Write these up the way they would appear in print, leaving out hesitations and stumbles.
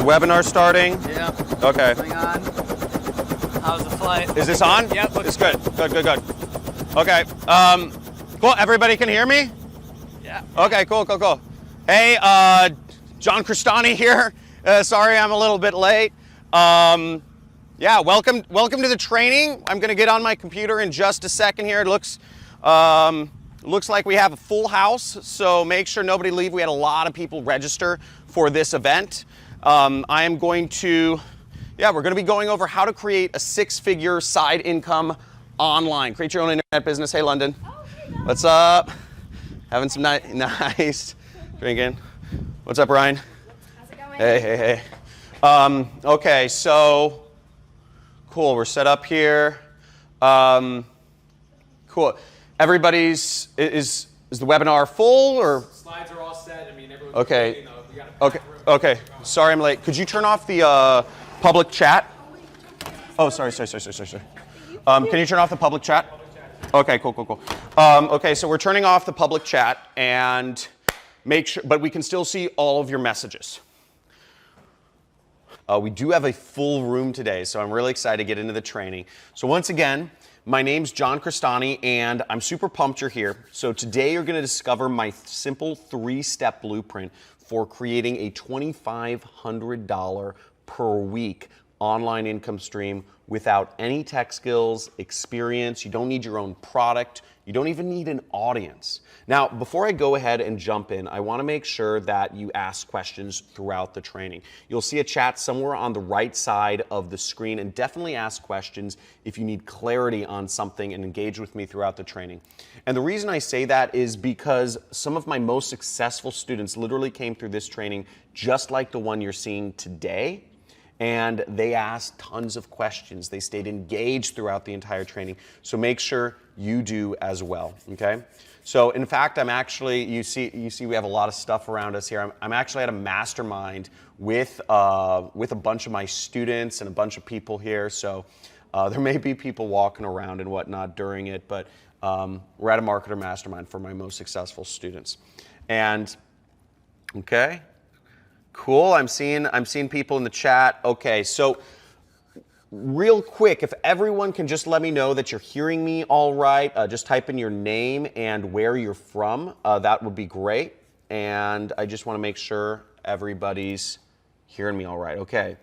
the webinar starting? Yeah. Okay. Hang on. How's the flight? Is this on? Yep. It's good. Good. Okay. Cool. Everybody can hear me? Yeah. Okay, cool. Hey, John Crestani here. Sorry I'm a little bit late. Yeah, welcome to the training. I'm gonna get on my computer in just a second here. It looks like we have a full house, so make sure nobody leave. We had a lot of people register for this event. We're gonna be going over how to create a 6-figure side income online. Create your own internet business. Hey, London. Oh, hey, Bob. What's up? Having some nice drinking. What's up, Ryan? How's it going? Hey. Okay, so cool. We're set up here. Cool. Everybody's is the webinar full or? Slides are all set. I mean, everyone's Okay. waiting, though. We got a packed room. Okay. Sorry I'm late. Could you turn off the public chat? Oh, sorry. Can you turn off the public chat? Okay, cool. Okay, so we're turning off the public chat and make sure, but we can still see all of your messages. We do have a full room today, so I'm really excited to get into the training. So once again, my name's John Crestani, and I'm super pumped you're here. So today you're going to discover my simple 3-step blueprint for creating a $2,500 per week online income stream without any tech skills, experience. You don't need your own product. You don't even need an audience. Now, before I go ahead and jump in, I want to make sure that you ask questions throughout the training. You'll see a chat somewhere on the right side of the screen, and definitely ask questions if you need clarity on something, and engage with me throughout the training. And the reason I say that is because some of my most successful students literally came through this training just like the one you're seeing today. And they asked tons of questions. They stayed engaged throughout the entire training. So make sure you do as well, okay? So in fact, I'm actually, you see we have a lot of stuff around us here. I'm actually at a mastermind with a bunch of my students and a bunch of people here. So there may be people walking around and whatnot during it, but we're at a marketer mastermind for my most successful students. And, okay. Cool, I'm seeing people in the chat. Okay, so real quick, if everyone can just let me know that you're hearing me all right, just type in your name and where you're from, that would be great. And I just want to make sure everybody's hearing me all right. Okay.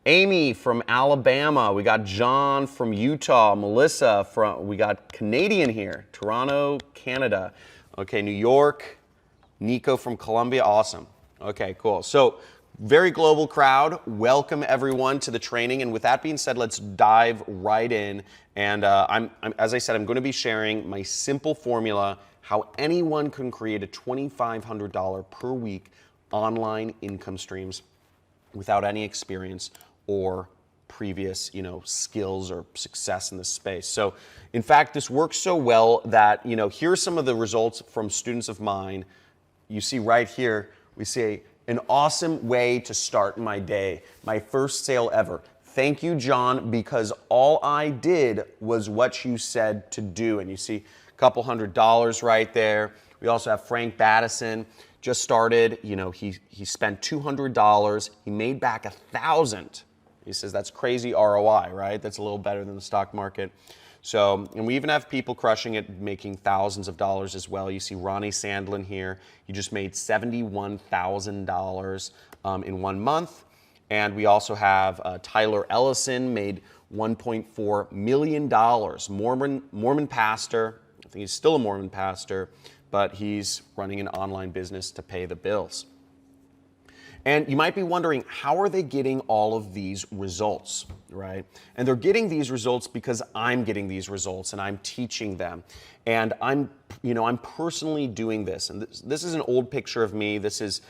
Amy from Alabama, we got John from Utah, Melissa we got Canadian here, Toronto, Canada. Okay, New York, Nico from Colombia, awesome. Okay, cool. So, very global crowd. Welcome everyone to the training. And with that being said, let's dive right in. And as I said, I'm going to be sharing my simple formula how anyone can create a $2,500 per week online income streams without any experience or previous, skills or success in this space. So, in fact, this works so well that, here's some of the results from students of mine. You see right here. We say, an awesome way to start my day. My first sale ever. Thank you, John, because all I did was what you said to do. And you see a couple $100 right there. We also have Frank Battison, just started. He spent $200. He made back $1,000. He says that's crazy ROI, right? That's a little better than the stock market. So, and we even have people crushing it, making thousands of dollars as well. You see Ronnie Sandlin here. He just made $71,000 in 1 month. And we also have Tyler Ellison, made $1.4 million. Mormon pastor. I think he's still a Mormon pastor, but he's running an online business to pay the bills. And you might be wondering, how are they getting all of these results, right? And they're getting these results because I'm getting these results and I'm teaching them. And I'm personally doing this. And this is an old picture of me. This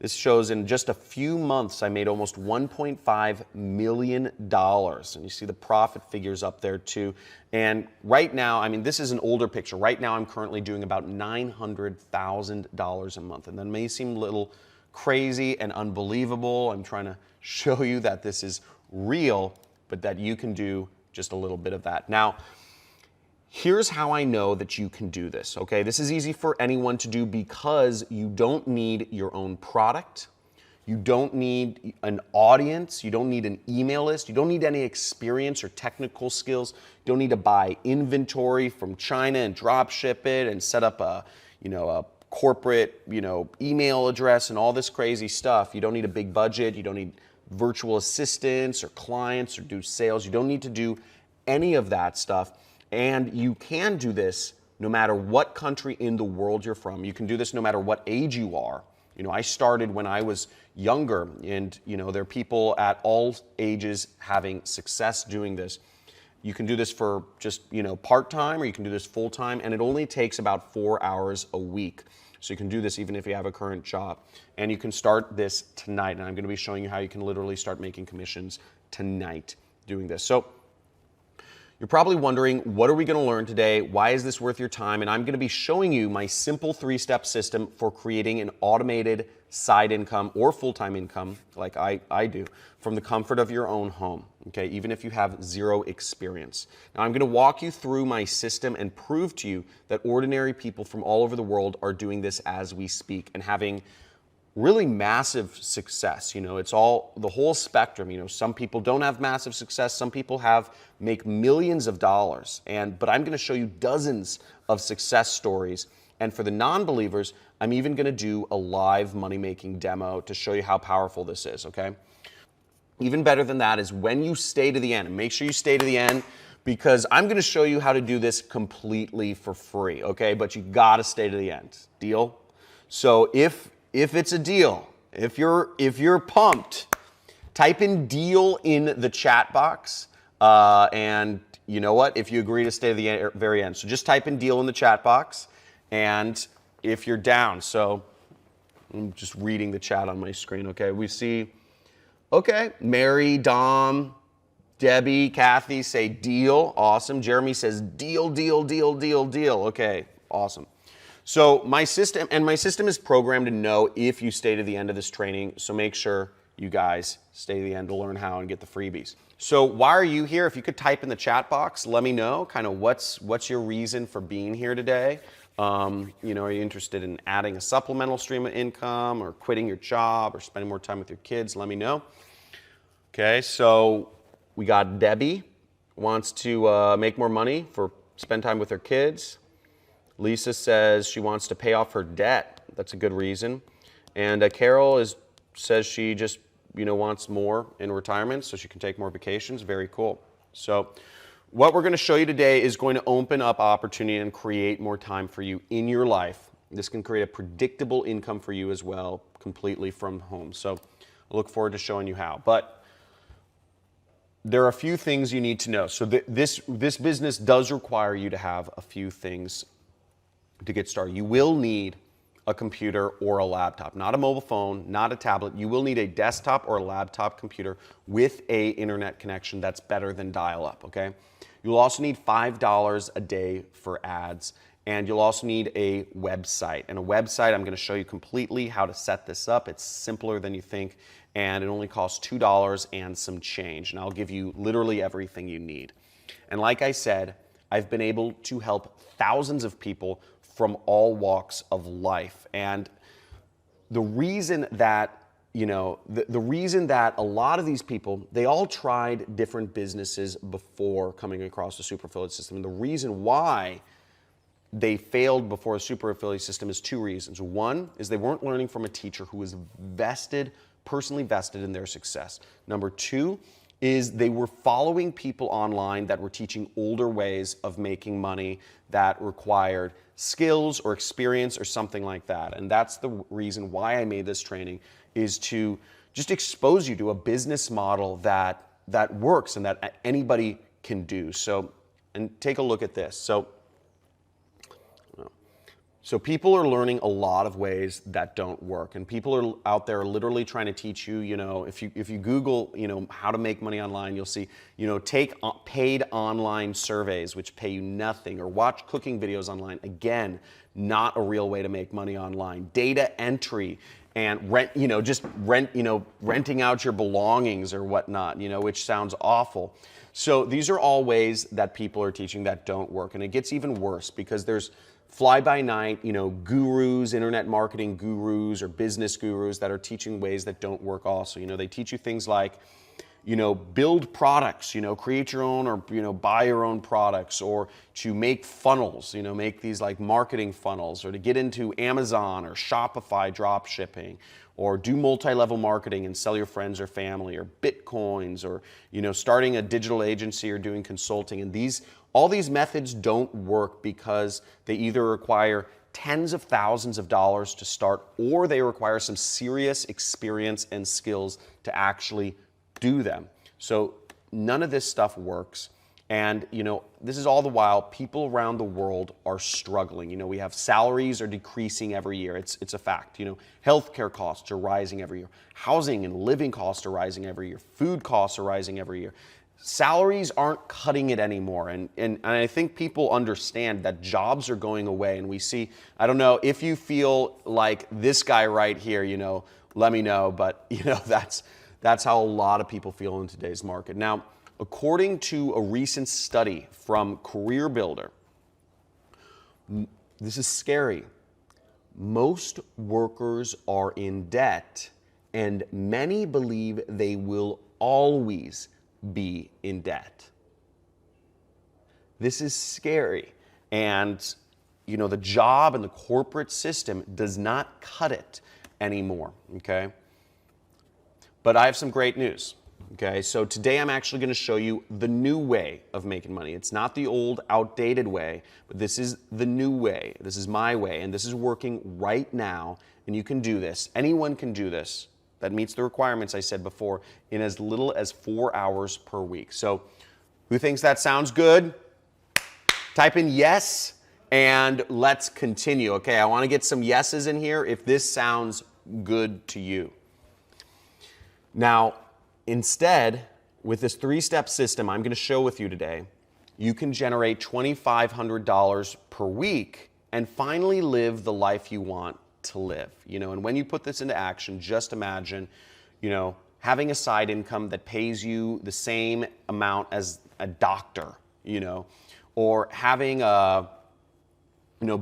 shows in just a few months, I made almost $1.5 million. And you see the profit figures up there too. And right now, this is an older picture. Right now, I'm currently doing about $900,000 a month. And that may seem a little crazy and unbelievable. I'm trying to show you that this is real, but that you can do just a little bit of that. Now, here's how I know that you can do this, okay? This is easy for anyone to do because you don't need your own product. You don't need an audience. You don't need an email list. You don't need any experience or technical skills. You don't need to buy inventory from China and drop ship it and set up a corporate, email address and all this crazy stuff. You don't need a big budget. You don't need virtual assistants or clients or do sales. You don't need to do any of that stuff. And you can do this no matter what country in the world you're from. You can do this no matter what age you are. I started when I was younger, and there are people at all ages having success doing this. You can do this for just part-time, or you can do this full-time, and it only takes about 4 hours a week. So you can do this even if you have a current job. And you can start this tonight, and I'm going to be showing you how you can literally start making commissions tonight doing this. So you're probably wondering, what are we going to learn today? Why is this worth your time? And I'm going to be showing you my simple 3-step system for creating an automated side income or full-time income, like I do, from the comfort of your own home, okay, even if you have zero experience. Now, I'm going to walk you through my system and prove to you that ordinary people from all over the world are doing this as we speak and having really massive success. It's all the whole spectrum. Some people don't have massive success. Some people make millions of dollars. But I'm going to show you dozens of success stories. And for the non-believers, I'm even going to do a live money-making demo to show you how powerful this is, okay? Even better than that is when you stay to the end, and make sure you stay to the end, because I'm going to show you how to do this completely for free, okay? But you got to stay to the end. Deal? So if it's a deal, if you're pumped, type in deal in the chat box. And you know what? If you agree to stay to the very end. So just type in deal in the chat box. And if you're down, so I'm just reading the chat on my screen, okay? We see, okay, Mary, Dom, Debbie, Kathy say deal. Awesome. Jeremy says deal, deal, deal, deal, deal. Okay, awesome. So my system is programmed to know if you stay to the end of this training, so make sure you guys stay to the end to learn how and get the freebies. So why are you here? If you could type in the chat box, let me know kind of what's your reason for being here today. Are you interested in adding a supplemental stream of income or quitting your job or spending more time with your kids? Let me know. Okay, so we got Debbie wants to make more money for spend time with her kids. Lisa says she wants to pay off her debt. That's a good reason. And Carol says she just wants more in retirement so she can take more vacations. Very cool. So what we're going to show you today is going to open up opportunity and create more time for you in your life. This can create a predictable income for you as well, completely from home. So I look forward to showing you how. But there are a few things you need to know. So this business does require you to have a few things to get started. You will need a computer or a laptop, not a mobile phone, not a tablet. You will need a desktop or a laptop computer with a internet connection that's better than dial-up, okay? You'll also need $5 a day for ads, and you'll also need a website. And a website, I'm gonna show you completely how to set this up. It's simpler than you think, and it only costs $2 and some change. And I'll give you literally everything you need. And like I said, I've been able to help thousands of people from all walks of life. And the reason that, the reason that a lot of these people, they all tried different businesses before coming across the super affiliate system. And the reason why they failed before a super affiliate system is 2 reasons. One is they weren't learning from a teacher who was personally vested in their success. Number 2 is they were following people online that were teaching older ways of making money that required skills or experience or something like that. And that's the reason why I made this training, is to just expose you to a business model that works and that anybody can do. So, and take a look at this. So people are learning a lot of ways that don't work, and people are out there literally trying to teach you, if you Google, how to make money online, you'll see, take paid online surveys which pay you nothing, or watch cooking videos online. Again, not a real way to make money online. Data entry and renting out your belongings or whatnot, which sounds awful. So these are all ways that people are teaching that don't work, and it gets even worse because there's fly-by-night, gurus, internet marketing gurus or business gurus that are teaching ways that don't work also. They teach you things like, build products, create your own or, buy your own products, or to make funnels, make these like marketing funnels, or to get into Amazon or Shopify drop shipping, or do multi-level marketing and sell your friends or family, or Bitcoins, or, starting a digital agency or doing consulting. And all these methods don't work because they either require tens of thousands of dollars to start, or they require some serious experience and skills to actually do them. So none of this stuff works. And, this is all the while people around the world are struggling. We have salaries are decreasing every year. It's a fact. Healthcare costs are rising every year. Housing and living costs are rising every year. Food costs are rising every year. Salaries aren't cutting it anymore. And I think people understand that jobs are going away. And we see, I don't know if you feel like this guy right here, let me know. But, that's how a lot of people feel in today's market. Now, according to a recent study from CareerBuilder, this is scary. Most workers are in debt, and many believe they will always be in debt. This is scary. And, the job and the corporate system does not cut it anymore, okay? But I have some great news, okay? So today I'm actually gonna show you the new way of making money. It's not the old, outdated way, but this is the new way. This is my way, and this is working right now, and you can do this. Anyone can do this. That meets the requirements I said before in as little as 4 hours per week. So who thinks that sounds good? Type in yes, and let's continue. Okay, I wanna get some yeses in here if this sounds good to you. Now, instead, with this 3-step system I'm going to show with you today, you can generate $2,500 per week and finally live the life you want to live. And when you put this into action, just imagine, having a side income that pays you the same amount as a doctor, or having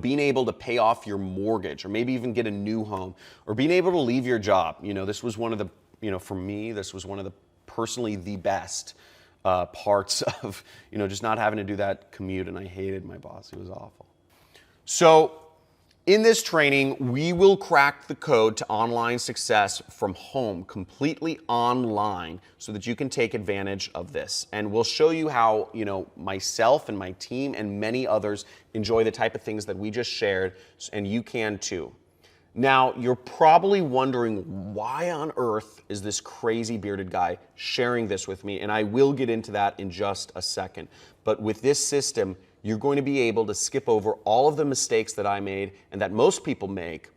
being able to pay off your mortgage, or maybe even get a new home, or being able to leave your job. This was one of the for me, this was one of the personally the best parts of, just not having to do that commute. And I hated my boss. He was awful. So in this training, we will crack the code to online success from home, completely online, so that you can take advantage of this. And we'll show you how, myself and my team and many others enjoy the type of things that we just shared, and you can too. Now, you're probably wondering, why on earth is this crazy bearded guy sharing this with me? And I will get into that in just a second. But with this system, you're going to be able to skip over all of the mistakes that I made and that most people make,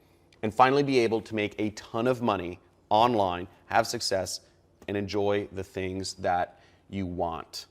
and finally be able to make a ton of money online, have success, and enjoy the things that you want.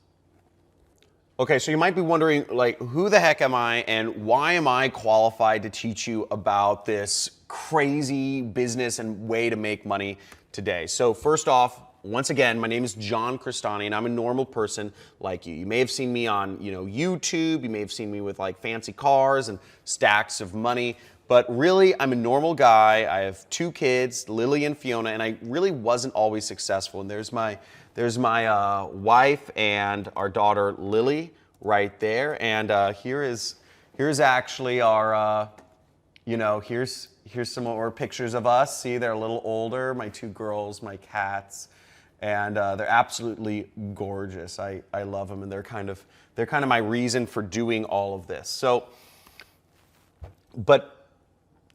Okay, so you might be wondering, who the heck am I and why am I qualified to teach you about this crazy business and way to make money today? So first off, once again, my name is John Crestani, and I'm a normal person like you. You may have seen me on, YouTube. You may have seen me with fancy cars and stacks of money. But really, I'm a normal guy. I have 2 kids, Lily and Fiona, and I really wasn't always successful. And there's my wife and our daughter Lily right there. And here's actually our, here's some more pictures of us. See, they're a little older. My 2 girls, my cats, and they're absolutely gorgeous. I love them, and they're kind of my reason for doing all of this. So, but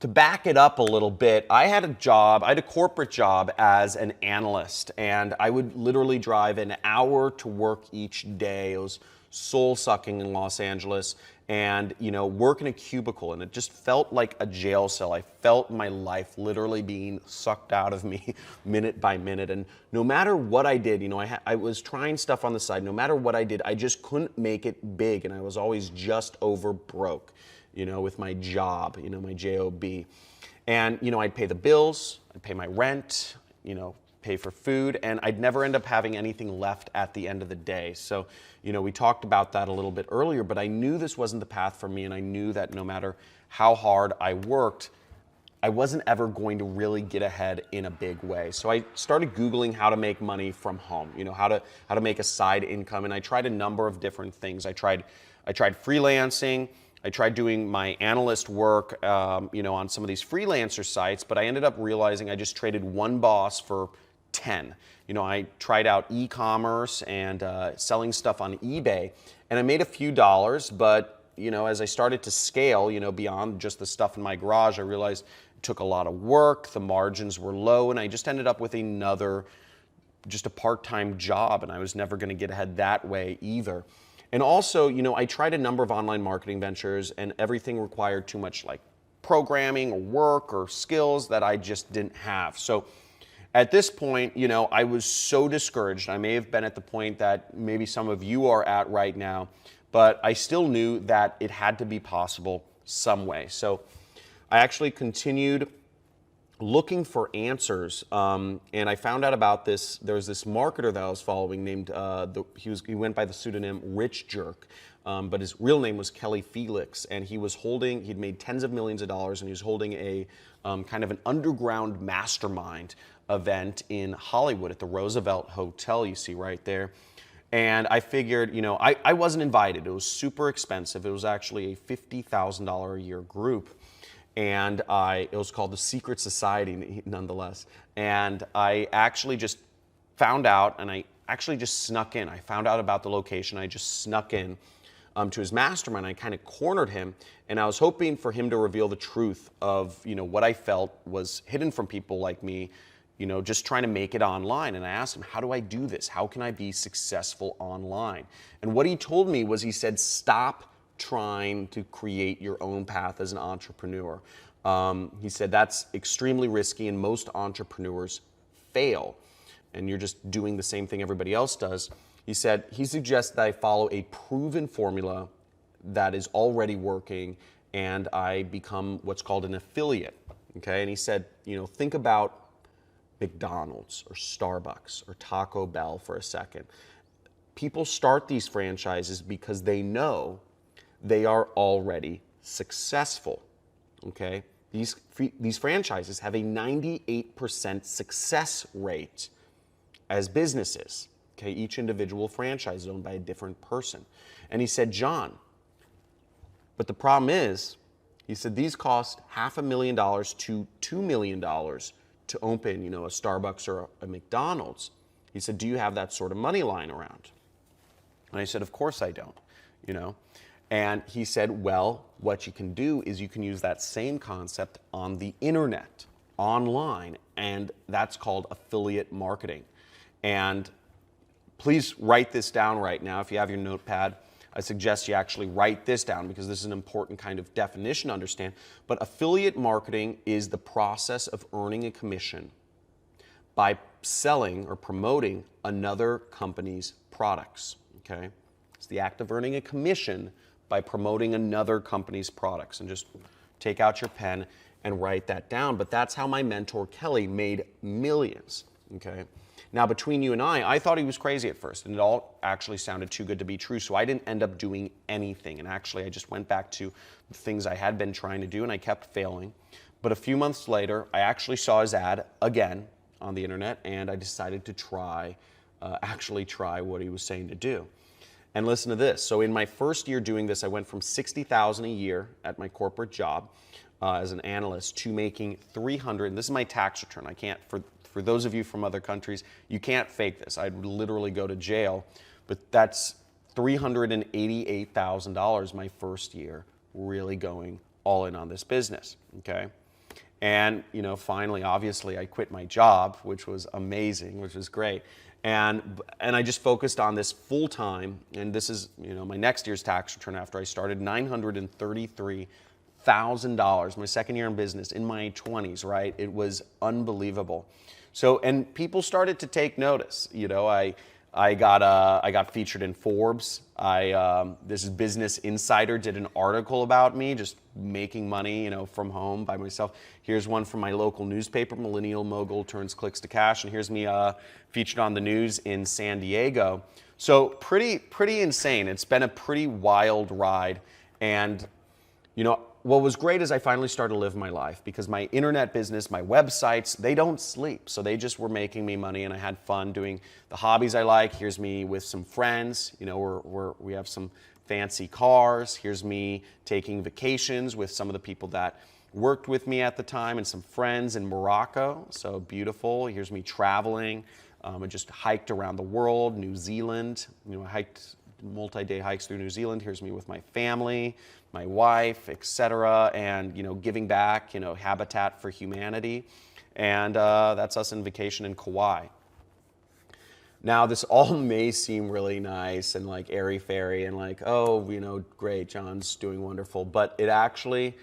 to back it up a little bit, I had a corporate job as an analyst, and I would literally drive an hour to work each day. It was soul-sucking in Los Angeles, and work in a cubicle, and it just felt like a jail cell. I felt my life literally being sucked out of me minute by minute, and no matter what I did, I was trying stuff on the side. No matter what I did, I just couldn't make it big, and I was always just over broke. With my job, my job. And, I'd pay the bills, I'd pay my rent, pay for food, and I'd never end up having anything left at the end of the day. So, we talked about that a little bit earlier, but I knew this wasn't the path for me, and I knew that no matter how hard I worked, I wasn't ever going to really get ahead in a big way. So I started Googling how to make money from home, how to make a side income, and I tried a number of different things. I tried freelancing. I tried doing my analyst work, on some of these freelancer sites, but I ended up realizing I just traded one boss for 10. I tried out e-commerce and selling stuff on eBay, and I made a few dollars, but, as I started to scale, beyond just the stuff in my garage, I realized it took a lot of work, the margins were low, and I just ended up with just a part-time job, and I was never gonna get ahead that way either. And also, I tried a number of online marketing ventures, and everything required too much like programming or work or skills that I just didn't have. So at this point, I was so discouraged. I may have been at the point that maybe some of you are at right now, but I still knew that it had to be possible some way. So I actually continued looking for answers, and I found out about this. There was this marketer that I was following named, he went by the pseudonym Rich Jerk, but his real name was Kelly Felix, and he'd made tens of millions of dollars, and he was holding a kind of an underground mastermind event in Hollywood at the Roosevelt Hotel, you see right there. And I figured, I wasn't invited. It was super expensive. It was actually a $50,000 a year group. And it was called the Secret Society, nonetheless. And I actually just found out, and I actually just snuck in. I found out about the location. I just snuck in to his mastermind. I kind of cornered him, and I was hoping for him to reveal the truth of what I felt was hidden from people like me, just trying to make it online. And I asked him, how do I do this? How can I be successful online? And what he told me was, he said, stop trying to create your own path as an entrepreneur. He said that's extremely risky, and most entrepreneurs fail, and you're just doing the same thing everybody else does. He said he suggests that I follow a proven formula that is already working, and I become what's called an affiliate. Okay, and he said, think about McDonald's or Starbucks or Taco Bell for a second. People start these franchises because they know they are already successful, okay? These franchises have a 98% success rate as businesses, okay? Each individual franchise is owned by a different person. And he said, John, but the problem is, he said, these cost $500,000 to $2 million to open, a Starbucks or a McDonald's. He said, do you have that sort of money lying around? And I said, of course I don't, And he said, well, what you can do is you can use that same concept on the internet, online, and that's called affiliate marketing. And please write this down right now. If you have your notepad, I suggest you actually write this down, because this is an important kind of definition to understand. But affiliate marketing is the process of earning a commission by selling or promoting another company's products, okay? It's the act of earning a commission by promoting another company's products. And just take out your pen and write that down. But that's how my mentor Kelly made millions, okay? Now, between you and I thought he was crazy at first, and it all actually sounded too good to be true, so I didn't end up doing anything. And actually, I just went back to the things I had been trying to do, and I kept failing. But a few months later, I actually saw his ad again on the internet, and I decided to actually try what he was saying to do. And listen to this. So in my first year doing this, I went from $60,000 a year at my corporate job as an analyst to making $300,000. And this is my tax return. I can't, for those of you from other countries, you can't fake this. I'd literally go to jail. But that's $388,000 my first year, really going all in on this business. Okay. And finally, obviously, I quit my job, which was amazing, which was great. And I just focused on this full time, and this is my next year's tax return after I started, $933,000, my second year in business, in my 20s, right? It was unbelievable. So, and people started to take notice. I got featured in Forbes. This is Business Insider did an article about me, just making money, from home by myself. Here's one from my local newspaper, Millennial Mogul Turns Clicks to Cash, and here's me featured on the news in San Diego. So pretty insane. It's been a pretty wild ride, and what was great is I finally started to live my life because my internet business, my websites, they don't sleep. So they just were making me money, and I had fun doing the hobbies I like. Here's me with some friends. We have some fancy cars. Here's me taking vacations with some of the people that worked with me at the time and some friends in Morocco. So beautiful. Here's me traveling. I just hiked around the world, New Zealand. I hiked multi-day hikes through New Zealand. Here's me with my family, my wife, etc., and giving back, Habitat for Humanity, and that's us in vacation in Kauai. Now, this all may seem really nice and like airy-fairy and like, oh, great, John's doing wonderful, but it actually,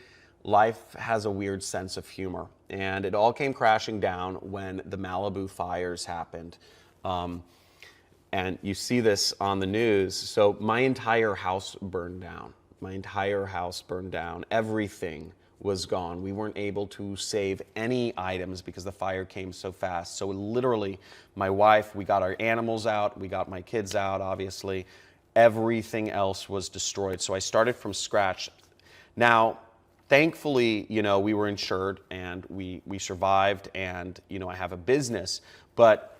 life has a weird sense of humor, and it all came crashing down when the Malibu fires happened. And you see this on the news. So my entire house burned down. My entire house burned down. Everything was gone. We weren't able to save any items because the fire came so fast. So literally, my wife, we got our animals out, we got my kids out, obviously. Everything else was destroyed. So I started from scratch. Now, thankfully, we were insured and we survived, and I have a business. But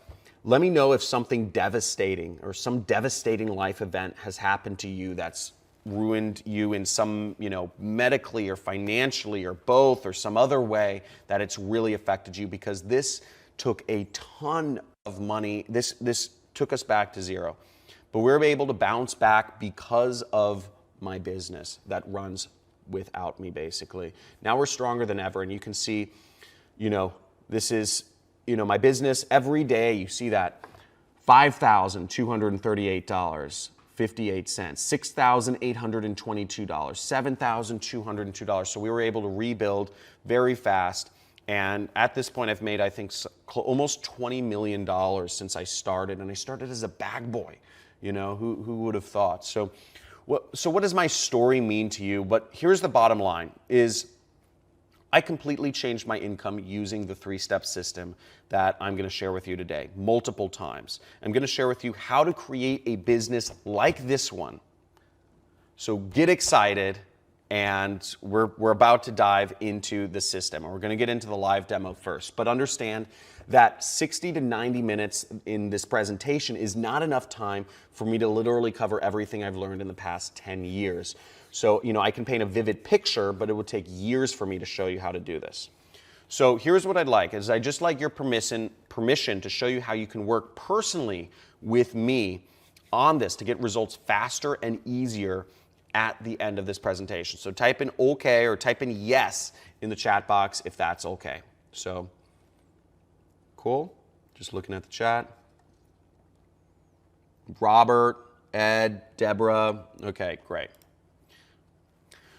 let me know if something devastating or some devastating life event has happened to you that's ruined you in some, medically or financially or both or some other way that it's really affected you, because this took a ton of money. This took us back to zero. But we were able to bounce back because of my business that runs without me, basically. Now we're stronger than ever, and you can see, this is my business. Every day you see that $5,238.58, $6,822, $7,202. So we were able to rebuild very fast. And at this point, I've made, I think, almost $20 million since I started. And I started as a bag boy. Who would have thought? So what does my story mean to you? But here's the bottom line is, I completely changed my income using the 3-step system that I'm going to share with you today multiple times. I'm going to share with you how to create a business like this one. So get excited, and we're about to dive into the system. And we're going to get into the live demo first. But understand that 60 to 90 minutes in this presentation is not enough time for me to literally cover everything I've learned in the past 10 years. So, I can paint a vivid picture, but it would take years for me to show you how to do this. So here's what I'd like, is I'd just like your permission to show you how you can work personally with me on this to get results faster and easier at the end of this presentation. So type in okay or type in yes in the chat box if that's okay. So, cool. Just looking at the chat. Robert, Ed, Deborah. Okay, great.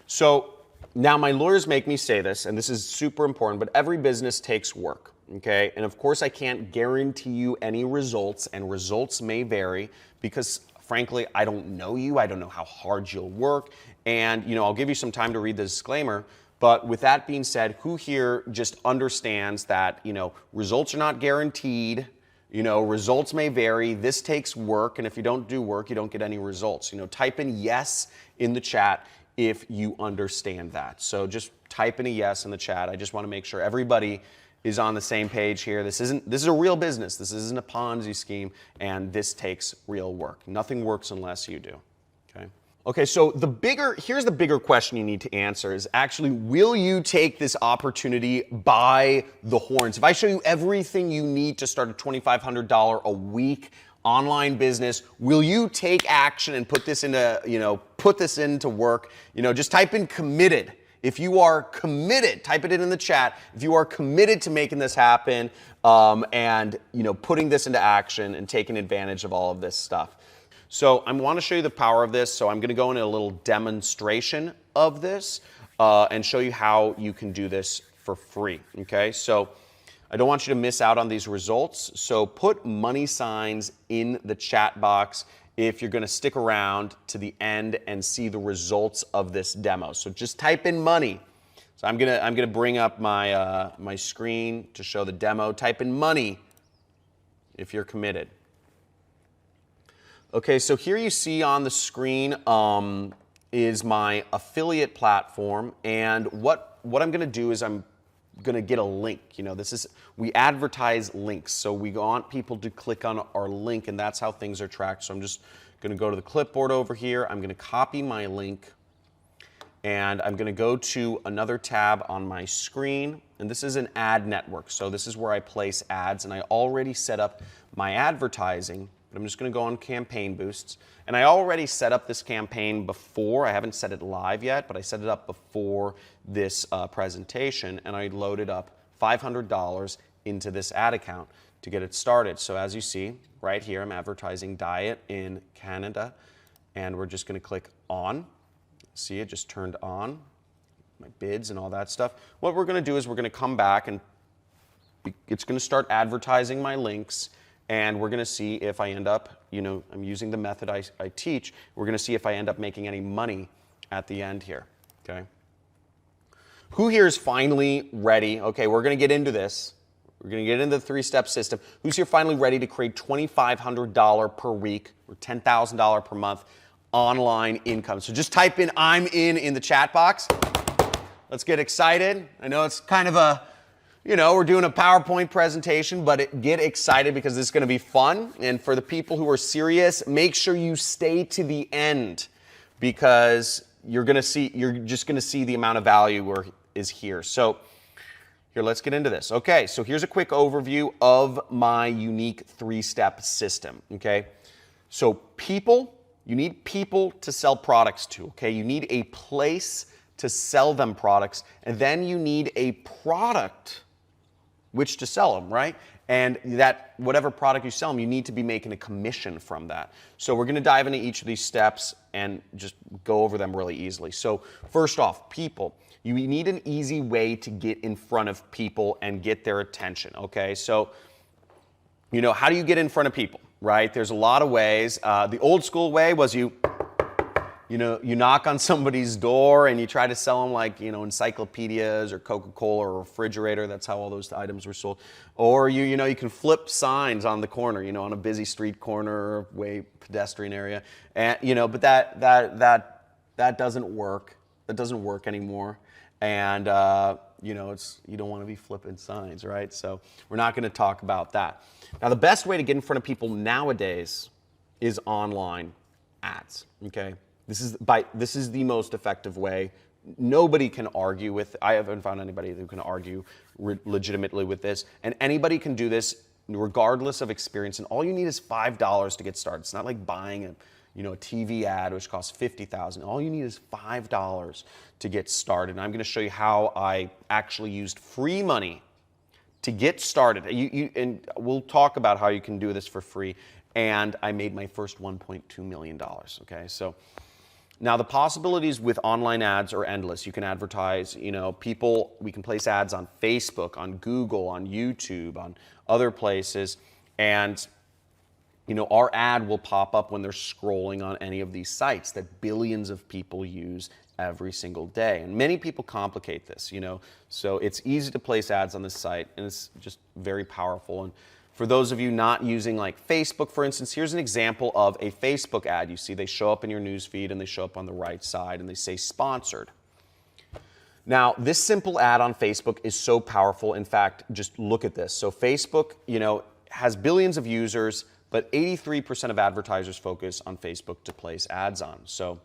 So now my lawyers make me say this, and this is super important, but every business takes work, okay? And of course I can't guarantee you any results, and results may vary because frankly, I don't know you. I don't know how hard you'll work. And I'll give you some time to read the disclaimer. But with that being said, who here just understands that, results are not guaranteed, results may vary, this takes work, and if you don't do work, you don't get any results. Type in yes in the chat if you understand that. So just type in a yes in the chat. I just want to make sure everybody is on the same page here. This is a real business. This isn't a Ponzi scheme, and this takes real work. Nothing works unless you do. Okay, so here's the bigger question you need to answer is actually, will you take this opportunity by the horns? If I show you everything you need to start a $2,500 a week online business, will you take action and put this into work? Just type in committed. If you are committed, type it in the chat. If you are committed to making this happen and putting this into action and taking advantage of all of this stuff. So I want to show you the power of this. So I'm going to go into a little demonstration of this and show you how you can do this for free. Okay, so I don't want you to miss out on these results. So put money signs in the chat box if you're going to stick around to the end and see the results of this demo. So just type in money. So I'm gonna bring up my my screen to show the demo. Type in money if you're committed. Okay, so here you see on the screen is my affiliate platform, and what I'm going to do is I'm going to get a link. You know, we advertise links, so we want people to click on our link, and that's how things are tracked. So I'm just going to go to the clipboard over here. I'm going to copy my link, and I'm going to go to another tab on my screen, and this is an ad network. So this is where I place ads, and I already set up my advertising. But I'm just going to go on Campaign Boosts. And I already set up this campaign before. I haven't set it live yet, but I set it up before this presentation. And I loaded up $500 into this ad account to get it started. So as you see, right here, I'm advertising diet in Canada. And we're just going to click on. See, it just turned on. My bids and all that stuff. What we're going to do is we're going to come back, and it's going to start advertising my links. And we're going to see if I end up, you know, I'm using the method I teach. We're going to see if I end up making any money at the end here, okay? Who here is finally ready? Okay, we're going to get into this. We're going to get into the three-step system. Who's here finally ready to create $2,500 per week or $10,000 per month online income? So just type in "I'm in" the chat box. Let's get excited. I know it's kind of a, you know, we're doing a PowerPoint presentation, but get excited because this is going to be fun. And for the people who are serious, make sure you stay to the end because you're just going to see the amount of value is here. So here, let's get into this. Okay, so here's a quick overview of my unique three-step system, okay? So you need people to sell products to, okay? You need a place to sell them products, and then you need a product which to sell them, right? And that whatever product you sell them, you need to be making a commission from that. So we're going to dive into each of these steps and just go over them really easily. So first off, people. You need an easy way to get in front of people and get their attention, okay? So, you know, how do you get in front of people, right? There's a lot of ways. The old school way was you knock on somebody's door and you try to sell them, like, you know, encyclopedias or Coca-Cola or a refrigerator. That's how all those items were sold. Or you can flip signs on the corner, you know, on a busy street corner, way pedestrian area, and you know, but that doesn't work. That doesn't work anymore. And you know, you don't want to be flipping signs, right? So we're not going to talk about that. Now, the best way to get in front of people nowadays is online ads. Okay. This is the most effective way. Nobody can argue with. I haven't found anybody who can argue legitimately with this. And anybody can do this regardless of experience. And all you need is $5 to get started. It's not like buying a TV ad which costs $50,000. All you need is $5 to get started. And I'm going to show you how I actually used free money to get started. And we'll talk about how you can do this for free. And I made my first $1.2 million. Okay, so. Now, the possibilities with online ads are endless. You can advertise, you know, we can place ads on Facebook, on Google, on YouTube, on other places. And, you know, our ad will pop up when they're scrolling on any of these sites that billions of people use every single day. And many people complicate this, you know. So it's easy to place ads on this site, and it's just very powerful. And for those of you not using like Facebook, for instance, here's an example of a Facebook ad. You see they show up in your news feed and they show up on the right side and they say sponsored. Now, this simple ad on Facebook is so powerful. In fact, just look at this. So Facebook, you know, has billions of users, but 83% of advertisers focus on Facebook to place ads on. So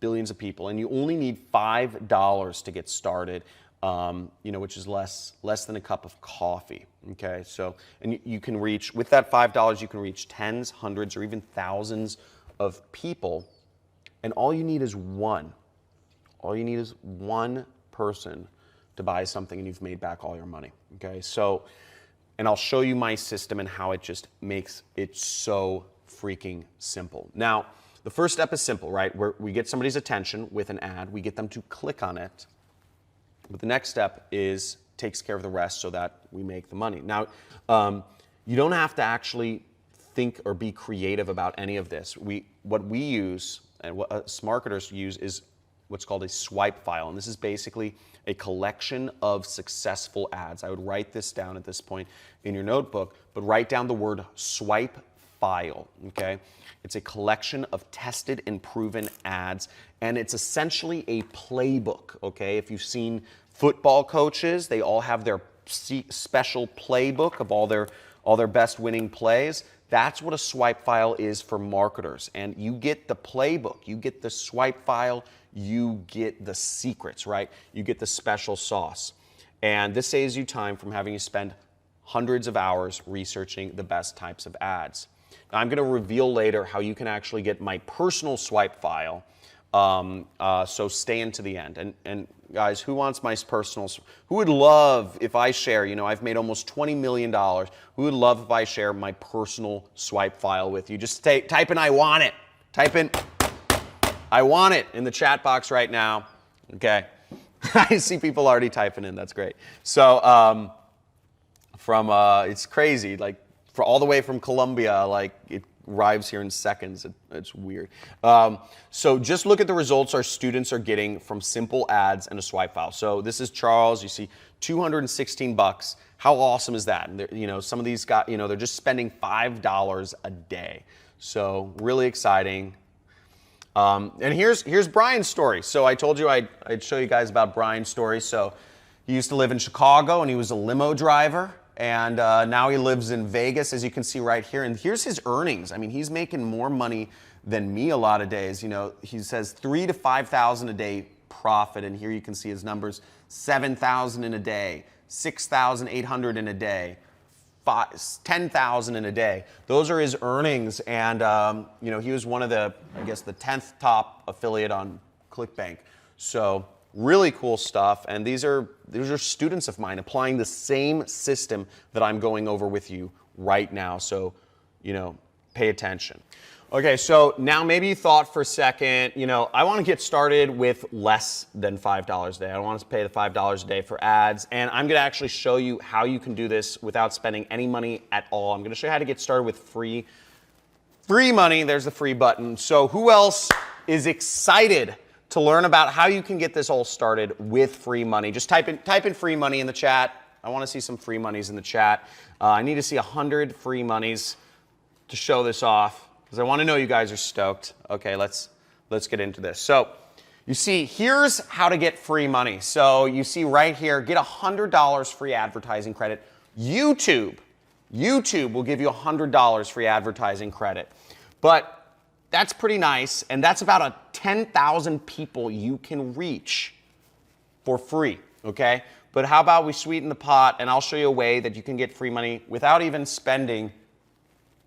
billions of people, and you only need $5 to get started. You know, which is less than a cup of coffee, okay? So, and you can reach, with that $5, you can reach tens, hundreds, or even thousands of people, and all you need is one. All you need is one person to buy something, and you've made back all your money, okay? So, and I'll show you my system and how it just makes it so freaking simple. Now, the first step is simple, right? We get somebody's attention with an ad, we get them to click on it. But the next step is takes care of the rest so that we make the money. Now, you don't have to actually think or be creative about any of this. What we use and what us marketers use is what's called a swipe file. And this is basically a collection of successful ads. I would write this down at this point in your notebook, but write down the word swipe file, okay? It's a collection of tested and proven ads, and it's essentially a playbook, okay? If you've seen football coaches, they all have their special playbook of all their best winning plays. That's what a swipe file is for marketers. And you get the playbook, you get the swipe file, you get the secrets, right? You get the special sauce. And this saves you time from having to spend hundreds of hours researching the best types of ads. Now, I'm going to reveal later how you can actually get my personal swipe file. So stay into the end. And guys, who wants my personal? Who would love if I share? You know, I've made almost $20 million. Who would love if I share my personal swipe file with you? Just type in "I want it." Type in "I want it" in the chat box right now. Okay, I see people already typing in. That's great. So it's crazy. Like for all the way from Colombia, like it arrives here in seconds. It's weird. So just look at the results our students are getting from simple ads and a swipe file. So this is Charles. You see $216. How awesome is that? And you know, some of these got, you know, they're just spending $5 a day. So really exciting. And here's Brian's story. So I told you I'd show you guys about Brian's story. So he used to live in Chicago and he was a limo driver. And now he lives in Vegas, as you can see right here. And here's his earnings. I mean, he's making more money than me a lot of days. You know, he says $3,000 to $5,000 a day profit. And here you can see his numbers: $7,000 in a day, $6,800 in a day, $10,000 in a day. Those are his earnings. And you know, he was one of the, I guess, the 10th top affiliate on ClickBank. So really cool stuff. And these are students of mine applying the same system that I'm going over with you right now. So, you know, pay attention. Okay, so now maybe you thought for a second, you know, I want to get started with less than $5 a day. I don't want to pay the $5 a day for ads. And I'm going to actually show you how you can do this without spending any money at all. I'm going to show you how to get started with free money. There's the free button. So who else is excited to learn about how you can get this all started with free money? Just type in free money in the chat. I want to see some free monies in the chat. I need to see 100 free monies to show this off because I want to know you guys are stoked. Okay, let's get into this. So you see, here's how to get free money. So you see right here, get $100 free advertising credit. YouTube will give you $100 free advertising credit. But that's pretty nice, and that's about 10,000 people you can reach for free, okay? But how about we sweeten the pot, and I'll show you a way that you can get free money without even spending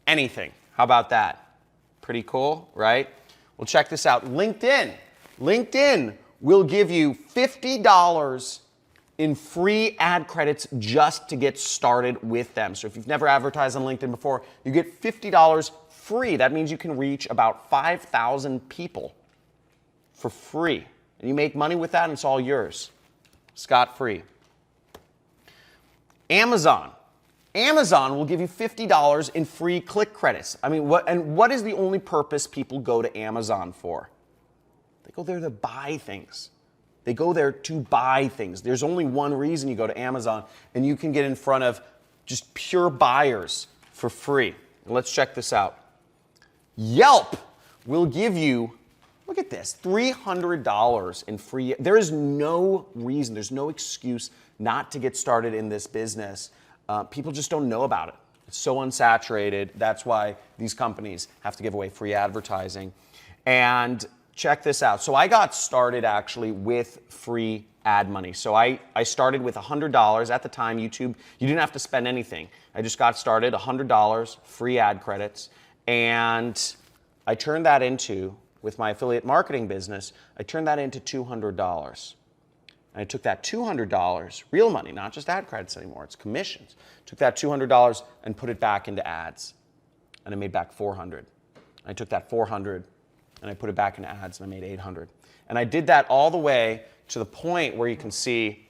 anything. How about that? Pretty cool, right? Well, check this out. LinkedIn will give you $50 in free ad credits just to get started with them. So if you've never advertised on LinkedIn before, you get $50 free. That means you can reach about 5,000 people for free. And you make money with that and it's all yours. Scot-free. Amazon will give you $50 in free click credits. I mean, what is the only purpose people go to Amazon for? They go there to buy things. They go there to buy things. There's only one reason you go to Amazon, and you can get in front of just pure buyers for free. Let's check this out. Yelp will give you, look at this, $300 in free. There is no reason, there's no excuse not to get started in this business. People just don't know about it. It's so unsaturated. That's why these companies have to give away free advertising. And check this out. So I got started actually with free ad money. So I started with $100 at the time. YouTube, you didn't have to spend anything. I just got started, $100 free ad credits. And I turned that into, with my affiliate marketing business, I turned that into $200. And I took that $200, real money, not just ad credits anymore, it's commissions. Took that $200 and put it back into ads. And I made back $400. I took that $400 and I put it back into ads and I made $800. And I did that all the way to the point where you can see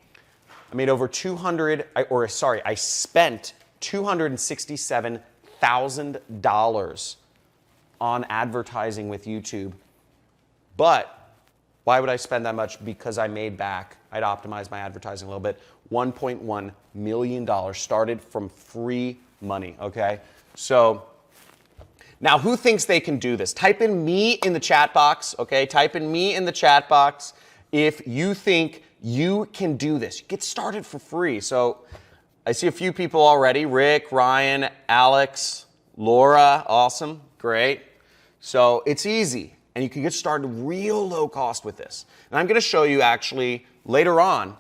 I made over I spent $267,000 on advertising with YouTube. But why would I spend that much? Because I'd optimized my advertising a little bit. $1.1 million started from free money, okay? So now who thinks they can do this? Type in me in the chat box, okay? Type in me in the chat box if you think you can do this. Get started for free. So I see a few people already. Rick, Ryan, Alex, Laura, awesome, great. So it's easy, and you can get started real low cost with this. And I'm gonna show you actually later on,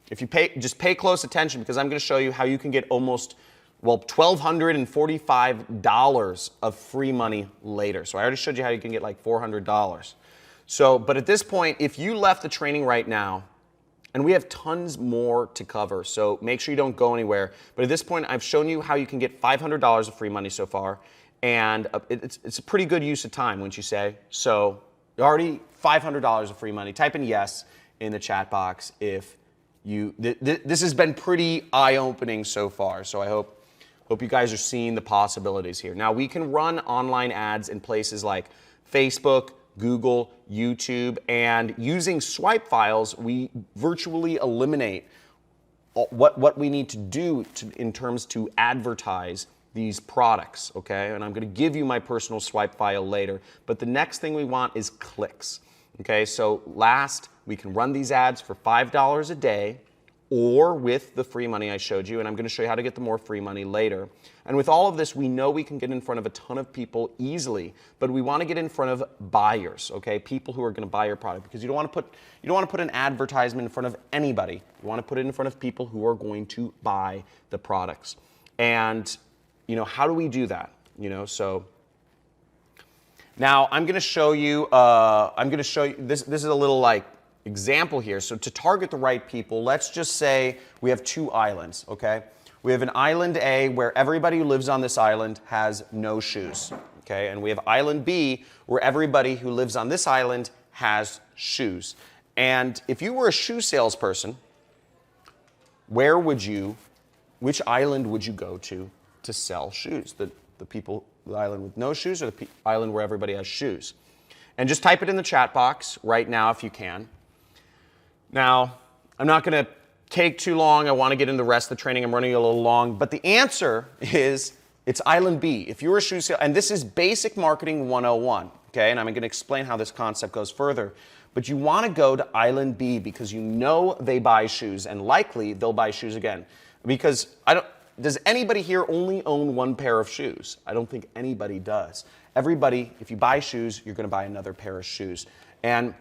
if you just pay close attention, because I'm gonna show you how you can get almost, $1,245 of free money later. So I already showed you how you can get like $400. So, but at this point, if you left the training right now, and we have tons more to cover, so make sure you don't go anywhere. But at this point, I've shown you how you can get $500 of free money so far, and it's a pretty good use of time, wouldn't you say? So already $500 of free money. Type in yes in the chat box if you, this has been pretty eye-opening so far, so I hope you guys are seeing the possibilities here. Now, we can run online ads in places like Facebook, Google, YouTube, and using swipe files, we virtually eliminate what we need to do in terms to advertise these products, okay? And I'm gonna give you my personal swipe file later, but the next thing we want is clicks, okay? So last, we can run these ads for $5 a day, or with the free money I showed you, and I'm gonna show you how to get the more free money later. And with all of this, we know we can get in front of a ton of people easily, but we wanna get in front of buyers, okay? People who are gonna buy your product, because you don't wanna put an advertisement in front of anybody. You wanna put it in front of people who are going to buy the products. And, how do we do that? So now I'm gonna show you, this is a little example here. So to target the right people, let's just say we have two islands, okay? We have an island A where everybody who lives on this island has no shoes, okay? And we have island B where everybody who lives on this island has shoes. And if you were a shoe salesperson, which island would you go to sell shoes? The island with no shoes, or the island where everybody has shoes? And just type it in the chat box right now if you can. Now, I'm not going to take too long. I want to get into the rest of the training. I'm running a little long. But the answer is, it's Island B. If you're a shoe sale, and this is Basic Marketing 101, okay? And I'm going to explain how this concept goes further. But you want to go to Island B because you know they buy shoes, and likely they'll buy shoes again. Because does anybody here only own one pair of shoes? I don't think anybody does. Everybody, if you buy shoes, you're going to buy another pair of shoes. And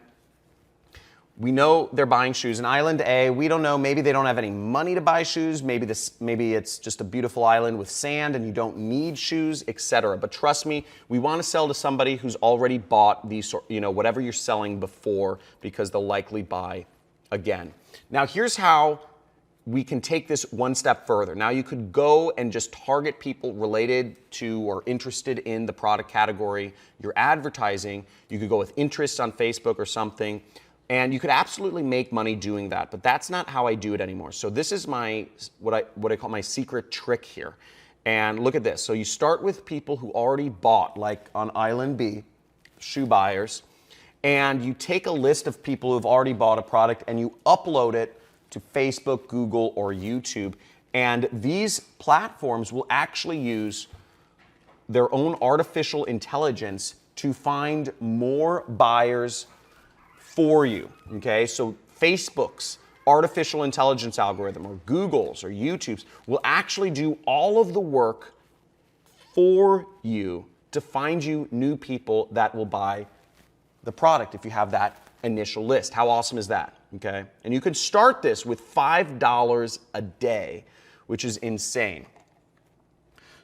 we know they're buying shoes. In Island A, we don't know, maybe they don't have any money to buy shoes, maybe it's just a beautiful island with sand and you don't need shoes, etc. But trust me, we want to sell to somebody who's already bought these, whatever you're selling before, because they'll likely buy again. Now here's how we can take this one step further. Now you could go and just target people related to or interested in the product category you're advertising. You could go with interests on Facebook or something. And you could absolutely make money doing that, but that's not how I do it anymore. So this is what I call my secret trick here. And look at this. So you start with people who already bought, like on Island B, shoe buyers, and you take a list of people who've already bought a product and you upload it to Facebook, Google, or YouTube. And these platforms will actually use their own artificial intelligence to find more buyers for you, okay? So Facebook's artificial intelligence algorithm, or Google's or YouTube's, will actually do all of the work for you to find you new people that will buy the product if you have that initial list. How awesome is that, okay? And you can start this with $5 a day, which is insane.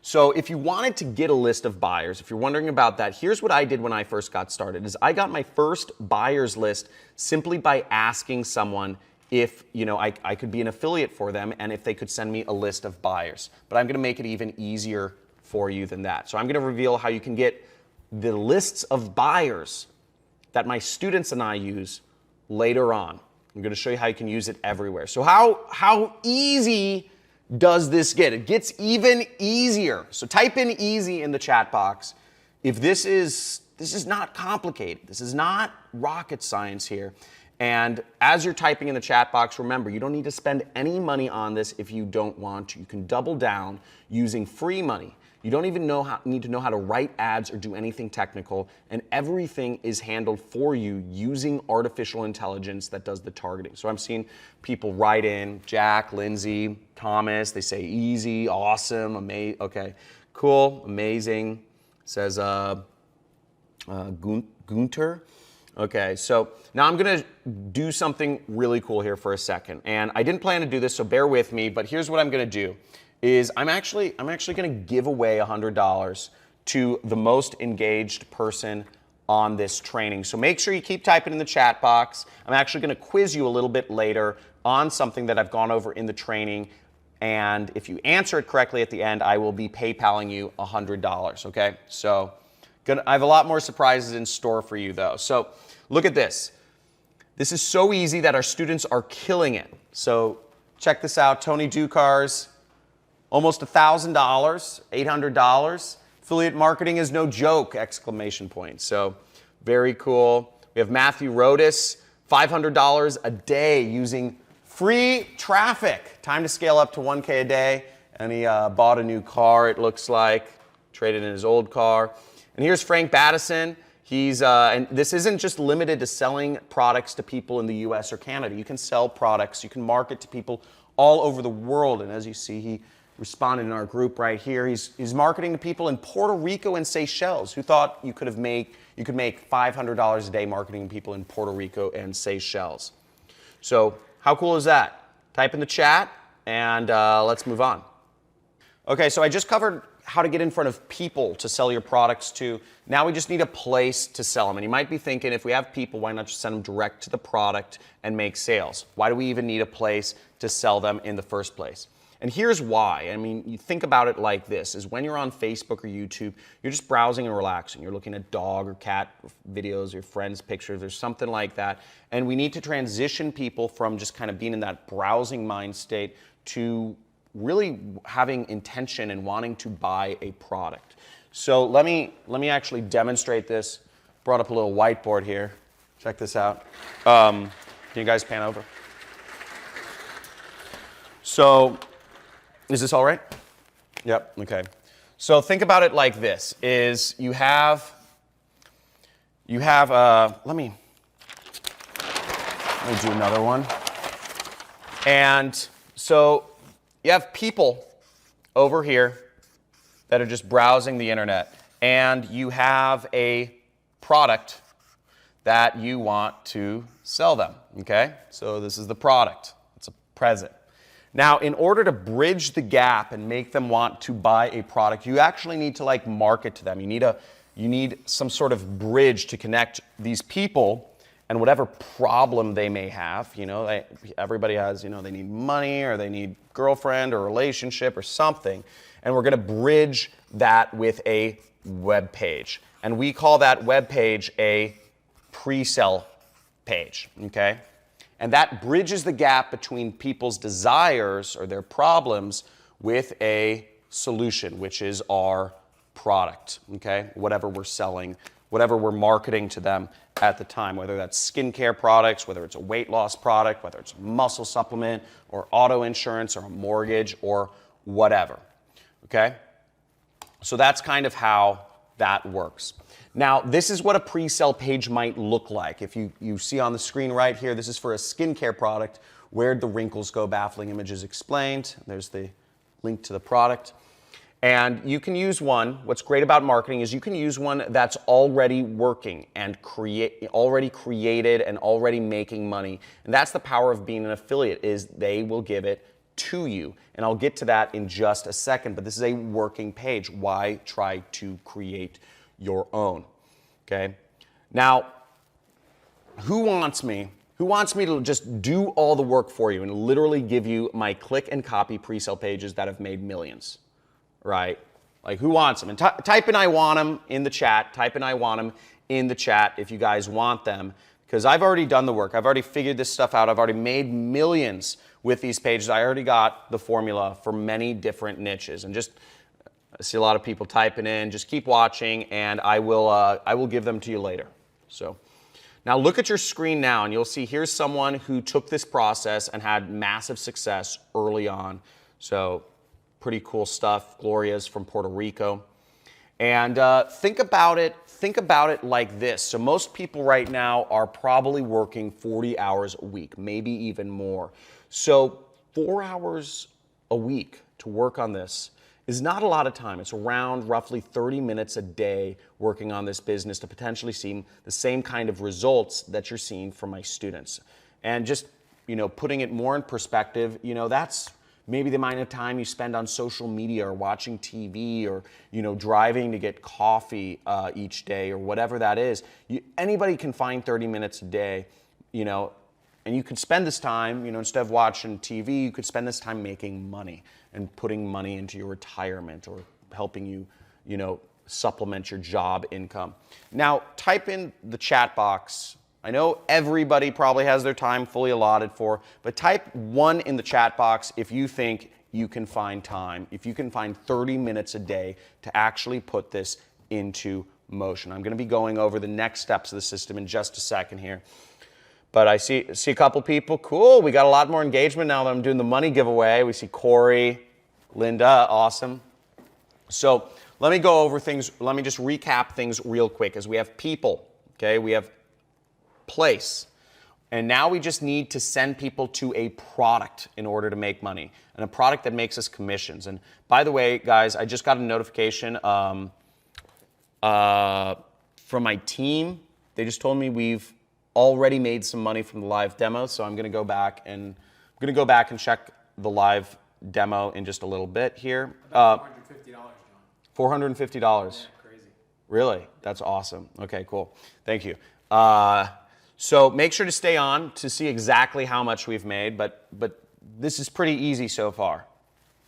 So if you wanted to get a list of buyers, if you're wondering about that, here's what I did when I first got started, is I got my first buyers list simply by asking someone if I could be an affiliate for them and if they could send me a list of buyers. But I'm gonna make it even easier for you than that. So I'm gonna reveal how you can get the lists of buyers that my students and I use later on. I'm going to show you how you can use it everywhere. So how easy does this get? It gets even easier. So type in easy in the chat box. If this is not complicated. This is not rocket science here. And as you're typing in the chat box, remember, you don't need to spend any money on this if you don't want to. You can double down using free money. You don't even need to know how to write ads or do anything technical, and everything is handled for you using artificial intelligence that does the targeting. So I'm seeing people write in, Jack, Lindsay, Thomas, they say easy, awesome, amazing, okay, cool, amazing, says Gunter. Okay, so now I'm gonna do something really cool here for a second. And I didn't plan to do this, so bear with me, but here's what I'm gonna do. I'm actually gonna give away $100 to the most engaged person on this training. So make sure you keep typing in the chat box. I'm actually gonna quiz you a little bit later on something that I've gone over in the training. And if you answer it correctly at the end, I will be PayPaling you $100, okay? So I have a lot more surprises in store for you though. So look at this. This is so easy that our students are killing it. So check this out, Tony Ducars, almost $1,000, $800. Affiliate marketing is no joke, exclamation point. So very cool. We have Matthew Rodas, $500 a day using free traffic. Time to scale up to 1K a day. And he bought a new car, it looks like, traded in his old car. And here's Frank Battison. And this isn't just limited to selling products to people in the US or Canada. You can sell products, you can market to people all over the world. And as you see, he responded in our group right here. He's marketing to people in Puerto Rico and Seychelles. Who thought you could make $500 a day marketing to people in Puerto Rico and Seychelles? So how cool is that? Type in the chat and let's move on. Okay, so I just covered how to get in front of people to sell your products to. Now we just need a place to sell them. And you might be thinking, if we have people, why not just send them direct to the product and make sales? Why do we even need a place to sell them in the first place? And here's why. I mean, you think about it like this, is when you're on Facebook or YouTube, you're just browsing and relaxing. You're looking at dog or cat videos, your friends' pictures, or something like that. And we need to transition people from just kind of being in that browsing mind state to really having intention and wanting to buy a product. So let me actually demonstrate this. Brought up a little whiteboard here. Check this out. Can you guys pan over? So, is this all right? Yep, okay. So think about it like this, is you have let me do another one. And so you have people over here that are just browsing the internet, and you have a product that you want to sell them, okay? So this is the product, it's a present. Now, in order to bridge the gap and make them want to buy a product, you actually need to market to them. You need some sort of bridge to connect these people and whatever problem they may have. You know, everybody has, they need money or they need girlfriend or relationship or something. And we're going to bridge that with a web page. And we call that web page a pre-sell page, okay? And that bridges the gap between people's desires or their problems with a solution, which is our product, okay? Whatever we're selling, whatever we're marketing to them at the time, whether that's skincare products, whether it's a weight loss product, whether it's a muscle supplement or auto insurance or a mortgage or whatever, okay? So that's kind of how that works. Now, this is what a pre-sell page might look like. If you see on the screen right here, this is for a skincare product. Where'd the wrinkles go? Baffling Images Explained. There's the link to the product. And you can use one. What's great about marketing is you can use one that's already working and already created and already making money. And that's the power of being an affiliate, is they will give it to you. And I'll get to that in just a second, but this is a working page. Why try to create your own? Okay. Now, who wants me to just do all the work for you and literally give you my click and copy pre-sale pages that have made millions? Right? Like, who wants them? And type in I want them in the chat. Type in I want them in the chat if you guys want them. because I've already done the work. I've already figured this stuff out. I've already made millions with these pages. I already got the formula for many different niches. And just, I see a lot of people typing in. Just keep watching, and I will give them to you later. So now look at your screen now, and you'll see here's someone who took this process and had massive success early on. So pretty cool stuff. Gloria's from Puerto Rico. And think about it like this. So most people right now are probably working 40 hours a week, maybe even more. So 4 hours a week to work on this is not a lot of time. It's around roughly 30 minutes a day working on this business to potentially see the same kind of results that you're seeing from my students. And just, putting it more in perspective, that's maybe the amount of time you spend on social media or watching TV or, driving to get coffee each day or whatever that is. Anybody can find 30 minutes a day, and you could spend this time, instead of watching TV, you could spend this time making money and putting money into your retirement or helping you, supplement your job income. Now, type in the chat box. I know everybody probably has their time fully allotted for, but type 1 in the chat box if you think you can find time, if you can find 30 minutes a day to actually put this into motion. I'm going to be going over the next steps of the system in just a second here. But I see a couple people. Cool, we got a lot more engagement now that I'm doing the money giveaway. We see Corey, Linda, awesome. So let me go over things. Let me just recap things real quick as we have people, okay? We have place. And now we just need to send people to a product in order to make money, and a product that makes us commissions. And by the way, guys, I just got a notification from my team. They just told me we've already made some money from the live demo, so I'm going to go back and check the live demo in just a little bit here. About $450, John. $450. Yeah, crazy. Really? That's awesome. Okay, cool. Thank you. So make sure to stay on to see exactly how much we've made, but this is pretty easy so far.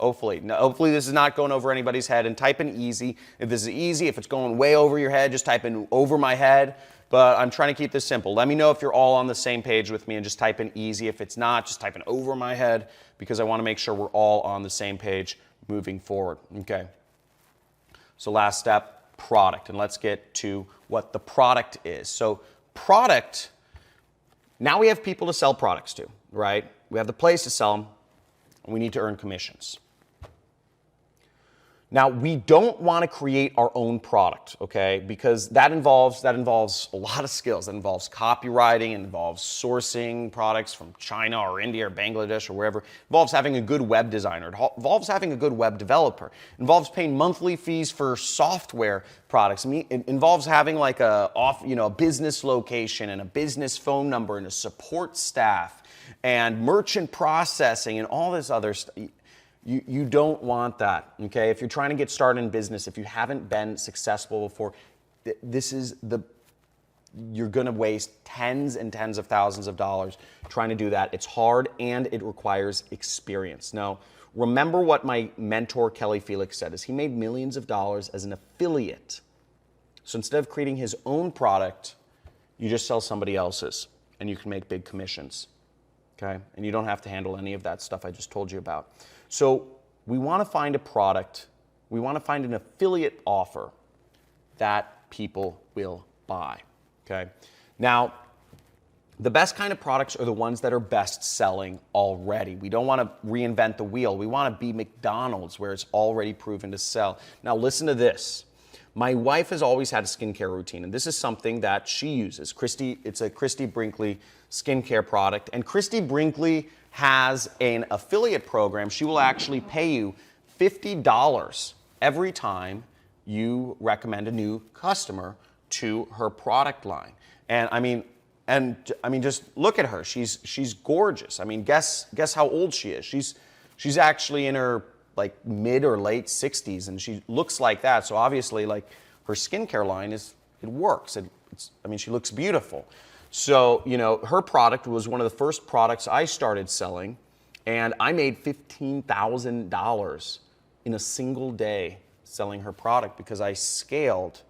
Hopefully. Now, hopefully this is not going over anybody's head, and type in easy. If this is easy, if it's going way over your head, just type in over my head. But I'm trying to keep this simple. Let me know if you're all on the same page with me and just type in easy. If it's not, just type in over my head because I want to make sure we're all on the same page moving forward. Okay. So last step, product. And let's get to what the product is. So product, now we have people to sell products to, right? We have the place to sell them, and we need to earn commissions. Now, we don't want to create our own product, okay? Because that involves a lot of skills. That involves copywriting, it involves sourcing products from China or India or Bangladesh or wherever. It involves having a good web designer. It involves having a good web developer. It involves paying monthly fees for software products. It involves having like a business location and a business phone number and a support staff and merchant processing and all this other stuff. You don't want that, okay? If you're trying to get started in business, if you haven't been successful before, you're gonna waste tens and tens of thousands of dollars trying to do that. It's hard and it requires experience. Now, remember what my mentor, Kelly Felix, said, is he made millions of dollars as an affiliate. So instead of creating his own product, you just sell somebody else's and you can make big commissions, okay? And you don't have to handle any of that stuff I just told you about. So we want to find a product, we want to find an affiliate offer that people will buy, okay? Now, the best kind of products are the ones that are best selling already. We don't want to reinvent the wheel. We want to be McDonald's where it's already proven to sell. Now listen to this. My wife has always had a skincare routine, and this is something that she uses. It's a Christy Brinkley skincare product, and Christy Brinkley has an affiliate program. She will actually pay you $50 every time you recommend a new customer to her product line. And I mean, just look at her. She's gorgeous. I mean, guess how old she is. She's actually in her like mid or late 60s, and she looks like that. So obviously, like her skincare line it works. She looks beautiful. So, her product was one of the first products I started selling, and I made $15,000 in a single day selling her product because I scaled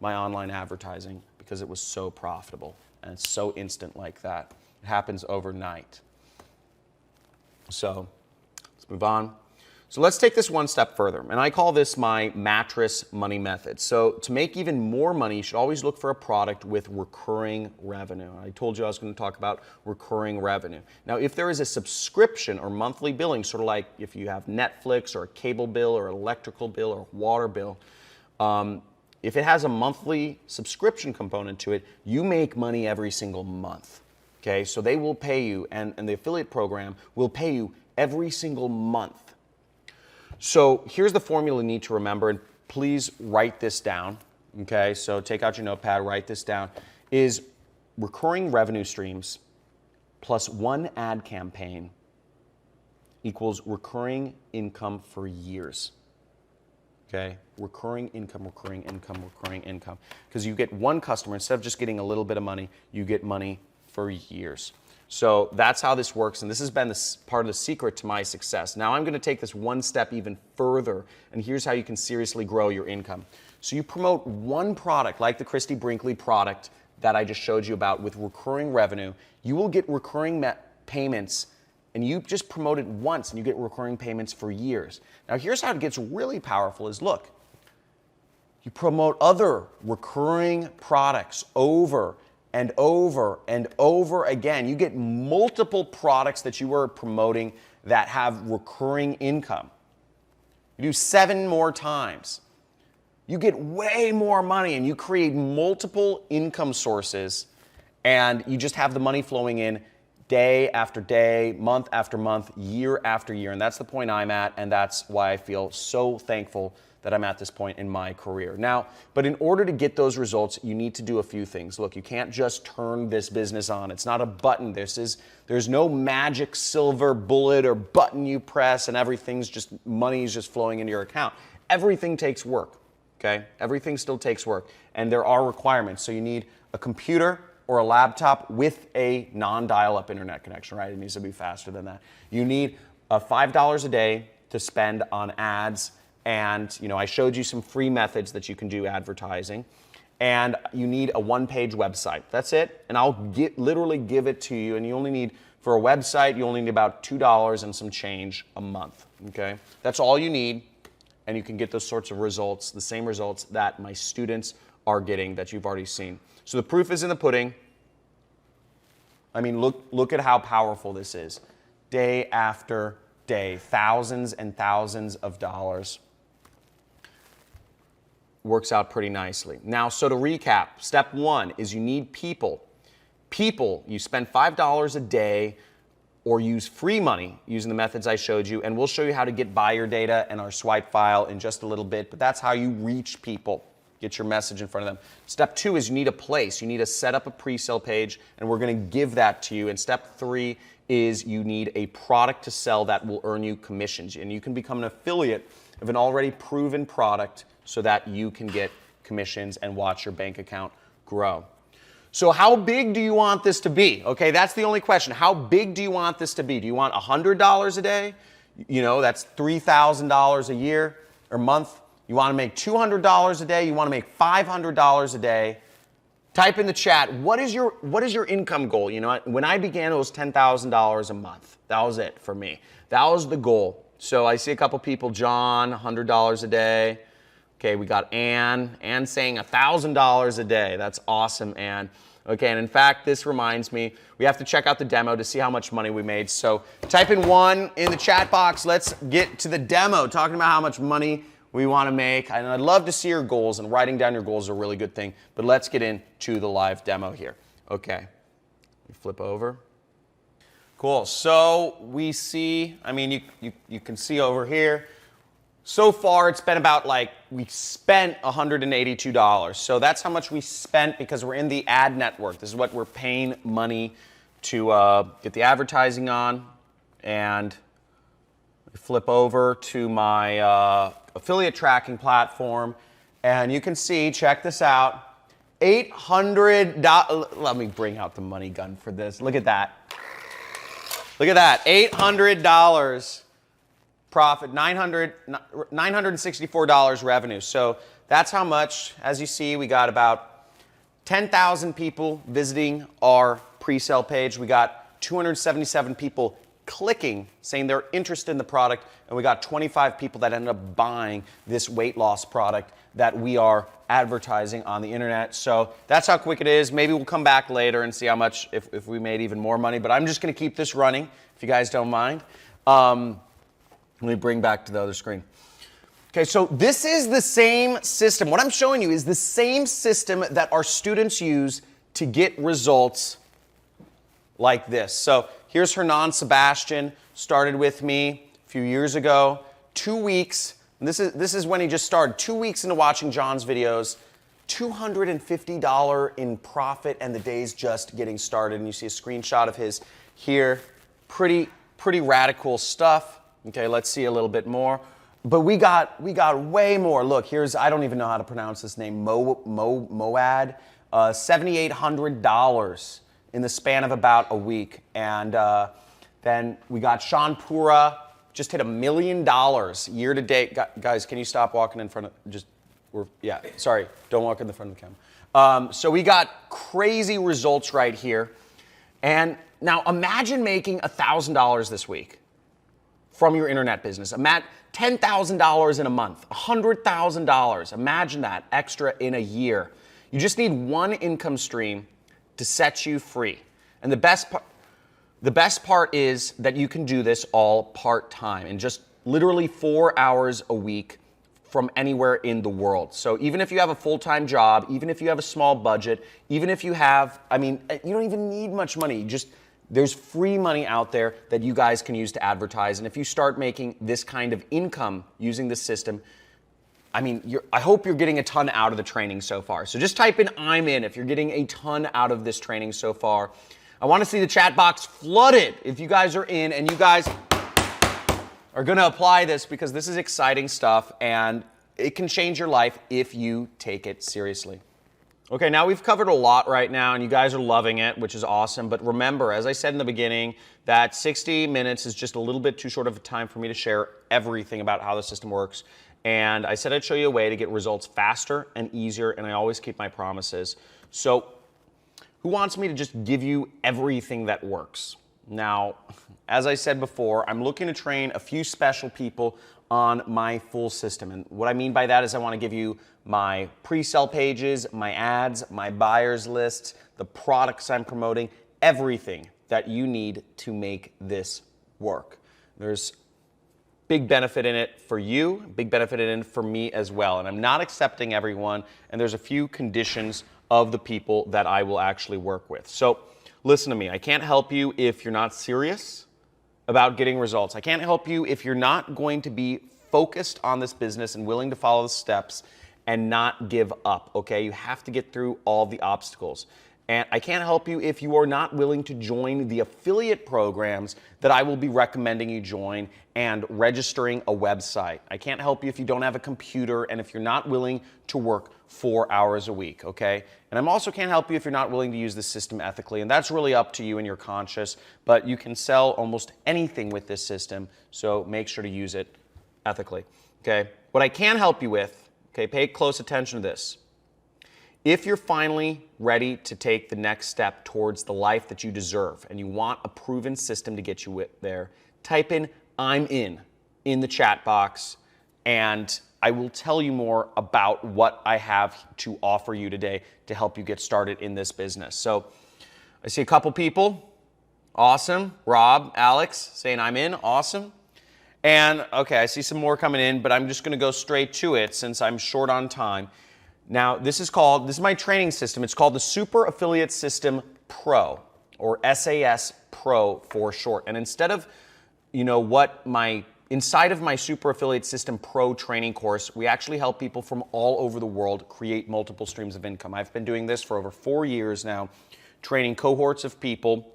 my online advertising because it was so profitable. And it's so instant like that. It happens overnight. So let's move on. So let's take this one step further, and I call this my mattress money method. So to make even more money, you should always look for a product with recurring revenue. I told you I was going to talk about recurring revenue. Now, if there is a subscription or monthly billing, sort of like if you have Netflix or a cable bill or electrical bill or water bill, if it has a monthly subscription component to it, you make money every single month. Okay, so they will pay you, and the affiliate program will pay you every single month. So here's the formula you need to remember, and please write this down. Okay, so take out your notepad, write this down, is recurring revenue streams plus one ad campaign equals recurring income for years. Okay, recurring income, recurring income, recurring income. Because you get one customer, instead of just getting a little bit of money, you get money for years. So that's how this works, and this has been part of the secret to my success. Now I'm going to take this one step even further, and here's how you can seriously grow your income. So you promote one product, like the Christie Brinkley product that I just showed you about with recurring revenue. You will get recurring payments, and you just promote it once, and you get recurring payments for years. Now here's how it gets really powerful is, look, you promote other recurring products over and over and over again. You get multiple products that you are promoting that have recurring income. You do 7 more times. You get way more money, and you create multiple income sources, and you just have the money flowing in day after day, month after month, year after year. And that's the point I'm at, and that's why I feel so thankful that I'm at this point in my career. Now, but in order to get those results, you need to do a few things. Look, you can't just turn this business on. It's not a button. There's no magic silver bullet or button you press and money's just flowing into your account. Everything takes work, okay? Everything still takes work, and there are requirements. So you need a computer or a laptop with a non-dial-up internet connection, right? It needs to be faster than that. You need $5 a day to spend on ads. And I showed you some free methods that you can do advertising, and you need a one-page website. That's it, and I'll literally give it to you. And you only need, for a website, you only need about $2 and some change a month. Okay, that's all you need, and you can get those sorts of results, the same results that my students are getting that you've already seen. So the proof is in the pudding. I mean, look at how powerful this is, day after day, thousands and thousands of dollars. Works out pretty nicely. Now, so to recap, step 1 is you need people. People, you spend $5 a day or use free money using the methods I showed you, and we'll show you how to get buyer data and our swipe file in just a little bit, but that's how you reach people, get your message in front of them. Step 2 is you need a place. You need to set up a pre-sale page, and we're going to give that to you. And step 3 is you need a product to sell that will earn you commissions, and you can become an affiliate of an already proven product so that you can get commissions and watch your bank account grow. So how big do you want this to be? Okay, that's the only question. How big do you want this to be? Do you want $100 a day? That's $3,000 a year or month. You want to make $200 a day? You want to make $500 a day? Type in the chat, what is your income goal? When I began, it was $10,000 a month. That was it for me. That was the goal. So I see a couple people, John, $100 a day. Okay, we got Ann. Ann saying $1,000 a day. That's awesome, Ann. Okay, and in fact, this reminds me, we have to check out the demo to see how much money we made. So type in 1 in the chat box. Let's get to the demo, talking about how much money we want to make. And I'd love to see your goals, and writing down your goals is a really good thing. But let's get into the live demo here. Okay, flip over. Cool, so we see, you can see over here, so far it's been about we spent $182. So that's how much we spent because we're in the ad network. This is what we're paying money to get the advertising on. And flip over to my affiliate tracking platform, and you can see, check this out, $800. Let me bring out the money gun for this. Look at that. Look at that, $800 profit, $964 revenue. So that's how much, as you see, we got about 10,000 people visiting our pre-sale page. We got 277 people clicking, saying they're interested in the product, and we got 25 people that ended up buying this weight loss product that we are advertising on the internet. So that's how quick it is. Maybe we'll come back later and see how much, if we made even more money, but I'm just gonna keep this running, if you guys don't mind. Let me bring back to the other screen. Okay, so this is the same system. What I'm showing you is the same system that our students use to get results like this. So here's Hernan Sebastian, started with me a few years ago, 2 weeks. And this is when he just started. 2 weeks into watching John's videos, $250 in profit, and the day's just getting started. And you see a screenshot of his here. Pretty radical stuff. Okay, let's see a little bit more. But we got way more. Look, here's, I don't even know how to pronounce this name, Moad, $7,800 in the span of about a week. And then we got Sean Pura, just hit $1 million year to date. Guys, can you stop walking in front of, sorry, don't walk in the front of the camera. So we got crazy results right here. And now imagine making $1,000 this week from your internet business. $10,000 in a month, $100,000. Imagine that extra in a year. You just need one income stream to set you free. And the best part is that you can do this all part-time in just literally 4 hours a week from anywhere in the world. So even if you have a full-time job, even if you have a small budget, even if you have, you don't even need much money. There's free money out there that you guys can use to advertise. And if you start making this kind of income using this system, I hope you're getting a ton out of the training so far. So just type in "I'm in" if you're getting a ton out of this training so far. I want to see the chat box flooded if you guys are in and you guys are going to apply this, because this is exciting stuff and it can change your life if you take it seriously. Okay, now we've covered a lot right now and you guys are loving it, which is awesome. But remember, as I said in the beginning, that 60 minutes is just a little bit too short of a time for me to share everything about how the system works. And I said I'd show you a way to get results faster and easier, and I always keep my promises. So who wants me to just give you everything that works? Now, as I said before, I'm looking to train a few special people on my full system. And what I mean by that is I want to give you my pre-sale pages, my ads, my buyers lists, the products I'm promoting, everything that you need to make this work. There's big benefit in it for you, big benefit in it for me as well. And I'm not accepting everyone, and there's a few conditions of the people that I will actually work with. So listen to me, I can't help you if you're not serious about getting results. I can't help you if you're not going to be focused on this business and willing to follow the steps and not give up, okay? You have to get through all the obstacles. And I can't help you if you are not willing to join the affiliate programs that I will be recommending you join and registering a website. I can't help you if you don't have a computer and if you're not willing to work 4 hours a week, okay? And I also can't help you if you're not willing to use the system ethically, and that's really up to you and your conscience, but you can sell almost anything with this system, so make sure to use it ethically, okay? What I can help you with, okay, pay close attention to this. If you're finally ready to take the next step towards the life that you deserve and you want a proven system to get you there, type in "I'm in the chat box, and I will tell you more about what I have to offer you today to help you get started in this business. So I see a couple people. Awesome. Rob, Alex saying "I'm in." Awesome. And okay, I see some more coming in, but I'm just going to go straight to it since I'm short on time. Now, this is my training system. It's called the Super Affiliate System Pro, or SAS Pro for short. And instead of, inside of my Super Affiliate System Pro training course, we actually help people from all over the world create multiple streams of income. I've been doing this for over 4 years now, training cohorts of people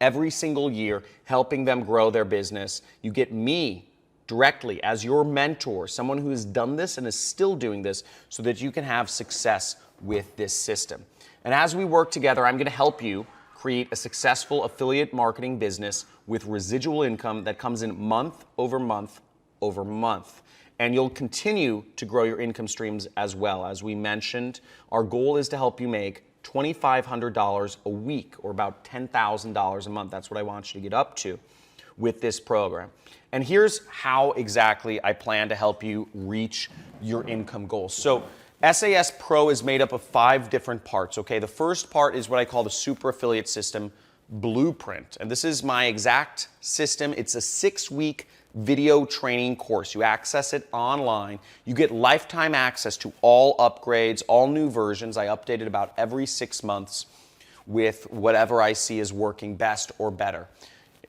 every single year, helping them grow their business. You get me directly as your mentor, someone who has done this and is still doing this so that you can have success with this system. And as we work together, I'm going to help you create a successful affiliate marketing business with residual income that comes in month over month over month. And you'll continue to grow your income streams as well. As we mentioned, our goal is to help you make $2,500 a week, or about $10,000 a month. That's what I want you to get up to with this program. And here's how exactly I plan to help you reach your income goals. So SAS Pro is made up of 5 different parts, okay? The first part is what I call the Super Affiliate System Blueprint. And this is my exact system. It's a 6-week video training course. You access it online. You get lifetime access to all upgrades, all new versions. I update it about every 6 months with whatever I see is working best or better.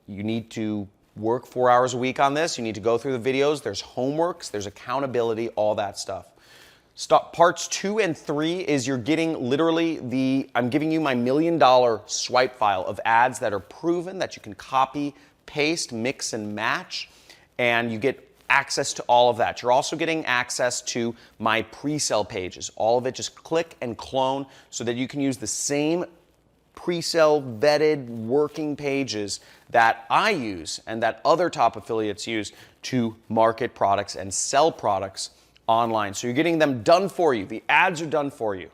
You need to work 4 hours a week on this. You need to go through the videos. There's homeworks, there's accountability, all that stuff. Parts 2 and 3 is you're getting literally I'm giving you my $1 million swipe file of ads that are proven, that you can copy, paste, mix, and match, and you get access to all of that. You're also getting access to my pre-sale pages. All of it, just click and clone so that you can use the same pre-sale vetted working pages that I use and that other top affiliates use to market products and sell products online. So you're getting them done for you. The ads are done for you.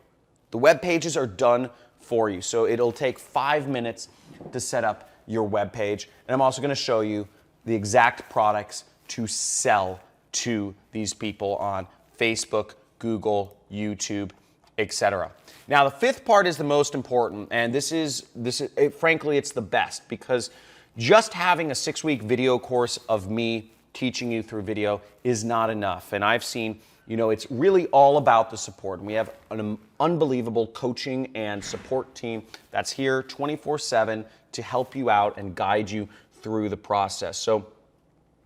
The web pages are done for you. So it'll take 5 minutes to set up your web page. And I'm also going to show you the exact products to sell to these people on Facebook, Google, YouTube, etc. Now, the 5th part is the most important, and frankly, it's the best, because just having a 6-week video course of me teaching you through video is not enough. And I've seen, it's really all about the support. And we have an unbelievable coaching and support team that's here 24/7 to help you out and guide you through the process. So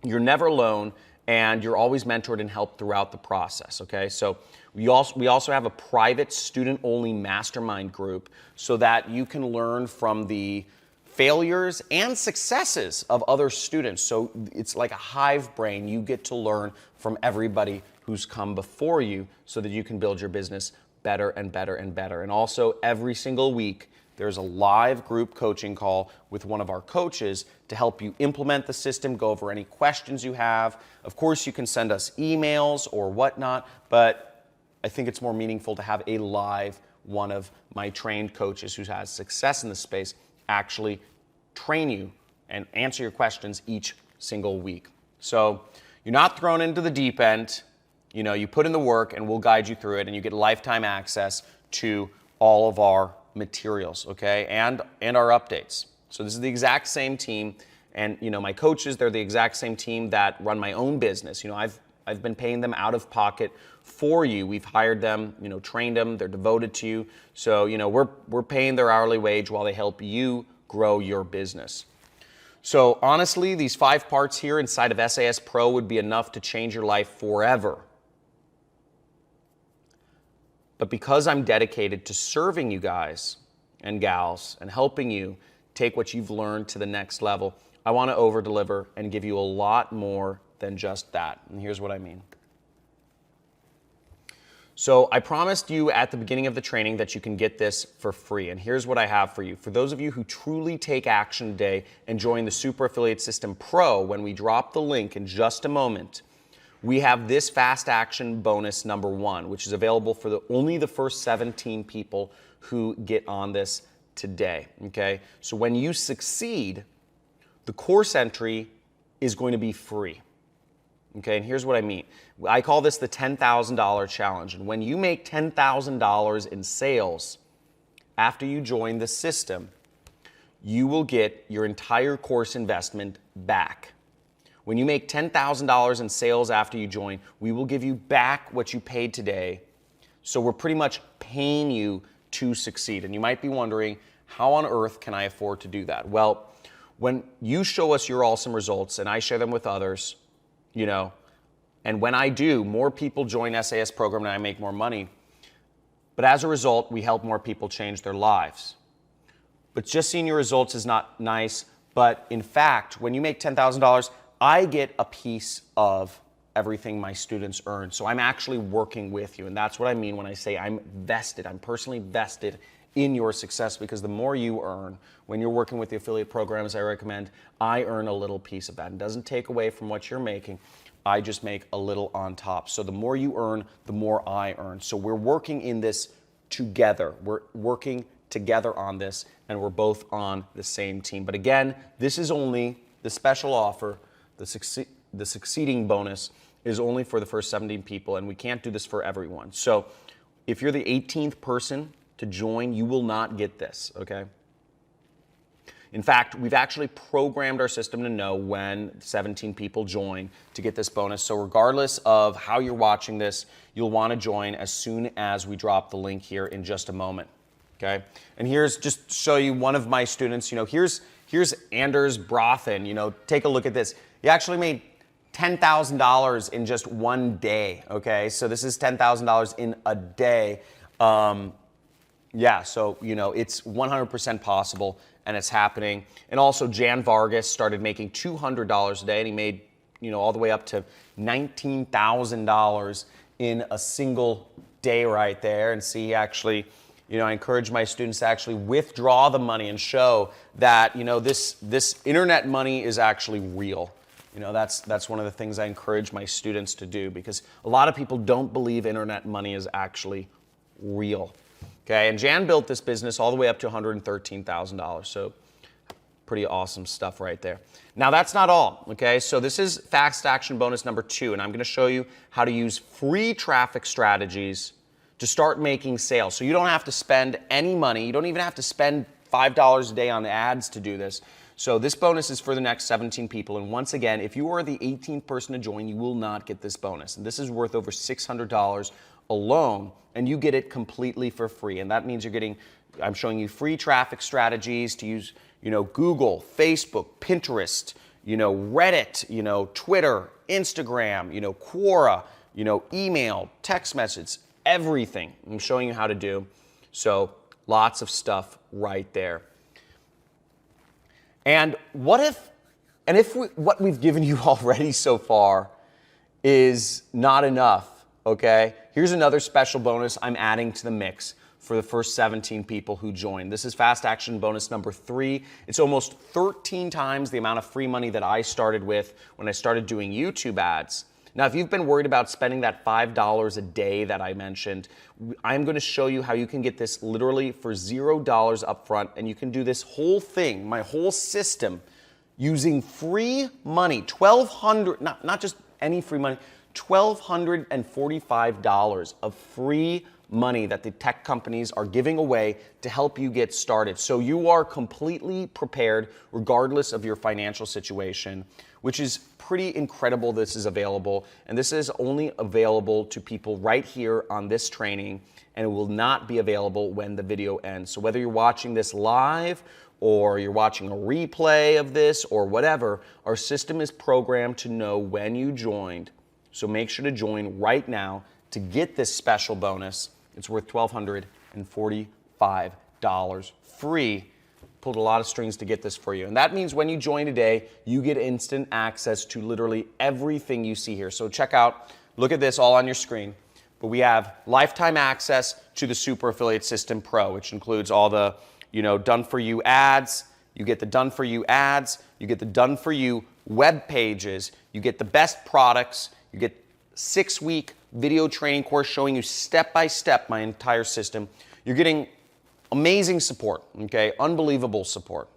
you're never alone, and you're always mentored and helped throughout the process, okay? So we also have a private student-only mastermind group so that you can learn from the failures and successes of other students. So it's like a hive brain. You get to learn from everybody who's come before you so that you can build your business better and better and better. And also every single week, there's a live group coaching call with one of our coaches to help you implement the system, go over any questions you have. Of course, you can send us emails or whatnot, but I think it's more meaningful to have a live one of my trained coaches who has success in the space actually train you and answer your questions each single week. So you're not thrown into the deep end. You put in the work and we'll guide you through it, and you get lifetime access to all of our materials, okay, and our updates. So this is the exact same team, and my coaches, they're the exact same team that run my own business. I've been paying them out of pocket for you. We've hired them, trained them, they're devoted to you. So, we're paying their hourly wage while they help you grow your business. So honestly, these 5 parts here inside of SAS Pro would be enough to change your life forever. But because I'm dedicated to serving you guys and gals and helping you take what you've learned to the next level, I want to over-deliver and give you a lot more than just that. And here's what I mean. So I promised you at the beginning of the training that you can get this for free. And here's what I have for you. For those of you who truly take action today and join the Super Affiliate System Pro, when we drop the link in just a moment, we have this fast action bonus number 1, which is available for only the first 17 people who get on this today, okay? So when you succeed, the course entry is going to be free, okay? And here's what I mean. I call this the $10,000 challenge. And when you make $10,000 in sales after you join the system, you will get your entire course investment back. When you make $10,000 in sales after you join, we will give you back what you paid today. So we're pretty much paying you to succeed. And you might be wondering, how on earth can I afford to do that? Well, when you show us your awesome results and I share them with others, and when I do, more people join SAS program and I make more money. But as a result, we help more people change their lives. But just seeing your results is not nice. But in fact, when you make $10,000, I get a piece of everything my students earn. So I'm actually working with you. And that's what I mean when I say I'm vested. I'm personally vested in your success, because the more you earn when you're working with the affiliate programs I recommend, I earn a little piece of that. It doesn't take away from what you're making. I just make a little on top. So the more you earn, the more I earn. So we're working in this together. We're working together on this, and we're both on the same team. But again, this is only the special offer. The succeeding bonus is only for the first 17 people, and we can't do this for everyone. So if you're the 18th person to join, you will not get this, okay? In fact, we've actually programmed our system to know when 17 people join to get this bonus. So regardless of how you're watching this, you'll want to join as soon as we drop the link here in just a moment, okay? And here's just to show you one of my students. Here's Anders Brothen. Take a look at this. He actually made $10,000 in just one day, okay? So this is $10,000 in a day. Yeah, so, it's 100% possible, and it's happening. And also, Jan Vargas started making $200 a day, and he made, all the way up to $19,000 in a single day right there. And see, actually, I encourage my students to actually withdraw the money and show that, this internet money is actually real. That's one of the things I encourage my students to do, because a lot of people don't believe internet money is actually real. Okay, and Jan built this business all the way up to $113,000. So pretty awesome stuff right there. Now that's not all, okay? So this is fast action bonus number 2, and I'm gonna show you how to use free traffic strategies to start making sales. So you don't have to spend any money. You don't even have to spend $5 a day on ads to do this. So this bonus is for the next 17 people. And once again, if you are the 18th person to join, you will not get this bonus. And this is worth over $600 alone, and you get it completely for free. And that means I'm showing you free traffic strategies to use, Google, Facebook, Pinterest, Reddit, Twitter, Instagram, Quora, email, text message, everything I'm showing you how to do. So lots of stuff right there. And what we've given you already so far is not enough, okay? Here's another special bonus I'm adding to the mix for the first 17 people who join. This is fast action bonus number 3. It's almost 13 times the amount of free money that I started with when I started doing YouTube ads. Now, if you've been worried about spending that $5 a day that I mentioned, I'm going to show you how you can get this literally for $0 up front, and you can do this whole thing, my whole system, using free money, not just any free money, $1,245 of free money that the tech companies are giving away to help you get started. So you are completely prepared regardless of your financial situation, which is pretty incredible. This is available, and this is only available to people right here on this training, and it will not be available when the video ends. So whether you're watching this live or you're watching a replay of this or whatever, our system is programmed to know when you joined. So make sure to join right now to get this special bonus. It's worth $1,245 free. Pulled a lot of strings to get this for you. And that means when you join today, you get instant access to literally everything you see here. So check out, look at this all on your screen. But we have lifetime access to the Super Affiliate System Pro, which includes all the, done for you ads. You get the done for you ads. You get the done for you web pages. You get the best products. You get 6-week video training course showing you step-by-step my entire system. You're getting amazing support, okay? Unbelievable support.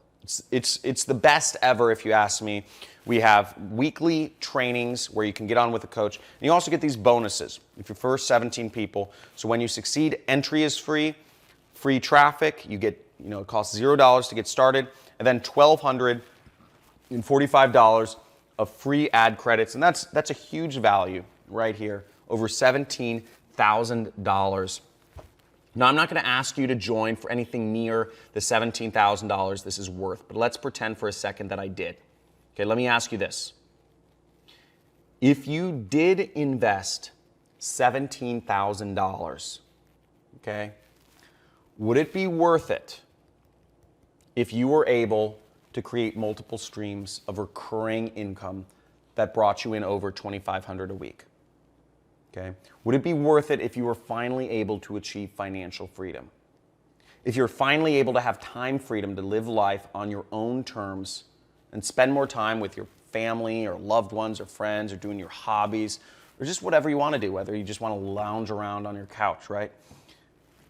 It's the best ever if you ask me. We have weekly trainings where you can get on with a coach. And you also get these bonuses if you're first 17 people. So when you succeed, entry is free, free traffic. You get, it costs $0 to get started, and then $1,245 of free ad credits. And that's a huge value right here, over $17,000. Now, I'm not going to ask you to join for anything near the $17,000 this is worth, but let's pretend for a second that I did. Okay, let me ask you this. If you did invest $17,000, okay, would it be worth it if you were able to create multiple streams of recurring income that brought you in over $2,500 a week? Okay. Would it be worth it if you were finally able to achieve financial freedom? If you're finally able to have time freedom to live life on your own terms and spend more time with your family or loved ones or friends or doing your hobbies or just whatever you want to do, whether you just want to lounge around on your couch, right?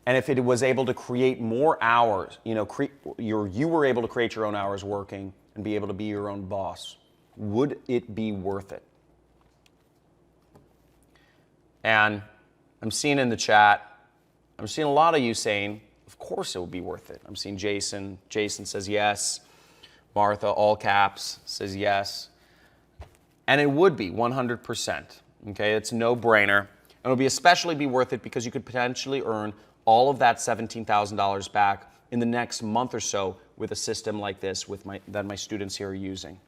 and if it was able to create more hours, you were able to create your own hours working and be able to be your own boss, would it be worth it? And I'm seeing in the chat, I'm seeing a lot of you saying, of course it would be worth it. I'm seeing Jason. Jason says yes. Martha, all caps, says yes. And it would be 100%. Okay, it's a no-brainer. And it'll be especially be worth it because you could potentially earn all of that $17,000 back in the next month or so with a system like this that my students here are using.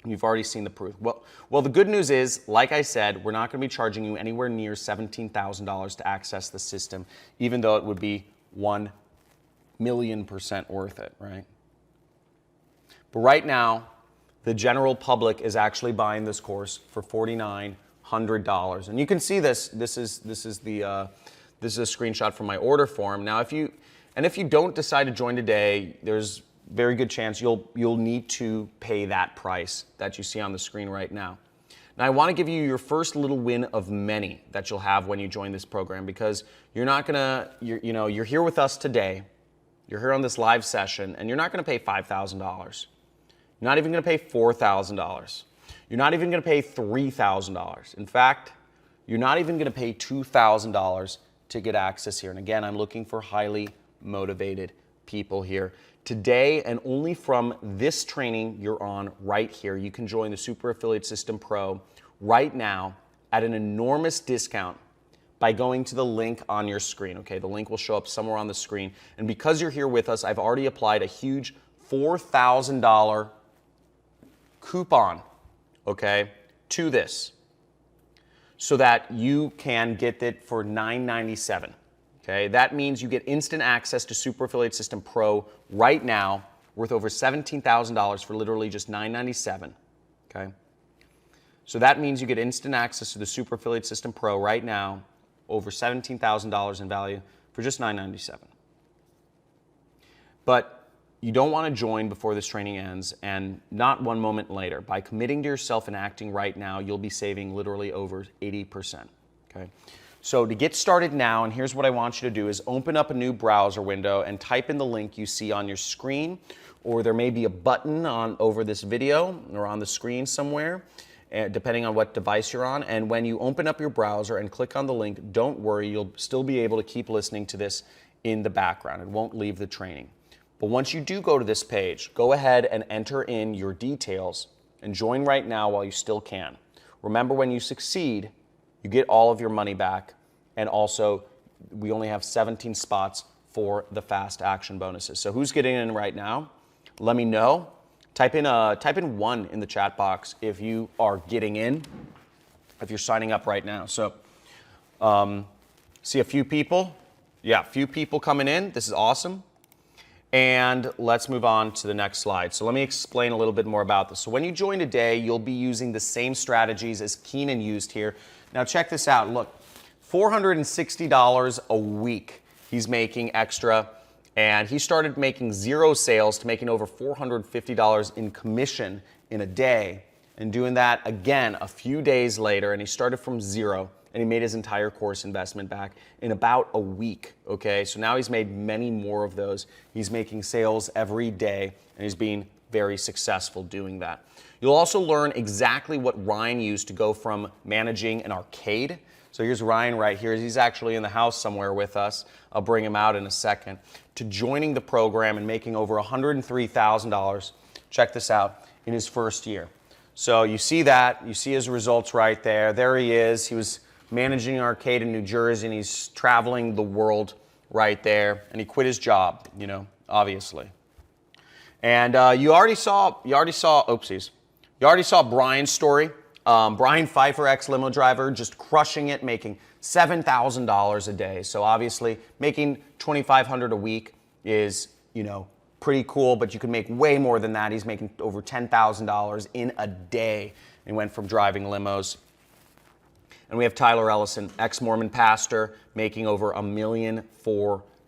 You've already seen the proof. Well, the good news is, like I said, we're not going to be charging you anywhere near $17,000 to access the system, even though it would be 1,000,000% worth it, right? But right now, the general public is actually buying this course for $4,900, and you can see this. This is a screenshot from my order form. Now, if you don't decide to join today, there's very good chance you'll need to pay that price that you see on the screen right now. Now, I want to give you your first little win of many that you'll have when you join this program, because you're here with us today. You're here on this live session, and you're not going to pay $5,000. You're not even going to pay $4,000. You're not even going to pay $3,000. In fact, you're not even going to pay $2,000 to get access here. And again, I'm looking for highly motivated people here. Today, and only from this training you're on right here, you can join the Super Affiliate System Pro right now at an enormous discount by going to the link on your screen. Okay, the link will show up somewhere on the screen. And because you're here with us, I've already applied a huge $4,000 coupon, okay, to this, so that you can get it for $997. Okay, that means you get instant access to Super Affiliate System Pro right now, worth over $17,000 for literally just $997. Okay, so that means you get instant access to the Super Affiliate System Pro right now, over $17,000 in value for just $997. But you don't want to join before this training ends, and not one moment later. By committing to yourself and acting right now, you'll be saving literally over 80%. Okay. So to get started now, and here's what I want you to do, is open up a new browser window and type in the link you see on your screen, or there may be a button over this video or on the screen somewhere, depending on what device you're on. And when you open up your browser and click on the link, don't worry, you'll still be able to keep listening to this in the background. It won't leave the training. But once you do go to this page, go ahead and enter in your details and join right now while you still can. Remember, when you succeed, you get all of your money back, and also we only have 17 spots for the fast action bonuses. So who's getting in right now? Let me know. Type in 1 in the chat box if you are getting in, if you're signing up right now. So see a few people. Yeah, a few people coming in. This is awesome. And let's move on to the next slide. So let me explain a little bit more about this. So when you join today, you'll be using the same strategies as Keenan used here. Now check this out. Look, $460 a week he's making extra, and he started making 0 sales to making over $450 in commission in a day, and doing that again a few days later, and he started from 0. And he made his entire course investment back in about a week, okay? So now he's made many more of those. He's making sales every day, and he's being very successful doing that. You'll also learn exactly what Ryan used to go from managing an arcade. So here's Ryan right here. He's actually in the house somewhere with us. I'll bring him out in a second. To joining the program and making over $103,000, check this out, in his first year. So you see that. You see his results right there. There he is. He was managing an arcade in New Jersey, and he's traveling the world right there. And he quit his job, obviously. And you already saw Brian's story. Brian Pfeiffer, ex-limo driver, just crushing it, making $7,000 a day. So obviously, making $2,500 a week is, pretty cool, but you can make way more than that. He's making over $10,000 in a day, and went from driving limos. And we have Tyler Ellison, ex-Mormon pastor, making over $1.4 million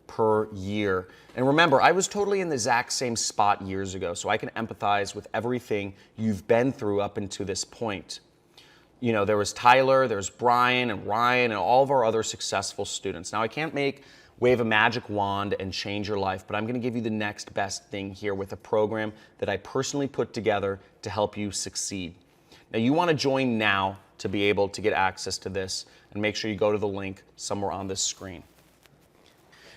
per year. And remember, I was totally in the exact same spot years ago, so I can empathize with everything you've been through up until this point. There was Tyler, there's Brian and Ryan and all of our other successful students. Now, I can't make wave a magic wand and change your life, but I'm gonna give you the next best thing here with a program that I personally put together to help you succeed. Now, you wanna join now to be able to get access to this, and make sure you go to the link somewhere on this screen.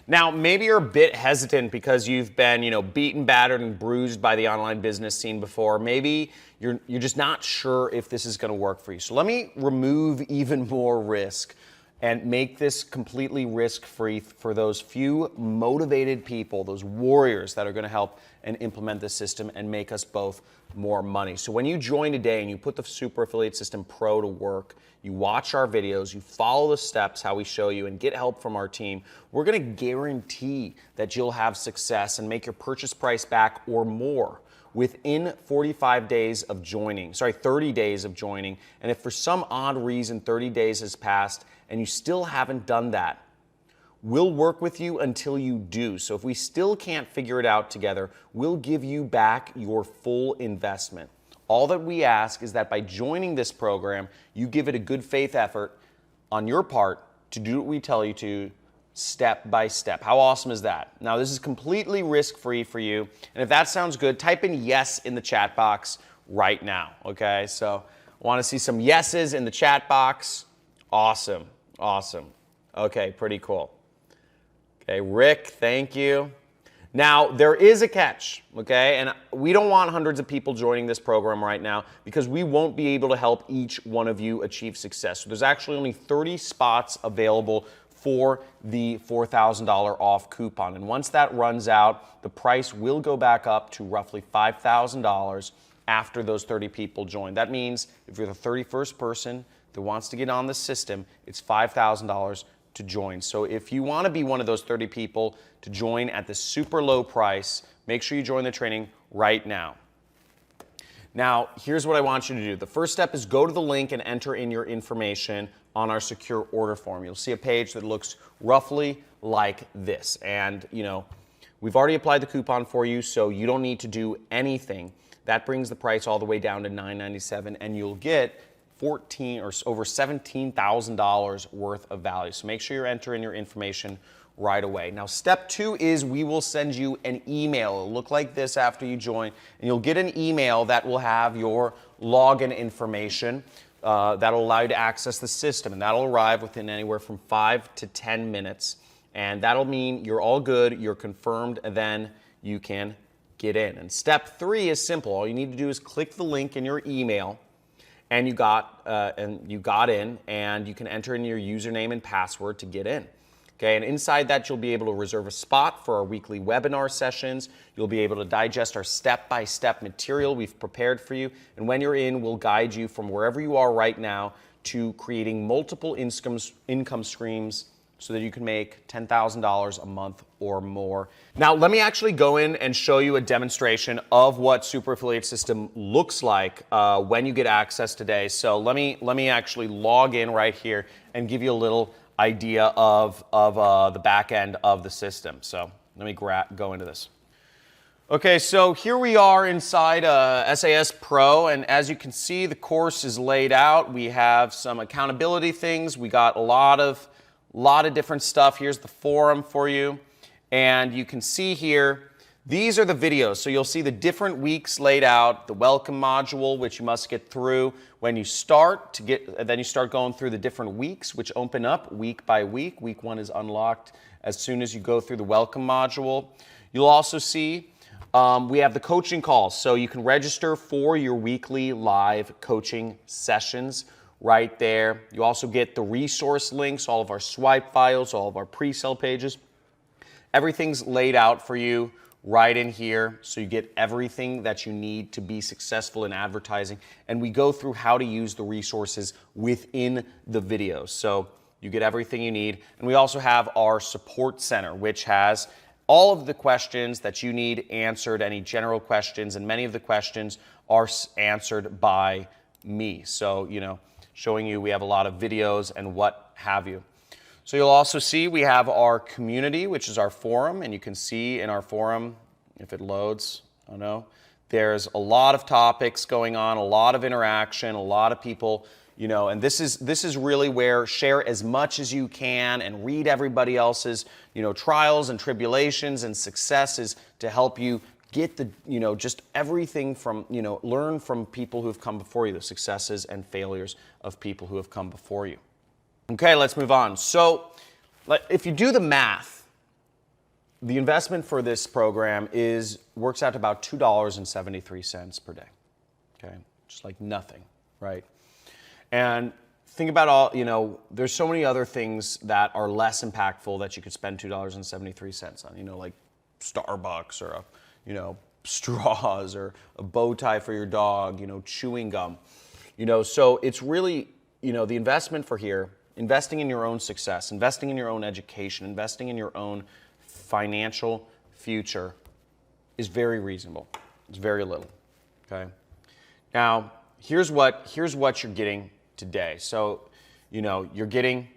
Now, maybe you're a bit hesitant because you've been, beaten, battered, and bruised by the online business scene before. Maybe you're just not sure if this is gonna work for you. So let me remove even more risk and make this completely risk-free for those few motivated people, those warriors that are gonna help and implement this system and make us both more money. So when you join today and you put the Super Affiliate System Pro to work, you watch our videos, you follow the steps, how we show you, and get help from our team, we're gonna guarantee that you'll have success and make your purchase price back or more within 30 days of joining. And if for some odd reason 30 days has passed and you still haven't done that, we'll work with you until you do. So if we still can't figure it out together, we'll give you back your full investment. All that we ask is that by joining this program, you give it a good faith effort on your part to do what we tell you to, step by step. How awesome is that? Now, this is completely risk-free for you. And if that sounds good, type in yes in the chat box right now, okay? So I want to see some yeses in the chat box. Awesome, awesome. Okay, pretty cool. Okay, Rick, thank you. Now, there is a catch, okay? And we don't want hundreds of people joining this program right now because we won't be able to help each one of you achieve success. So there's actually only 30 spots available for the $4,000 off coupon. And once that runs out, the price will go back up to roughly $5,000 after those 30 people join. That means if you're the 31st person that wants to get on the system, it's $5,000 to join. So if you want to be one of those 30 people to join at the super low price, make sure you join the training right now. Now, here's what I want you to do. The first step is go to the link and enter in your information on our secure order form. You'll see a page that looks roughly like this. And, we've already applied the coupon for you, so you don't need to do anything. That brings the price all the way down to $9.97, and you'll get over $17,000 worth of value. So make sure you're entering your information right away. Now, step 2 is we will send you an email. It'll look like this after you join, and you'll get an email that will have your login information that'll allow you to access the system, and that'll arrive within anywhere from 5 to 10 minutes, and that'll mean you're all good, you're confirmed, and then you can get in. And step 3 is simple. All you need to do is click the link in your email, and you got in, and you can enter in your username and password to get in. Okay, and inside that, you'll be able to reserve a spot for our weekly webinar sessions. You'll be able to digest our step-by-step material we've prepared for you. And when you're in, we'll guide you from wherever you are right now to creating multiple income streams so that you can make $10,000 a month or more. Now, let me actually go in and show you a demonstration of what Super Affiliate System looks like when you get access today. So let me actually log in right here and give you a little idea of the back end of the system. So let me go into this. Okay, so here we are inside SAS Pro, and as you can see, the course is laid out. We have some accountability things. We got a lot of different stuff. Here's the forum for you, and you can see here, these are the videos. So you'll see the different weeks laid out, the welcome module, which you must get through when you start then you start going through the different weeks, which open up week by week. Week 1 is unlocked as soon as you go through the welcome module. You'll also see we have the coaching calls. So you can register for your weekly live coaching sessions right there. You also get the resource links, all of our swipe files, all of our pre-sale pages. Everything's laid out for you right in here, so you get everything that you need to be successful in advertising. And we go through how to use the resources within the videos. So you get everything you need. And we also have our support center, which has all of the questions that you need answered, any general questions, and many of the questions are answered by me. So, showing you we have a lot of videos and what have you. So you'll also see we have our community, which is our forum, and you can see in our forum, if it loads, I don't know, there's a lot of topics going on, a lot of interaction, a lot of people, And this is really where share as much as you can and read everybody else's, trials and tribulations and successes to help you get the, just everything from, learn from people who have come before you, the successes and failures of people who have come before you. Okay, let's move on. So if you do the math, the investment for this program works out to about $2.73 per day. Okay, just like nothing, right? And think about all, there's so many other things that are less impactful that you could spend $2.73 on, like Starbucks or straws or a bow tie for your dog, chewing gum. So it's really, the investment for here, investing in your own success, investing in your own education, investing in your own financial future is very reasonable. It's very little, okay? Now, here's what you're getting today. So, you're getting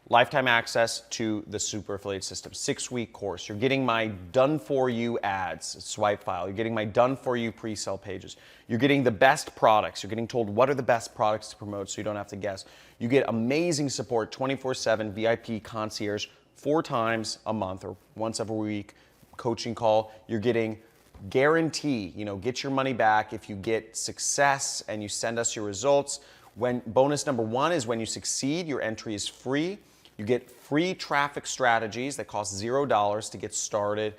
lifetime access to the Super Affiliate System, 6-week course. You're getting my done-for-you ads, swipe file. You're getting my done-for-you pre-sale pages. You're getting the best products. You're getting told what are the best products to promote so you don't have to guess. You get amazing support, 24/7 VIP concierge, 4 times a month or once every week, coaching call. You're getting guarantee, get your money back if you get success and you send us your results. When bonus number 1 is when you succeed, your entry is free. You get free traffic strategies that cost $0 to get started,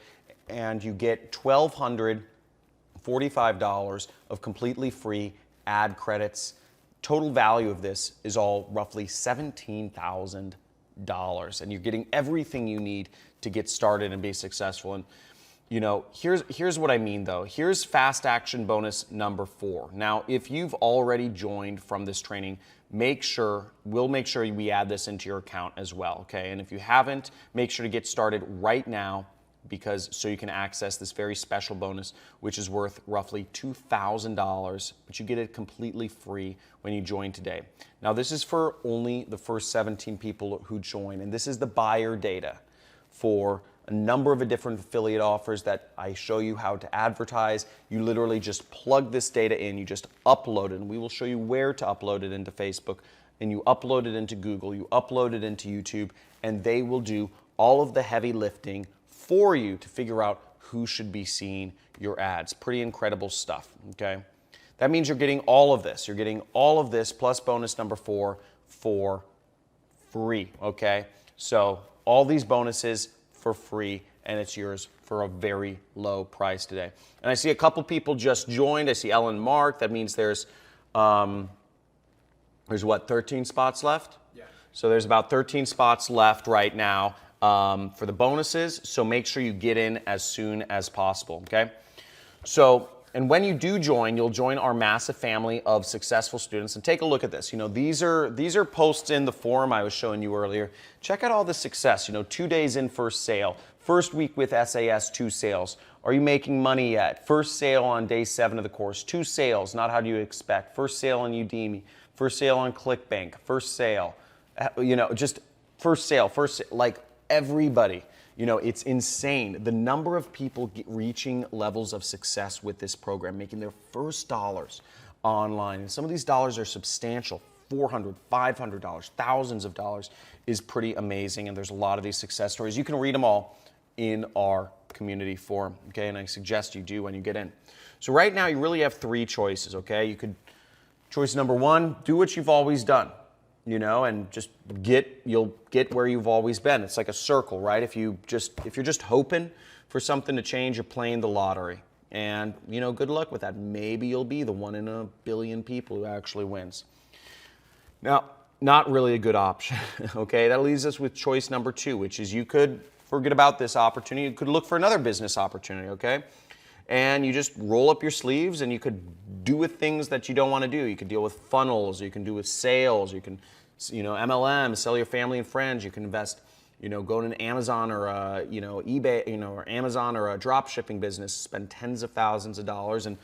and you get $1,245 of completely free ad credits. Total value of this is all roughly $17,000, and you're getting everything you need to get started and be successful. And here's what I mean though. Here's fast action bonus number 4. Now, if you've already joined from this training, we'll make sure we add this into your account as well, okay? And if you haven't, make sure to get started right now so you can access this very special bonus, which is worth roughly $2,000, but you get it completely free when you join today. Now, this is for only the first 17 people who join, and this is the buyer data for a number of different affiliate offers that I show you how to advertise. You literally just plug this data in, you just upload it, and we will show you where to upload it into Facebook, and you upload it into Google, you upload it into YouTube, and they will do all of the heavy lifting for you to figure out who should be seeing your ads. Pretty incredible stuff, okay? That means you're getting all of this. You're getting all of this plus bonus number 4 for free, okay? So all these bonuses for free, and it's yours for a very low price today. And I see a couple people just joined. I see Ellen Mark. That means there's what, 13 spots left? Yeah. So there's about 13 spots left right now for the bonuses. So make sure you get in as soon as possible, okay? So, and when you do join, you'll join our massive family of successful students. And take a look at this. These are posts in the forum I was showing you earlier. Check out all the success. 2 days in, first sale. First week with SAS, 2 sales. Are you making money yet? First sale on day 7 of the course. 2 sales, not how do you expect. First sale on Udemy. First sale on ClickBank. First sale. Just first sale. Like everybody. It's insane. The number of people reaching levels of success with this program, making their first dollars online. And some of these dollars are substantial. $400, $500, thousands of dollars is pretty amazing. And there's a lot of these success stories. You can read them all in our community forum, okay? And I suggest you do when you get in. So right now you really have 3 choices, okay? Choice number 1, do what you've always done. And just you'll get where you've always been. It's like a circle, right? If you're just hoping for something to change, you're playing the lottery. And, good luck with that. Maybe you'll be the 1 in a billion people who actually wins. Now, not really a good option, okay? That leaves us with choice number 2, which is you could forget about this opportunity. You could look for another business opportunity, okay? And you just roll up your sleeves and you could do with things that you don't want to do. You could deal with funnels, you can do with sales, you can, MLM, sell your family and friends, you can invest, go to an Amazon or eBay, or Amazon or a drop shipping business, spend tens of thousands of dollars and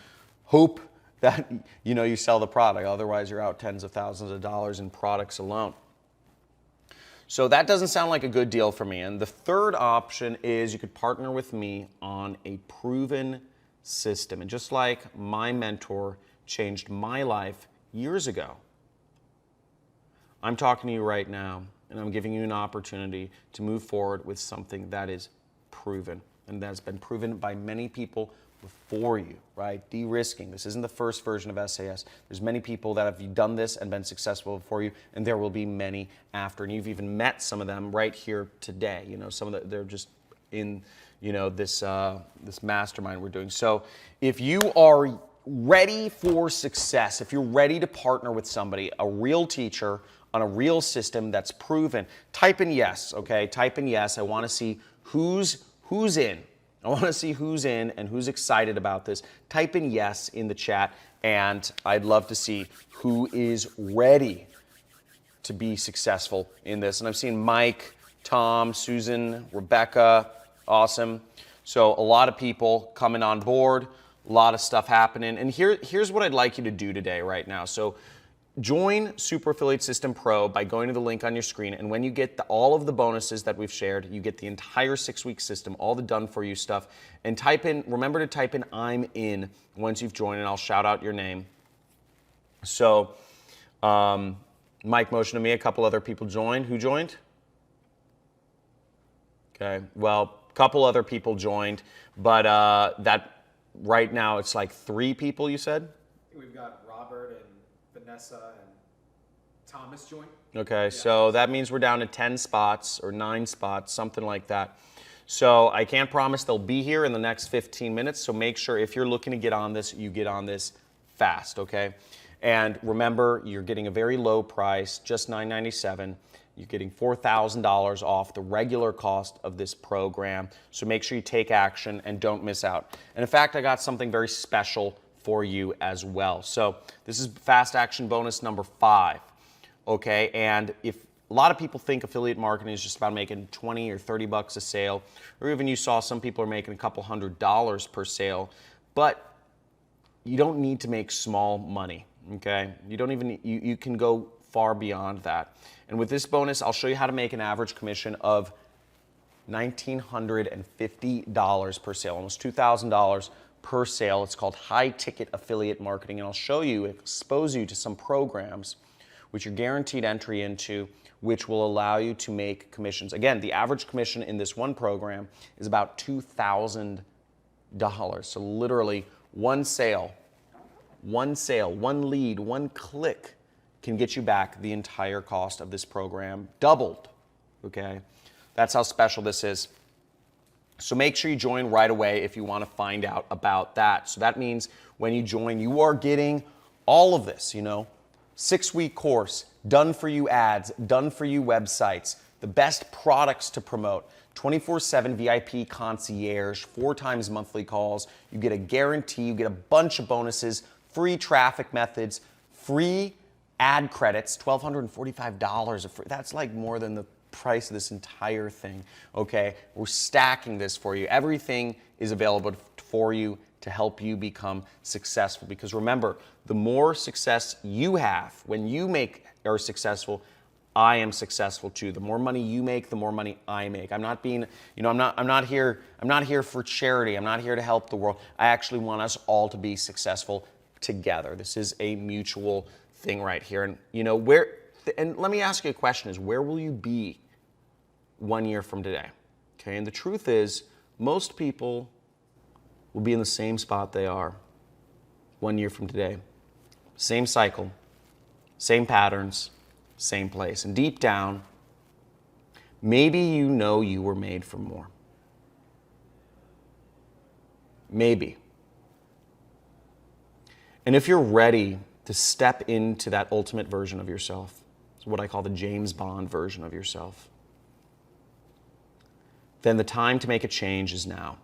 hope that, you sell the product. Otherwise, you're out tens of thousands of dollars in products alone. So that doesn't sound like a good deal for me. And the third option is you could partner with me on a proven system. And just like my mentor changed my life years ago, I'm talking to you right now, and I'm giving you an opportunity to move forward with something that is proven, and that's been proven by many people before you, right? De-risking. This isn't the first version of SAS. There's many people that have done this and been successful before you, and there will be many after. And you've even met some of them right here today. You know, some of they're just in, you know, this mastermind we're doing. So if you are ready for success, if you're ready to partner with somebody, a real teacher on a real system that's proven, type in yes, okay? Type in yes. I want to see who's in. I want to see who's in and who's excited about this. Type in yes in the chat, and I'd love to see who is ready to be successful in this. And I've seen Mike, Tom, Susan, Rebecca, awesome. So a lot of people coming on board, a lot of stuff happening. And here's what I'd like you to do today right now. So join Super Affiliate System Pro by going to the link on your screen, and when you get all of the bonuses that we've shared, you get the entire 6-week system, all the done-for-you stuff, and remember to type in I'm in once you've joined, and I'll shout out your name. So, Mike motioned to me, a couple other people joined. Who joined? Okay, well, a couple other people joined, but that right now it's like 3 people, you said? We've got Robert and Vanessa and Thomas joined. Okay, so that means we're down to 10 spots or 9 spots, something like that. So I can't promise they'll be here in the next 15 minutes, so make sure if you're looking to get on this, you get on this fast, okay? And remember, you're getting a very low price, just $997. You're getting $4,000 off the regular cost of this program, so make sure you take action and don't miss out. And in fact, I got something very special for you as well. So this is fast action bonus number 5, okay? And if a lot of people think affiliate marketing is just about making 20 or 30 bucks a sale, or even you saw some people are making a couple $100 per sale, but you don't need to make small money, okay? You don't even, you can go far beyond that. And with this bonus, I'll show you how to make an average commission of $1,950 per sale, almost $2,000 per sale. It's called high ticket affiliate marketing, and I'll show you, expose you to some programs which you're guaranteed entry into, which will allow you to make commissions. Again, the average commission in this one program is about $2,000. So literally one sale, one lead, one click can get you back the entire cost of this program, doubled, okay? That's how special this is. So make sure you join right away if you want to find out about that. So that means when you join, you are getting all of this, you know, 6-week course, done-for-you ads, done-for-you websites, the best products to promote, 24/7 VIP concierge, 4 times monthly calls. You get a guarantee, you get a bunch of bonuses, free traffic methods, free ad credits, $1,245. That's like more than the price of this entire thing, okay? We're stacking this for you. Everything is available for you to help you become successful, because remember, the more success you have, when you are successful, I am successful too. The more money you make, the more money I make. I'm not being, you know, I'm not here for charity. I'm not here to help the world. I actually want us all to be successful together. This is a mutual thing right here. And you know, and let me ask you a question, is where will you be 1 year from today? Okay, and the truth is, most people will be in the same spot they are 1 year from today. Same cycle, same patterns, same place. And deep down, maybe you know you were made for more. Maybe. And if you're ready to step into that ultimate version of yourself, it's what I call the James Bond version of yourself, then the time to make a change is now.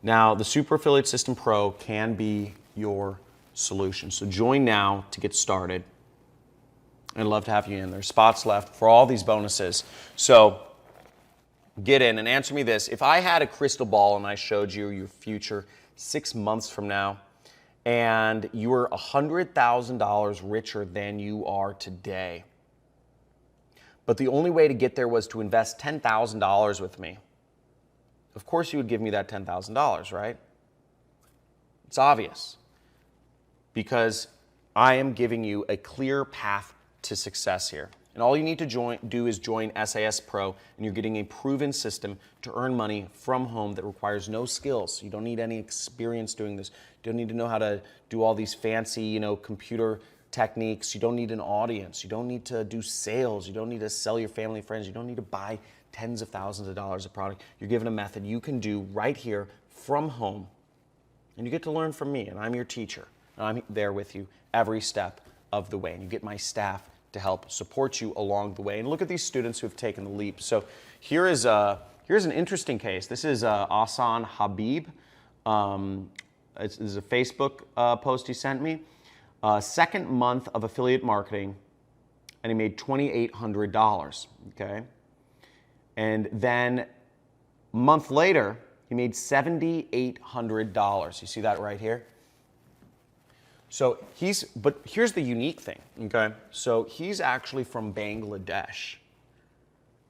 Now, the Super Affiliate System Pro can be your solution. So join now to get started. I'd love to have you in. There's spots left for all these bonuses. So get in and answer me this. If I had a crystal ball and I showed you your future 6 months from now, and you were $100,000 richer than you are today, but the only way to get there was to invest $10,000 with me, of course you would give me that $10,000, right? It's obvious. because I am giving you a clear path to success here. And all you need to do is join SAS Pro, and you're getting a proven system to earn money from home that requires no skills. You don't need any experience doing this. You don't need to know how to do all these fancy, computer techniques. You don't need an audience. You don't need to do sales. You don't need to sell your family and friends. You don't need to buy tens of thousands of dollars of product. You're given a method you can do right here from home, and you get to learn from me, and I'm your teacher. And I'm there with you every step of the way, and you get my staff to help support you along the way. And look at these students who have taken the leap. So here's an interesting case. This is Ahsan Habib. This is a Facebook post he sent me. Second month of affiliate marketing, and he made $2,800, okay? And then a month later, he made $7,800. You see that right here? So but here's the unique thing, okay? So he's actually from Bangladesh.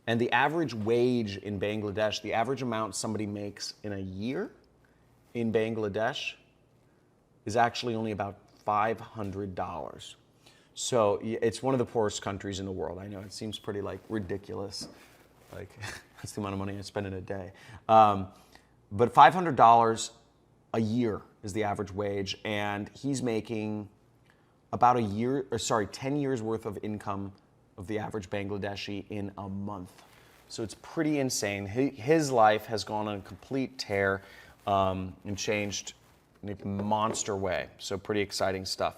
And the average wage in Bangladesh, the average amount somebody makes in a year in Bangladesh is actually only about $500. So it's one of the poorest countries in the world. I know it seems pretty ridiculous. That's the amount of money I spend in a day. But $500 a year is the average wage, and he's making about 10 years worth of income of the average Bangladeshi in a month. So it's pretty insane. His life has gone on a complete tear and changed in a monster way. So pretty exciting stuff.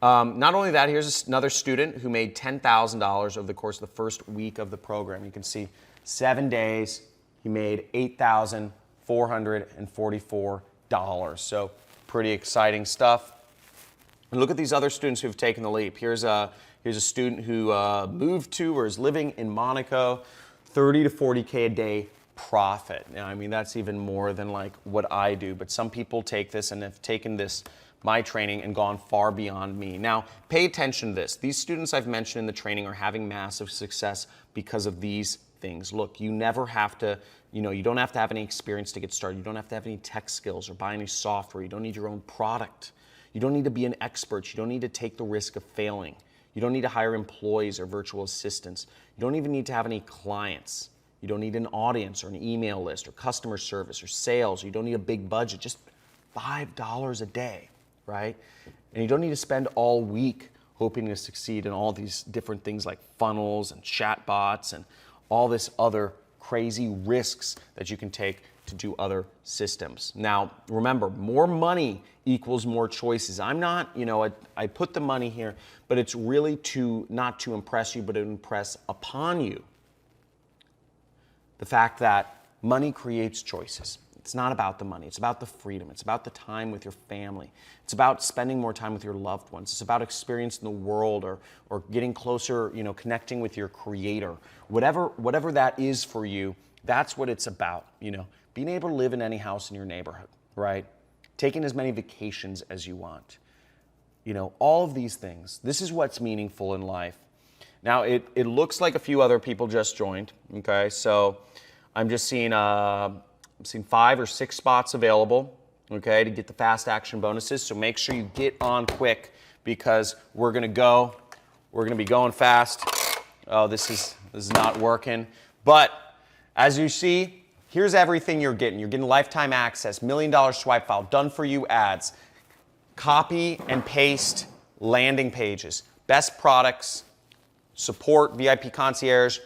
Not only that, here's another student who made $10,000 over the course of the first week of the program. You can see 7 days, he made $8,444. So pretty exciting stuff. And look at these other students who've taken the leap. Here's a student who moved to or is living in Monaco, 30 to 40K a day profit. Now, I mean, that's even more than what I do, but some people take this and have taken my training and gone far beyond me. Now, pay attention to this. These students I've mentioned in the training are having massive success because of these things. Look, you never have to, you don't have to have any experience to get started. You don't have to have any tech skills or buy any software. You don't need your own product. You don't need to be an expert. You don't need to take the risk of failing. You don't need to hire employees or virtual assistants. You don't even need to have any clients. You don't need an audience or an email list or customer service or sales. You don't need a big budget, just $5 a day, right? And you don't need to spend all week hoping to succeed in all these different things like funnels and chatbots and all this other crazy risks that you can take to do other systems. Now, remember, more money equals more choices. I'm not, I put the money here, but it's really not to impress you, but to impress upon you the fact that money creates choices. It's not about the money. It's about the freedom. It's about the time with your family. It's about spending more time with your loved ones. It's about experiencing the world or getting closer, connecting with your creator. Whatever that is for you, that's what it's about, Being able to live in any house in your neighborhood, right? Taking as many vacations as you want. All of these things. This is what's meaningful in life. Now, it looks like a few other people just joined, okay? So I'm just seeing 5 or 6 spots available, okay, to get the fast action bonuses. So make sure you get on quick because we're gonna be going fast. Oh, this is not working. But as you see, here's everything you're getting. You're getting lifetime access, $1 million swipe file, done for you ads, copy and paste landing pages, best products, support, VIP concierge,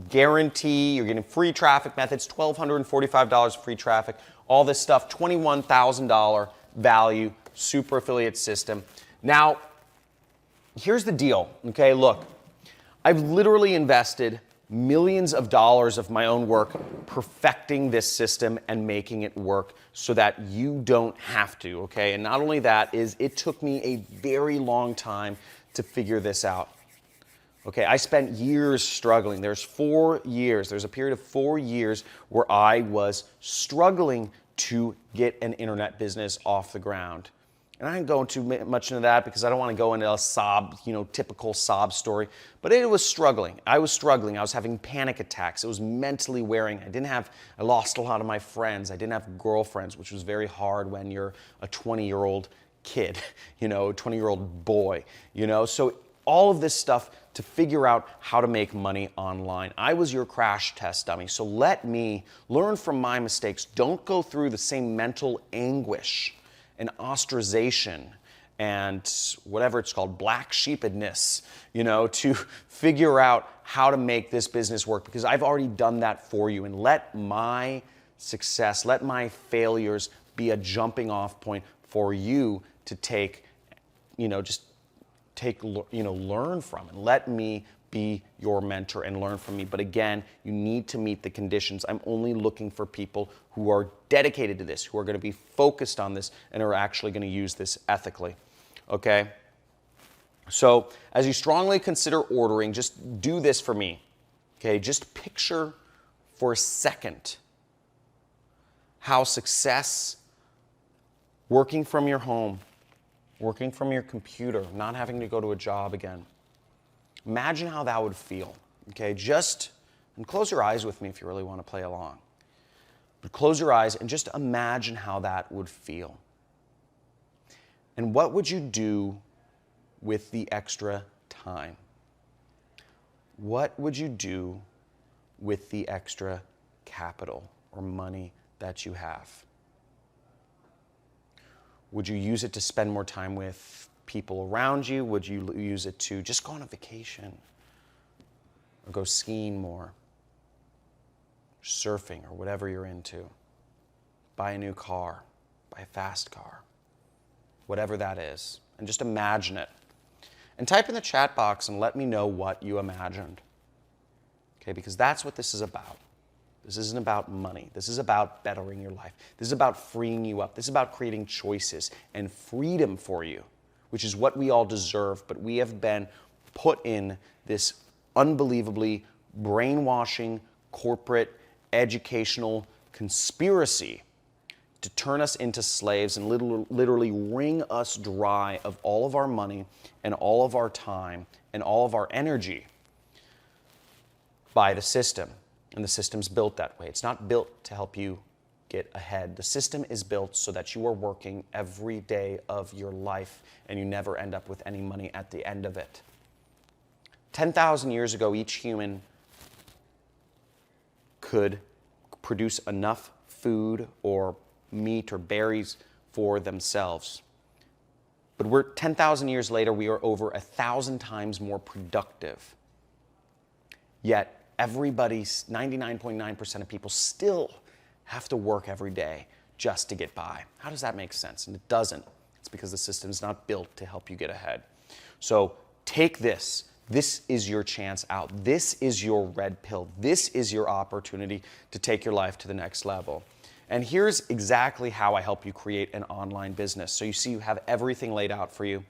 guarantee, you're getting free traffic methods, $1,245 free traffic, all this stuff, $21,000 value, super affiliate system. Now, here's the deal, okay? Look, I've literally invested millions of dollars of my own work perfecting this system and making it work so that you don't have to, okay? And not only that, it took me a very long time to figure this out. Okay, I spent years struggling. There's a period of 4 years where I was struggling to get an internet business off the ground. And I didn't go too much into that because I don't want to go into a typical sob story. But it was struggling. I was struggling. I was having panic attacks. It was mentally wearing. I lost a lot of my friends. I didn't have girlfriends, which was very hard when you're a 20-year-old kid, you know, a 20-year-old boy, you know? So all of this stuff to figure out how to make money online. I was your crash test dummy, so let me learn from my mistakes. Don't go through the same mental anguish and ostracization and whatever it's called, black sheepedness, you know, to figure out how to make this business work, because I've already done that for you. And let my success, let my failures be a jumping off point for you to take, you know, just take, you know, learn from, and let me be your mentor and learn from me. But again, you need to meet the conditions. I'm only looking for people who are dedicated to this, who are going to be focused on this, and are actually going to use this ethically. Okay? So as you strongly consider ordering, just do this for me. Okay? Just picture for a second how success, working from your home, working from your computer, not having to go to a job again. Imagine how that would feel. Okay? And close your eyes with me if you really want to play along. But close your eyes and just imagine how that would feel. And what would you do with the extra time? What would you do with the extra capital or money that you have? Would you use it to spend more time with people around you? Would you use it to just go on a vacation or go skiing more, surfing, or whatever you're into? Buy a new car, buy a fast car, whatever that is, and just imagine it. And type in the chat box and let me know what you imagined. Okay, because that's what this is about. This isn't about money. This is about bettering your life. This is about freeing you up. This is about creating choices and freedom for you, which is what we all deserve, but we have been put in this unbelievably brainwashing corporate educational conspiracy to turn us into slaves and literally wring us dry of all of our money and all of our time and all of our energy by the system. And the system's built that way. It's not built to help you get ahead. The system is built so that you are working every day of your life and you never end up with any money at the end of it. 10,000 years ago, each human could produce enough food or meat or berries for themselves. But we're 10,000 years later, we are over 1,000 times more productive. Yet everybody, 99.9% of people still have to work every day just to get by. How does that make sense? And it doesn't. It's because the system is not built to help you get ahead. So take this. This is your chance out. This is your red pill. This is your opportunity to take your life to the next level. And here's exactly how I help you create an online business. So you see, you have everything laid out for you.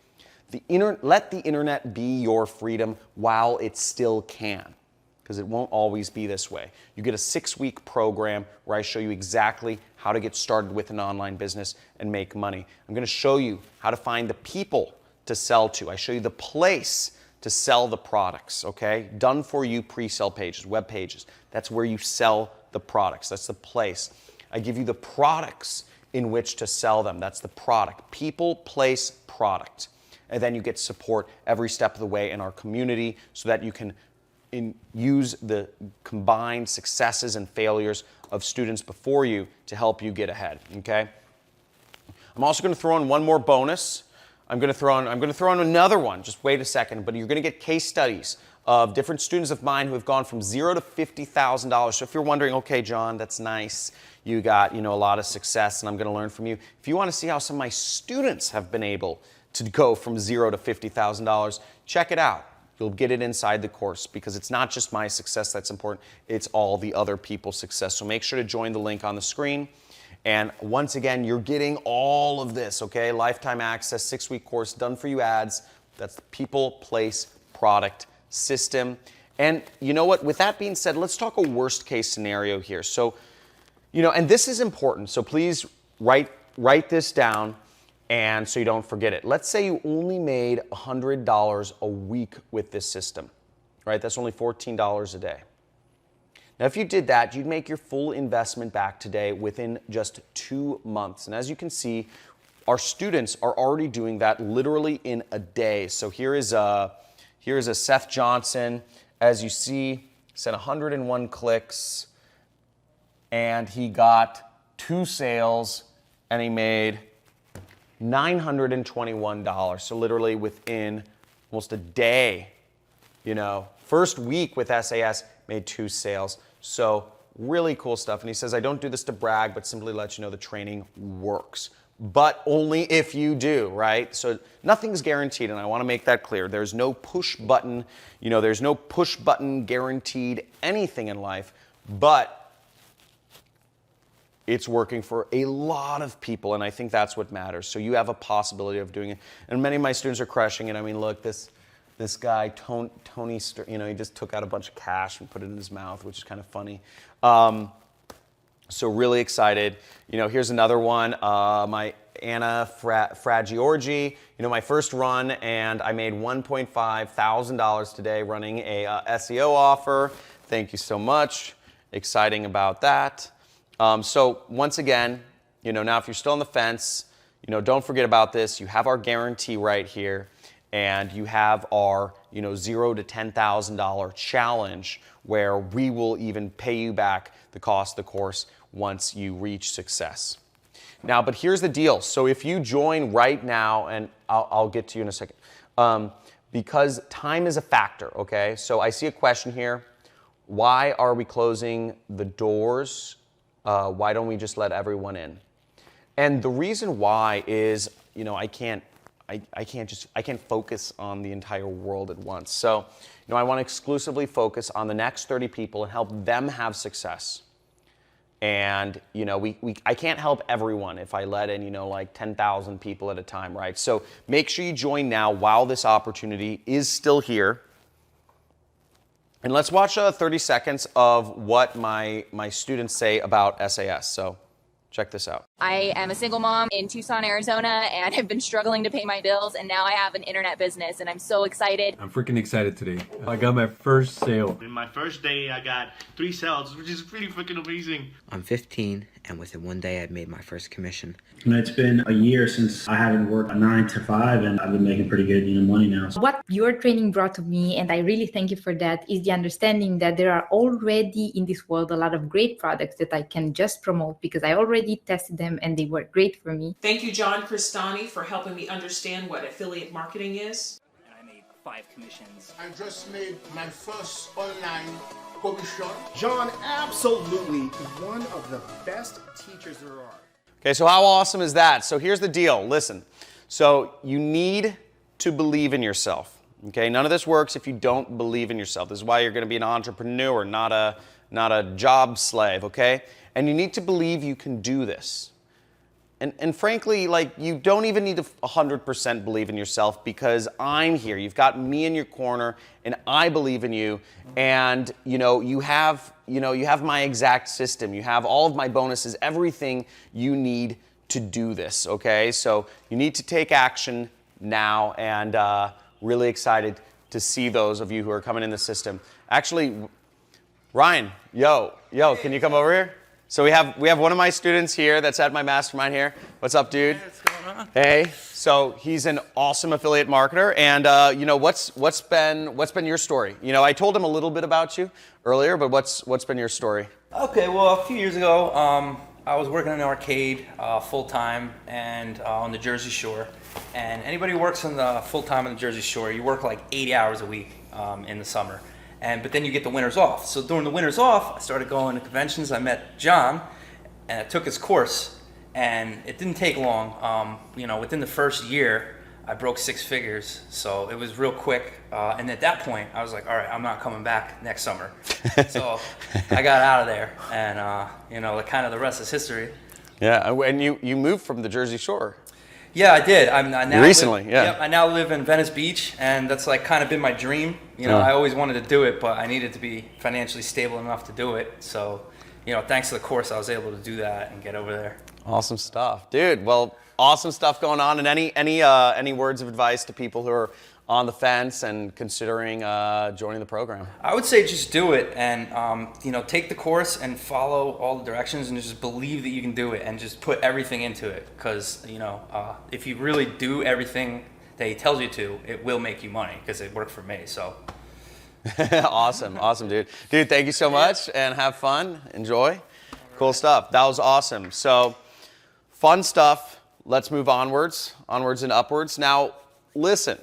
Let the internet be your freedom while it still can, because it won't always be this way. You get a 6-week program where I show you exactly how to get started with an online business and make money. I'm going to show you how to find the people to sell to. I show you the place to sell the products, okay? Done for you pre-sale pages, web pages. That's where you sell the products. That's the place. I give you the products in which to sell them. That's the product. People, place, product. And then you get support every step of the way in our community so that you can use the combined successes and failures of students before you to help you get ahead, okay? I'm also going to throw in one more bonus. I'm going to throw in another one. Just wait a second, but you're going to get case studies of different students of mine who have gone from $0 to $50,000. So if you're wondering, okay, John, that's nice. You got, a lot of success and I'm going to learn from you. If you want to see how some of my students have been able to go from $0 to $50,000, check it out. You'll get it inside the course, because it's not just my success that's important, it's all the other people's success. So make sure to join the link on the screen. And once again, you're getting all of this, okay? Lifetime access, 6-week course, done for you ads. That's the people, place, product, system. And you know what? With that being said, let's talk a worst case scenario here. So, and this is important. So please write this down, and so you don't forget it. Let's say you only made $100 a week with this system, right? That's only $14 a day. Now, if you did that, you'd make your full investment back today within just 2 months. And as you can see, our students are already doing that literally in a day. So here is a Seth Johnson. As you see, sent 101 clicks, and he got 2 sales, and he made $921. So literally within almost a day, first week with SAS, made 2 sales. So really cool stuff. And he says, I don't do this to brag, but simply let you know the training works. But only if you do, right? So nothing's guaranteed, and I want to make that clear. There's no push button, there's no push button guaranteed anything in life, but it's working for a lot of people, and I think that's what matters. So you have a possibility of doing it. And many of my students are crushing it. I mean, look, this guy, Tony, he just took out a bunch of cash and put it in his mouth, which is kind of funny. So really excited. Here's another one, my Anna Fragiorgi, my first run, and I made $1.5 thousand today running a SEO offer. Thank you so much. Exciting about that. So once again, now if you're still on the fence, don't forget about this. You have our guarantee right here, and you have our, $0 to $10,000 challenge where we will even pay you back the cost of the course once you reach success. Now, but here's the deal. So if you join right now, and I'll get to you in a second, because time is a factor, okay? So I see a question here. Why are we closing the doors? Why don't we just let everyone in? And the reason why is, I can't focus on the entire world at once. So, I want to exclusively focus on the next 30 people and help them have success. And, I can't help everyone if I let in, like 10,000 people at a time, right? So make sure you join now while this opportunity is still here. And let's watch 30 seconds of what my students say about SAS. So check this out. I am a single mom in Tucson, Arizona, and have been struggling to pay my bills, and now I have an internet business, and I'm so excited. I'm freaking excited today. I got my first sale. In my first day, I got 3 sales, which is pretty freaking amazing. I'm 15, and within one day, I'd made my first commission. It's been a year since I haven't worked a 9 to 5, and I've been making pretty good money now. What your training brought to me, and I really thank you for that, is the understanding that there are already in this world a lot of great products that I can just promote because I already tested them and they work great for me. Thank you, John Cristani, for helping me understand what affiliate marketing is. And I made 5 commissions. I just made my first online commission. John, absolutely one of the best teachers there are. Okay, so how awesome is that? So here's the deal. Listen, so you need to believe in yourself. Okay, none of this works if you don't believe in yourself. This is why you're going to be an entrepreneur, not a job slave. Okay, and you need to believe you can do this. And frankly, you don't even need to 100% believe in yourself because I'm here. You've got me in your corner, and I believe in you. And you have my exact system. You have all of my bonuses, everything you need to do this. Okay, so you need to take action now, and really excited to see those of you who are coming in the system. Actually, Ryan, yo, can you come over here? So we have one of my students here that's at my mastermind here. What's up, dude? Hey, what's going on? Hey. So he's an awesome affiliate marketer, and what's been your story? I told him a little bit about you earlier, but what's been your story? Okay, well, a few years ago, I was working in an arcade full time and on the Jersey Shore. And anybody who works on the full time on the Jersey Shore, you work like 80 hours a week in the summer. But then you get the winters off. So during the winters off, I started going to conventions. I met John, and I took his course, and it didn't take long. Within the first year, I broke 6 figures. So it was real quick. And at that point, I was like, all right, I'm not coming back next summer. So I got out of there, and the rest is history. Yeah, and you moved from the Jersey Shore. Yeah, I did. I now recently, live, yeah. Yep, I now live in Venice Beach, and that's kind of been my dream. I always wanted to do it, but I needed to be financially stable enough to do it. So, thanks to the course, I was able to do that and get over there. Awesome stuff, dude. Well, awesome stuff going on. And any words of advice to people who are on the fence and considering joining the program? I would say just do it and, take the course and follow all the directions and just believe that you can do it and just put everything into it. Because, if you really do everything that he tells you to, it will make you money because it worked for me, so. Awesome, dude. Dude, thank you so much and have fun. Enjoy. Cool stuff. That was awesome. So, fun stuff. Let's move onwards and upwards. Now, listen,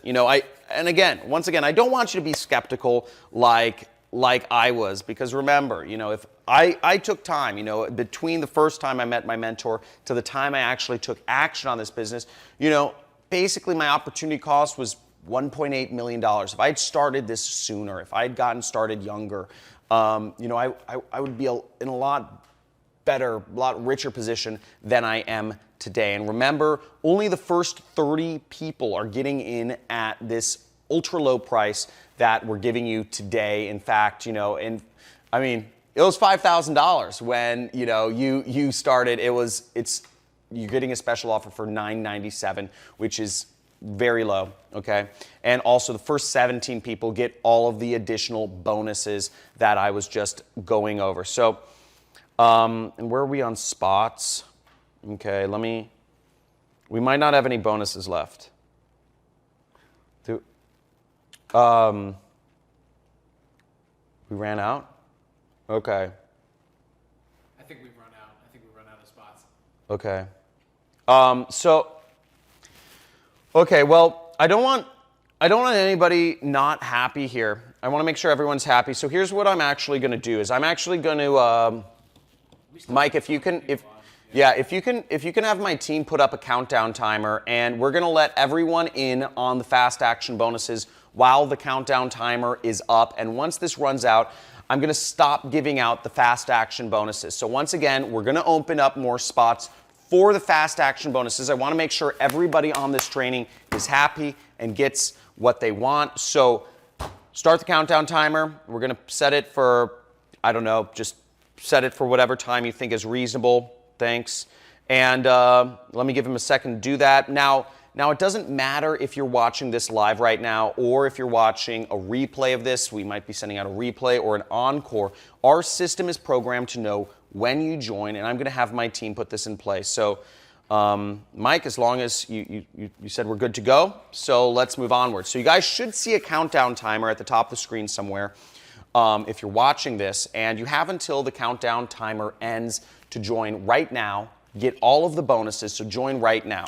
once again, I don't want you to be skeptical like I was, because remember, if I took time, between the first time I met my mentor to the time I actually took action on this business, basically my opportunity cost was $1.8 million. If I had started this sooner, if I had gotten started younger, I would be in a lot better, a lot richer position than I am today. And remember, only the first 30 people are getting in at this ultra low price that we're giving you today. In fact, it was $5,000 when you started. You're getting a special offer for $997, which is very low, okay? And also the first 17 people get all of the additional bonuses that I was just going over. So, and where are we on spots? Okay, we might not have any bonuses left. We ran out? Okay. I think we've run out. I think we've run out of spots. Okay. Okay, well, I don't want anybody not happy here. I want to make sure everyone's happy. So here's what I'm actually going to do is I'm actually going to, Mike, if you can have my team put up a countdown timer, and we're going to let everyone in on the fast action bonuses while the countdown timer is up. And once this runs out, I'm going to stop giving out the fast action bonuses. So once again, we're going to open up more spots for the fast action bonuses. I want to make sure everybody on this training is happy and gets what they want. So start the countdown timer. We're going to set it for, just set it for whatever time you think is reasonable. Thanks. And let me give him a second to do that. Now, it doesn't matter if you're watching this live right now or if you're watching a replay of this. We might be sending out a replay or an encore. Our system is programmed to know when you join, and I'm going to have my team put this in place. So, Mike, as long as you said we're good to go, so let's move onward. So you guys should see a countdown timer at the top of the screen somewhere if you're watching this, and you have until the countdown timer ends to join right now, get all of the bonuses, so join right now.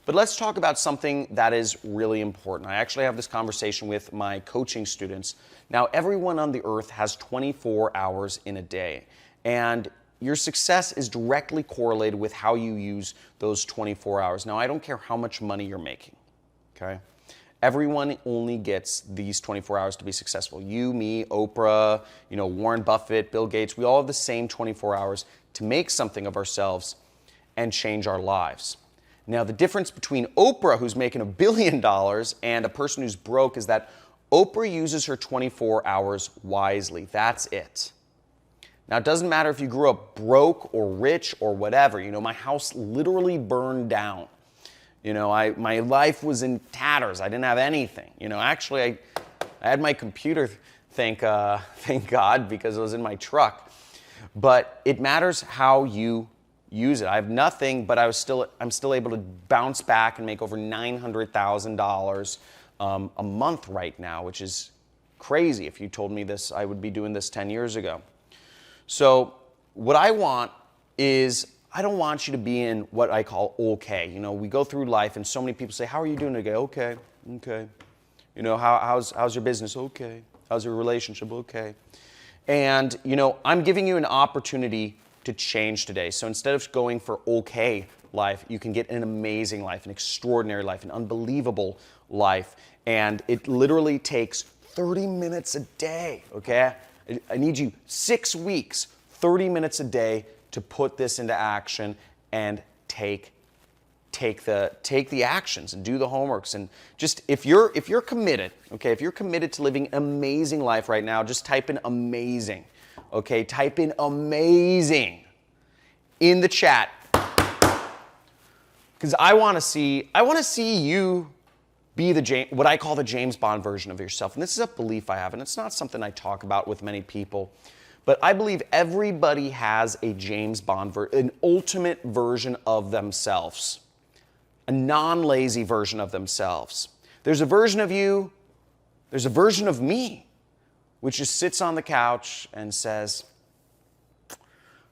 But let's talk about something that is really important. I actually have this conversation with my coaching students. Now, everyone on the earth has 24 hours in a day, and your success is directly correlated with how you use those 24 hours. Now, I don't care how much money you're making, okay? Everyone only gets these 24 hours to be successful. You, me, Oprah, Warren Buffett, Bill Gates, we all have the same 24 hours to make something of ourselves and change our lives. Now, the difference between Oprah, who's making $1 billion, and a person who's broke is that Oprah uses her 24 hours wisely. That's it. Now, it doesn't matter if you grew up broke or rich or whatever. My house literally burned down. My life was in tatters. I didn't have anything. Actually, I had my computer, thank God, because it was in my truck. But it matters how you use it. I have nothing, but I'm still able to bounce back and make over $900,000 a month right now, which is crazy. If you told me this, I would be doing this 10 years ago. So what I want is, I don't want you to be in what I call okay. We go through life and so many people say, how are you doing today? Okay. How's your business? Okay. How's your relationship? Okay. And, I'm giving you an opportunity to change today. So instead of going for okay life, you can get an amazing life, an extraordinary life, an unbelievable life. And it literally takes 30 minutes a day, okay? I need you 6 weeks, 30 minutes a day to put this into action and take the actions and do the homeworks. And just if you're committed, okay, if you're committed to living an amazing life right now, just type in amazing. Okay, type in amazing in the chat. Because I want to see you be what I call the James Bond version of yourself. And this is a belief I have, and it's not something I talk about with many people. But I believe everybody has a James Bond, an ultimate version of themselves, a non-lazy version of themselves. There's a version of you, there's a version of me, which just sits on the couch and says,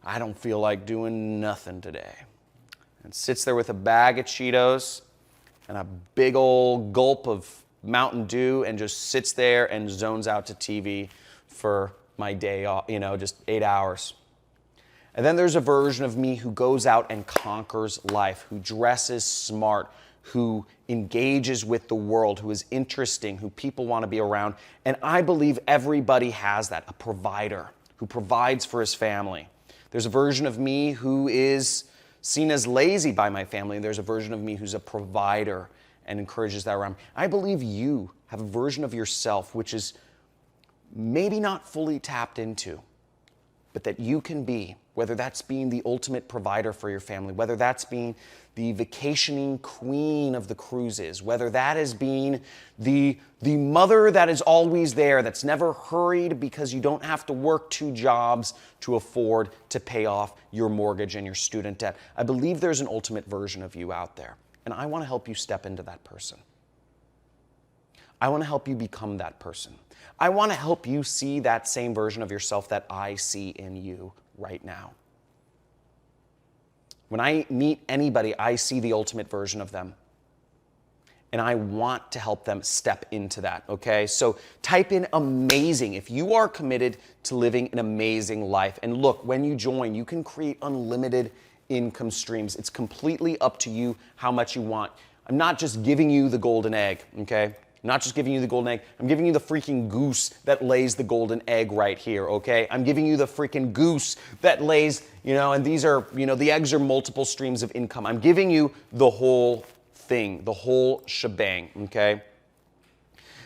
I don't feel like doing nothing today. And sits there with a bag of Cheetos and a big old gulp of Mountain Dew and just sits there and zones out to TV for my day off, just 8 hours. And then there's a version of me who goes out and conquers life, who dresses smart, who engages with the world, who is interesting, who people want to be around. And I believe everybody has that, a provider who provides for his family. There's a version of me who is seen as lazy by my family, and there's a version of me who's a provider and encourages that around me. I believe you have a version of yourself which is maybe not fully tapped into, but that you can be, whether that's being the ultimate provider for your family, whether that's being the vacationing queen of the cruises, whether that is being the mother that is always there, that's never hurried because you don't have to work 2 jobs to afford to pay off your mortgage and your student debt. I believe there's an ultimate version of you out there, and I want to help you step into that person. I want to help you become that person. I want to help you see that same version of yourself that I see in you right now. When I meet anybody, I see the ultimate version of them. And I want to help them step into that, okay? So type in amazing if you are committed to living an amazing life. And look, when you join, you can create unlimited income streams. It's completely up to you how much you want. I'm not just giving you the golden egg, okay? I'm not just giving you the golden egg. I'm giving you the freaking goose that lays the golden egg right here, okay? I'm giving you the freaking goose that lays, and these are, the eggs are multiple streams of income. I'm giving you the whole thing, the whole shebang, okay?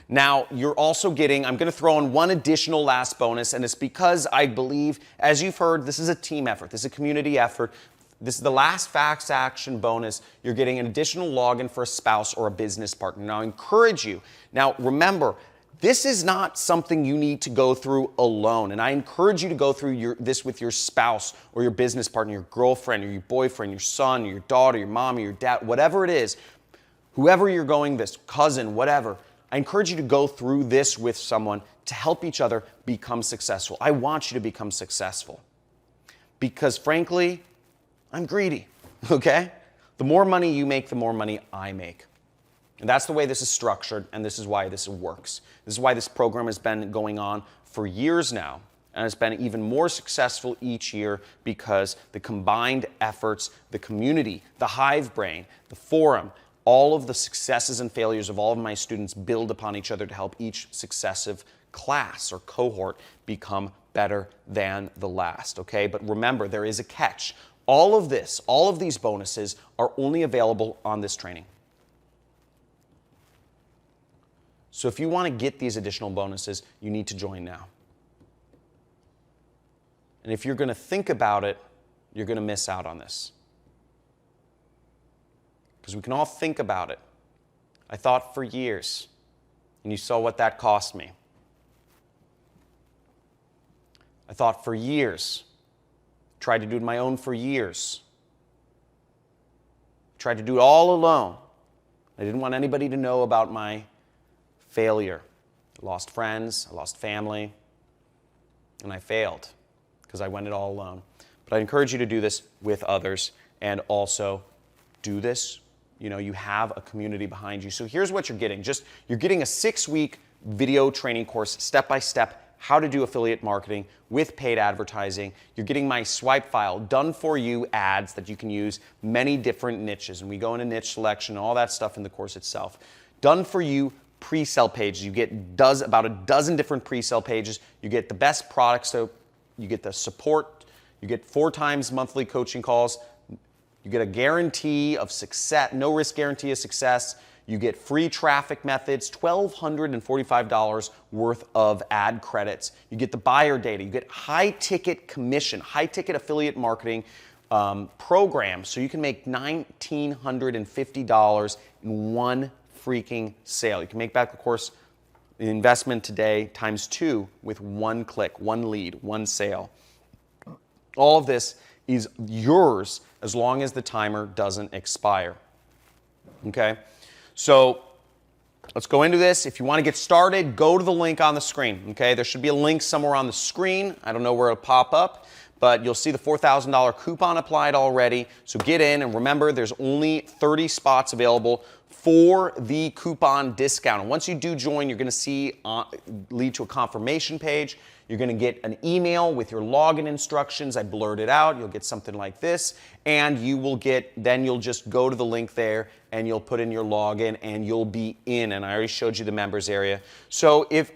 Now, you're also getting, I'm going to throw in one additional last bonus, and it's because I believe, as you've heard, this is a team effort. This is a community effort. This is the last Fast Action bonus. You're getting an additional login for a spouse or a business partner. Now, I encourage you. Now, remember, this is not something you need to go through alone. And I encourage you to go through this with your spouse or your business partner, your girlfriend or your boyfriend, your son, or your daughter, your mom, or your dad, whatever it is, whoever you're going this, cousin, whatever. I encourage you to go through this with someone to help each other become successful. I want you to become successful because, frankly, I'm greedy, okay? The more money you make, the more money I make. And that's the way this is structured, and this is why this works. This is why this program has been going on for years now, and it's been even more successful each year because the combined efforts, the community, the Hive Brain, the forum, all of the successes and failures of all of my students build upon each other to help each successive class or cohort become better than the last, okay? But remember, there is a catch. All of these bonuses are only available on this training. So if you want to get these additional bonuses, you need to join now. And if you're going to think about it, you're going to miss out on this. Because we can all think about it. I thought for years, and you saw what that cost me. I thought for years, tried to do it my own for years. Tried to do it all alone. I didn't want anybody to know about my failure. I lost friends, I lost family, and I failed because I went it all alone. But I encourage you to do this with others and also do this. You have a community behind you. So here's what you're getting. You're getting a 6-week video training course, step-by-step, how to do affiliate marketing with paid advertising. You're getting my swipe file, done for you ads that you can use many different niches. And we go into niche selection and all that stuff in the course itself. Done for you pre-sale pages. You get about a dozen different pre-sale pages. You get the best products, so you get the support. You get 4 times monthly coaching calls. You get a guarantee of success, no risk guarantee of success. You get free traffic methods, $1,245 worth of ad credits. You get the buyer data. You get high-ticket commission, high-ticket affiliate marketing program, so you can make $1,950 in one freaking sale. You can make back the course investment today times 2 with one click, one lead, one sale. All of this is yours as long as the timer doesn't expire. Okay? So let's go into this. If you want to get started, go to the link on the screen. Okay? There should be a link somewhere on the screen. I don't know where it'll pop up, but you'll see the $4,000 coupon applied already. So get in, and remember, there's only 30 spots available for the coupon discount. And once you do join, you're going to see lead to a confirmation page. You're going to get an email with your login instructions. I blurred it out. You'll get something like this, and you will get, then you'll just go to the link there and you'll put in your login and you'll be in. And I already showed you the members area. So if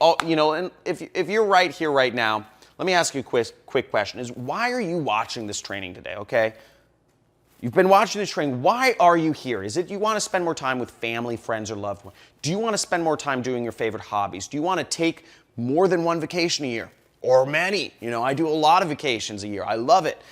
you're right here right now, let me ask you a quick question: is why are you watching this training today? Okay. You've been watching this training. Why are you here? Is it you want to spend more time with family, friends, or loved ones? Do you want to spend more time doing your favorite hobbies? Do you want to take more than one vacation a year? Or many? I do a lot of vacations a year. I love it,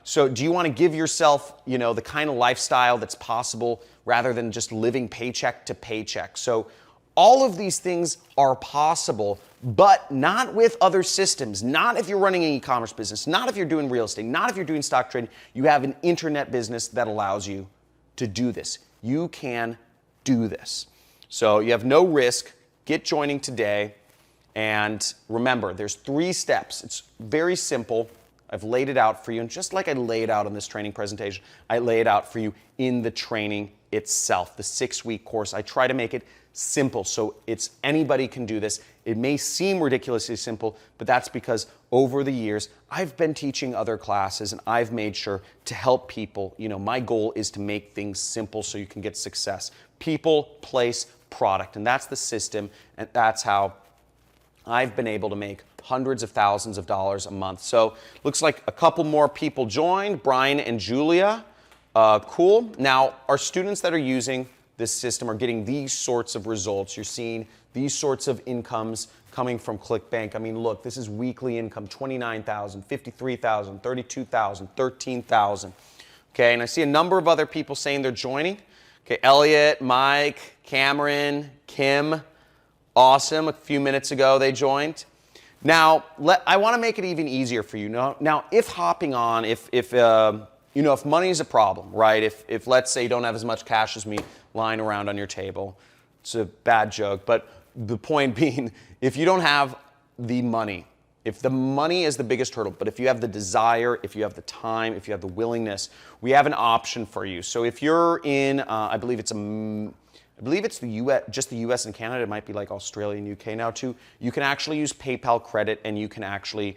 So do you want to give yourself, the kind of lifestyle that's possible rather than just living paycheck to paycheck? So all of these things are possible, but not with other systems. Not if you're running an e-commerce business, not if you're doing real estate, not if you're doing stock trading. You have an internet business that allows you to do this. You can do this. So you have no risk. Get joining today. And remember, there's 3 steps. It's very simple. I've laid it out for you. And just like I lay it out on this training presentation, I lay it out for you in the training itself, the 6-week course. I try to make it simple so anybody can do this. It may seem ridiculously simple, but that's because over the years, I've been teaching other classes and I've made sure to help people. My goal is to make things simple so you can get success. People, place, product. And that's the system, and that's how I've been able to make hundreds of thousands of dollars a month. So looks like a couple more people joined, Brian and Julia. Cool. Now, our students that are using this system are getting these sorts of results. You're seeing these sorts of incomes coming from ClickBank. I mean, look, this is weekly income, $29,000, $53,000, $32,000, $13,000. Okay, and I see a number of other people saying they're joining. Okay, Elliot, Mike, Cameron, Kim. Awesome. A few minutes ago, they joined. Now, I want to make it even easier for you. Now, if hopping on, if money is a problem, right? If let's say you don't have as much cash as me lying around on your table, it's a bad joke. But the point being, if you don't have the money, if the money is the biggest hurdle, but if you have the desire, if you have the time, if you have the willingness, we have an option for you. So if you're in, I believe it's the US, just the US and Canada. It might be like Australia and UK now too. You can actually use PayPal credit, and you can actually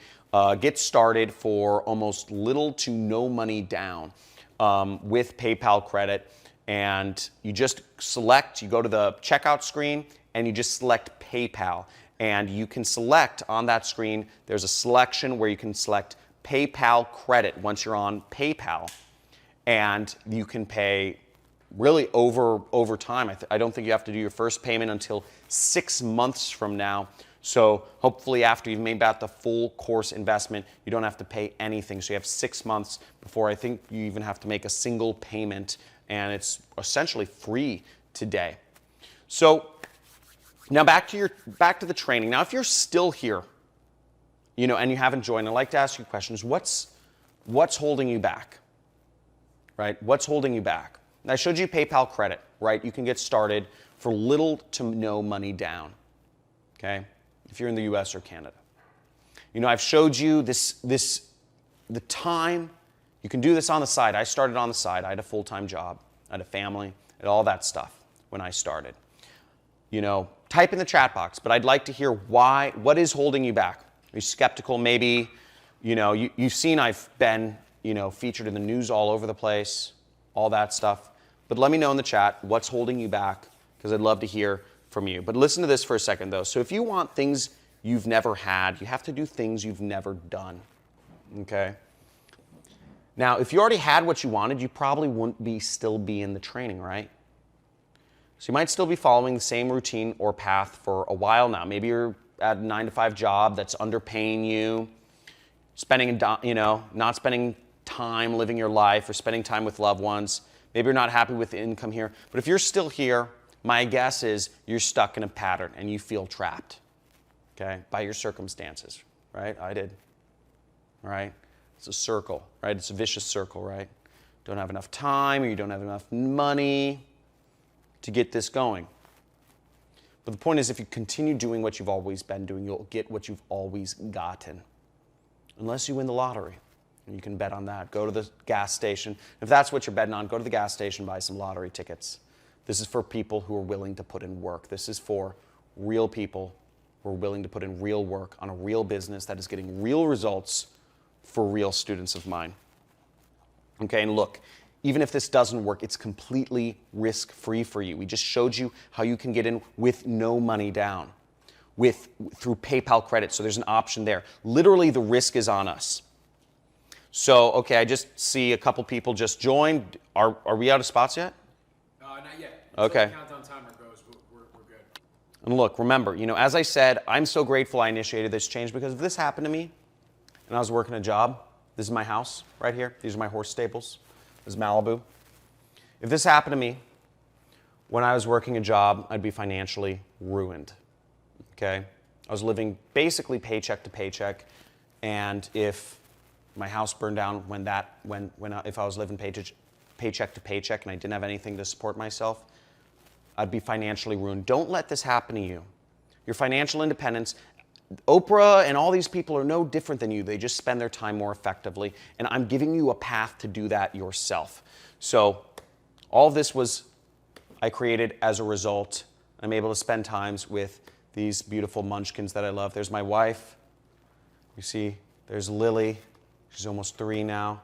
get started for almost little to no money down with PayPal credit. And you just select, you go to the checkout screen, and you just select PayPal. And you can select on that screen, there's a selection where you can select PayPal credit once you're on PayPal. And you can pay really over time. I don't think you have to do your first payment until 6 months from now. So hopefully after you've made back the full course investment, you don't have to pay anything. So you have 6 months before I think you even have to make a single payment, and it's essentially free today. So now back to the training. Now, if you're still here, and you haven't joined, I'd like to ask you questions. What's holding you back? Right? What's holding you back? I showed you PayPal credit, right? You can get started for little to no money down, okay? If you're in the US or Canada. I've showed you the time. You can do this on the side. I started on the side. I had a full-time job. I had a family. I had all that stuff when I started. Type in the chat box, but I'd like to hear what is holding you back? Are you skeptical? Maybe, you've seen I've been, featured in the news all over the place, all that stuff. But let me know in the chat what's holding you back, because I'd love to hear from you. But listen to this for a second, though. So if you want things you've never had, you have to do things you've never done, okay? Now, if you already had what you wanted, you probably wouldn't still be in the training, right? So you might still be following the same routine or path for a while now. Maybe you're at a 9-to-5 job that's underpaying you, not spending time living your life or spending time with loved ones. Maybe you're not happy with the income here. But if you're still here my guess is you're stuck in a pattern and you feel trapped, okay, by your circumstances, right? I did, right? It's a circle, right? It's a vicious circle, right? Don't have enough time, or you don't have enough money to get this going. But the point is, if you continue doing what you've always been doing, you'll get what you've always gotten. Unless you win the lottery. And you can bet on that. Go to the gas station. If that's what you're betting on, go to the gas station, buy some lottery tickets. This is for people who are willing to put in work. This is for real people who are willing to put in real work on a real business that is getting real results for real students of mine. Okay, and look, even if this doesn't work, it's completely risk-free for you. We just showed you how you can get in with no money down, through PayPal credit, so there's an option there. Literally, the risk is on us. So, okay, I just see a couple people just joined. Are we out of spots yet? Not yet. Okay. Until the countdown timer goes, we're good. And look, remember, as I said, I'm so grateful I initiated this change, because if this happened to me and I was working a job, this is my house right here. These are my horse stables. This is Malibu. If this happened to me when I was working a job, I'd be financially ruined. Okay? I was living basically paycheck to paycheck, and if my house burned down if I was living paycheck to paycheck and I didn't have anything to support myself, I'd be financially ruined. Don't let this happen to you. Your financial independence, Oprah and all these people are no different than you. They just spend their time more effectively, and I'm giving you a path to do that yourself. So all of this I created as a result. I'm able to spend times with these beautiful munchkins that I love. There's my wife. You see, there's Lily. She's almost 3 now.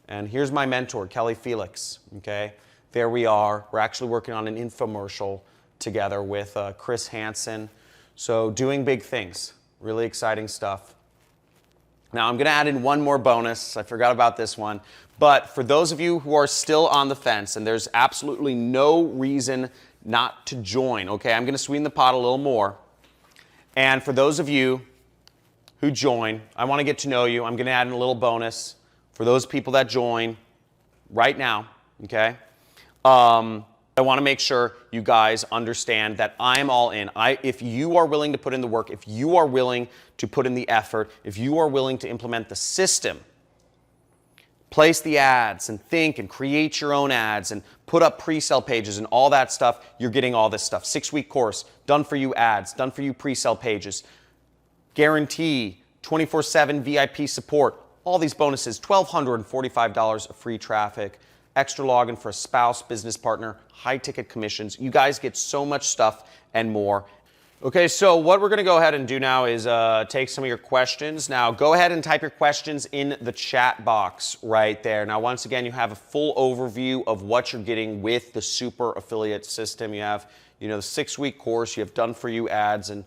And here's my mentor, Kelly Felix, okay? There we are. We're actually working on an infomercial together with Chris Hansen. So doing big things, really exciting stuff. Now I'm gonna add in one more bonus. I forgot about this one. But for those of you who are still on the fence, and there's absolutely no reason not to join, okay? I'm gonna sweeten the pot a little more. And for those of you who join, I wanna get to know you. I'm gonna add in a little bonus for those people that join right now, okay? I want to make sure you guys understand that I'm all in. If you are willing to put in the work, if you are willing to put in the effort, if you are willing to implement the system, place the ads and think and create your own ads and put up pre-sale pages and all that stuff, you're getting all this stuff. 6-week course, done for you ads, done for you pre-sale pages, guarantee, 24/7 VIP support, all these bonuses, $1,245 of free traffic, extra login for a spouse, business partner, high ticket commissions. You guys get so much stuff and more. Okay, so what we're gonna go ahead and do now is take some of your questions. Now go ahead and type your questions in the chat box right there. Now once again, you have a full overview of what you're getting with the super affiliate system. You have the 6-week course, you have done for you ads and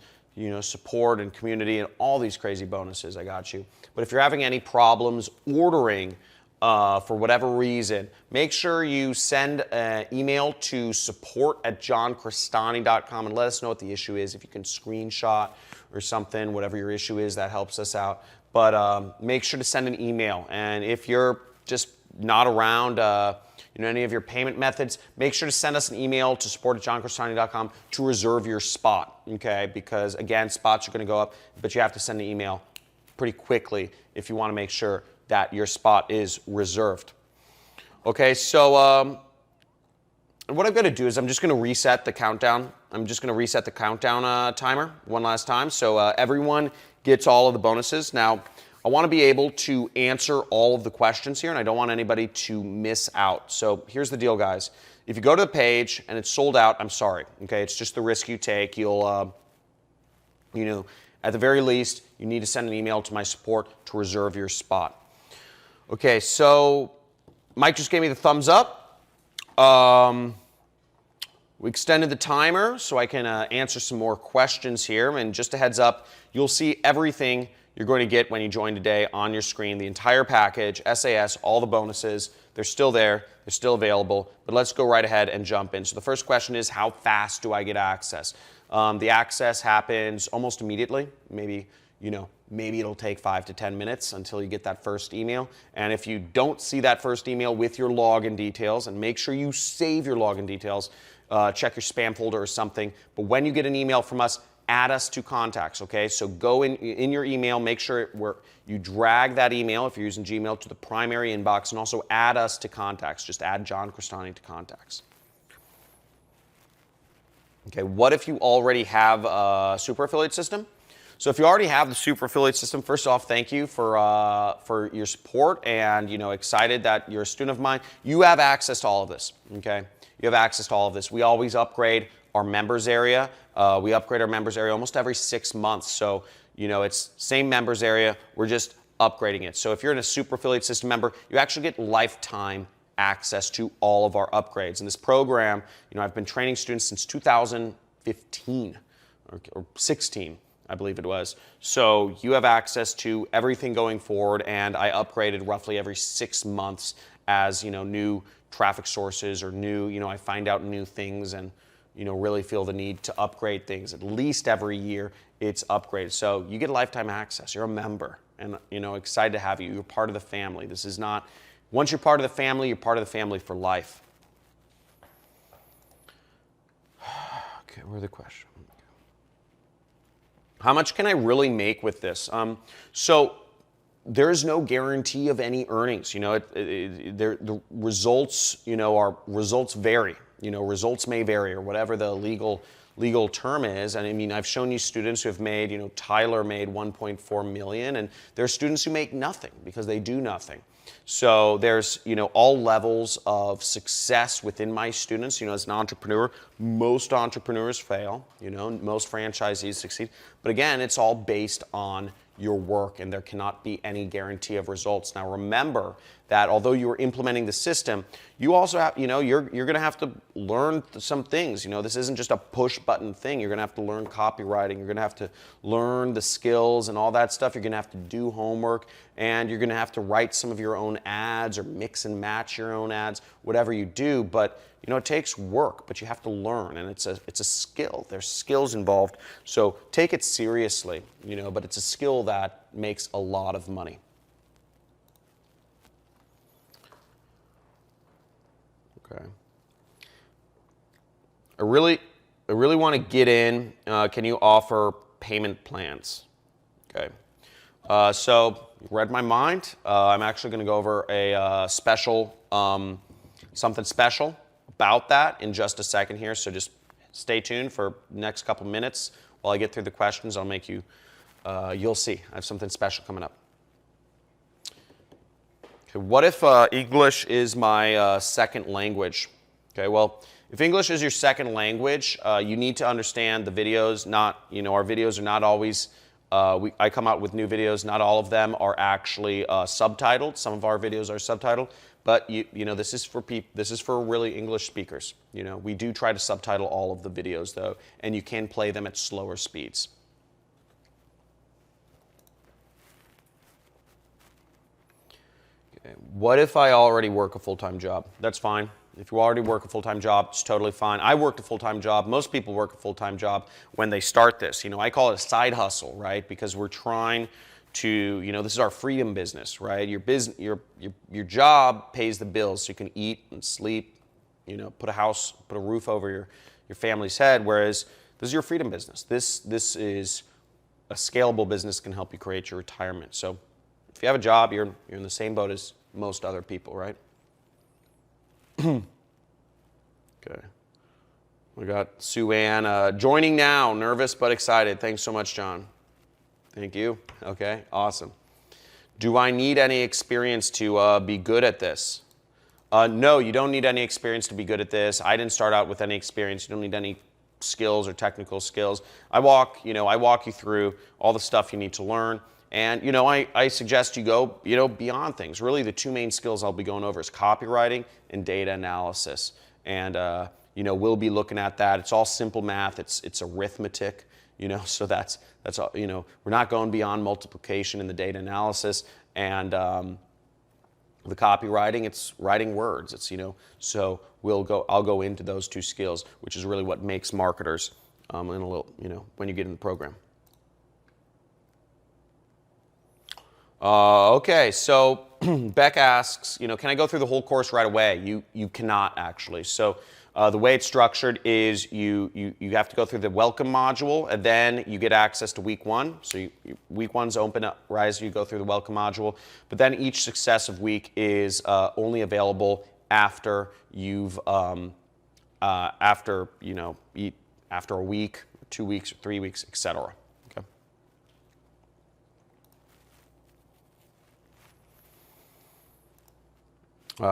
support and community and all these crazy bonuses. I got you. But if you're having any problems ordering for whatever reason, make sure you send an email to support@johncristani.com and let us know what the issue is. If you can screenshot or something, whatever your issue is, that helps us out. But make sure to send an email. And if you're just not around any of your payment methods, make sure to send us an email to support@johncristani.com to reserve your spot, okay? Because again, spots are gonna go up, but you have to send an email pretty quickly if you wanna make sure that your spot is reserved. Okay, so what I'm gonna do is I'm just gonna reset the countdown. I'm just gonna reset the countdown timer one last time, so everyone gets all of the bonuses. Now, I wanna be able to answer all of the questions here, and I don't want anybody to miss out. So here's the deal, guys. If you go to the page and it's sold out, I'm sorry, okay? It's just the risk you take. You'll, at the very least, you need to send an email to my support to reserve your spot. Okay, so Mike just gave me the thumbs up. We extended the timer so I can answer some more questions here. And just a heads up, you'll see everything you're going to get when you join today on your screen. The entire package, SAS, all the bonuses, they're still there, they're still available. But let's go right ahead and jump in. So the first question is, how fast do I get access? The access happens almost immediately, maybe it'll take 5 to 10 minutes until you get that first email. And if you don't see that first email with your login details, and make sure you save your login details, check your spam folder or something. But when you get an email from us, add us to contacts, okay? So go in your email, make sure you drag that email, if you're using Gmail, to the primary inbox, and also add us to contacts. Just add John Crestani to contacts. Okay, what if you already have a super affiliate system? So if you already have the super affiliate system, first off, thank you for your support, and excited that you're a student of mine. You have access to all of this, okay? You have access to all of this. We always upgrade our members area. We upgrade our members area almost every 6 months. So, it's same members area. We're just upgrading it. So if you're in a super affiliate system member, you actually get lifetime access to all of our upgrades. In this program, I've been training students since 2015 or 16, I believe it was. So you have access to everything going forward, and I upgraded roughly every 6 months as, new traffic sources or new, I find out new things and, really feel the need to upgrade things. At least every year it's upgraded. So you get lifetime access. You're a member, and, excited to have you. You're part of the family. This is not, once you're part of the family, you're part of the family for life. Okay, where's the question? How much can I really make with this? So there is no guarantee of any earnings. The results, results vary. Results may vary, or whatever the legal term is. And I mean, I've shown you students who have made, Tyler made 1.4 million, and there are students who make nothing because they do nothing. So there's, all levels of success within my students. As an entrepreneur, most entrepreneurs fail, most franchisees succeed. But again, it's all based on your work, and there cannot be any guarantee of results. Now remember that although you are implementing the system, you also have, you're going to have to learn some things. This isn't just a push button thing. You're going to have to learn copywriting. You're going to have to learn the skills and all that stuff. You're going to have to do homework, and you're going to have to write some of your own ads or mix and match your own ads, whatever you do. But it takes work, but you have to learn, and it's a skill. There's skills involved, so take it seriously, but it's a skill that makes a lot of money. Okay. I really want to get in. Can you offer payment plans? Okay. So you read my mind. I'm actually going to go over a special, something special about that in just a second here. So just stay tuned for the next couple minutes while I get through the questions. I'll make you, you'll see. I have something special coming up. Okay, what if English is my second language? Okay, well, if English is your second language, you need to understand the videos. Not, our videos are not always, I come out with new videos. Not all of them are actually subtitled. Some of our videos are subtitled. But this is for people. This is for really English speakers. We do try to subtitle all of the videos though, and you can play them at slower speeds. Okay. What if I already work a full-time job? That's fine. If you already work a full-time job, it's totally fine. I worked a full-time job. Most people work a full-time job when they start this. I call it a side hustle, right? Because we're trying to, this is our freedom business, right? Your job pays the bills so you can eat and sleep, put a roof over your family's head, whereas this is your freedom business. This is a scalable business, can help you create your retirement. So if you have a job, you're in the same boat as most other people, right? Okay. We got Sue Ann joining now, nervous but excited. Thanks so much, John. Thank you. Okay, awesome. Do I need any experience to be good at this? No, you don't need any experience to be good at this. I didn't start out with any experience. You don't need any skills or technical skills. I walk you through all the stuff you need to learn. And, I suggest you go, beyond things. Really, the two main skills I'll be going over is copywriting and data analysis. And, we'll be looking at that. It's all simple math. It's arithmetic. So that's all, we're not going beyond multiplication in the data analysis, and the copywriting, it's writing words. It's, so I'll go into those two skills, which is really what makes marketers in a little, when you get in the program. Okay, so Beck asks, you know, can I go through the whole course right away? You cannot actually. So the way it's structured is you have to go through the welcome module, and then you get access to week 1. So week 1's open up, right, as you go through the welcome module. But then each successive week is only available after you've after a week, 2 weeks, or 3 weeks, etc. Okay.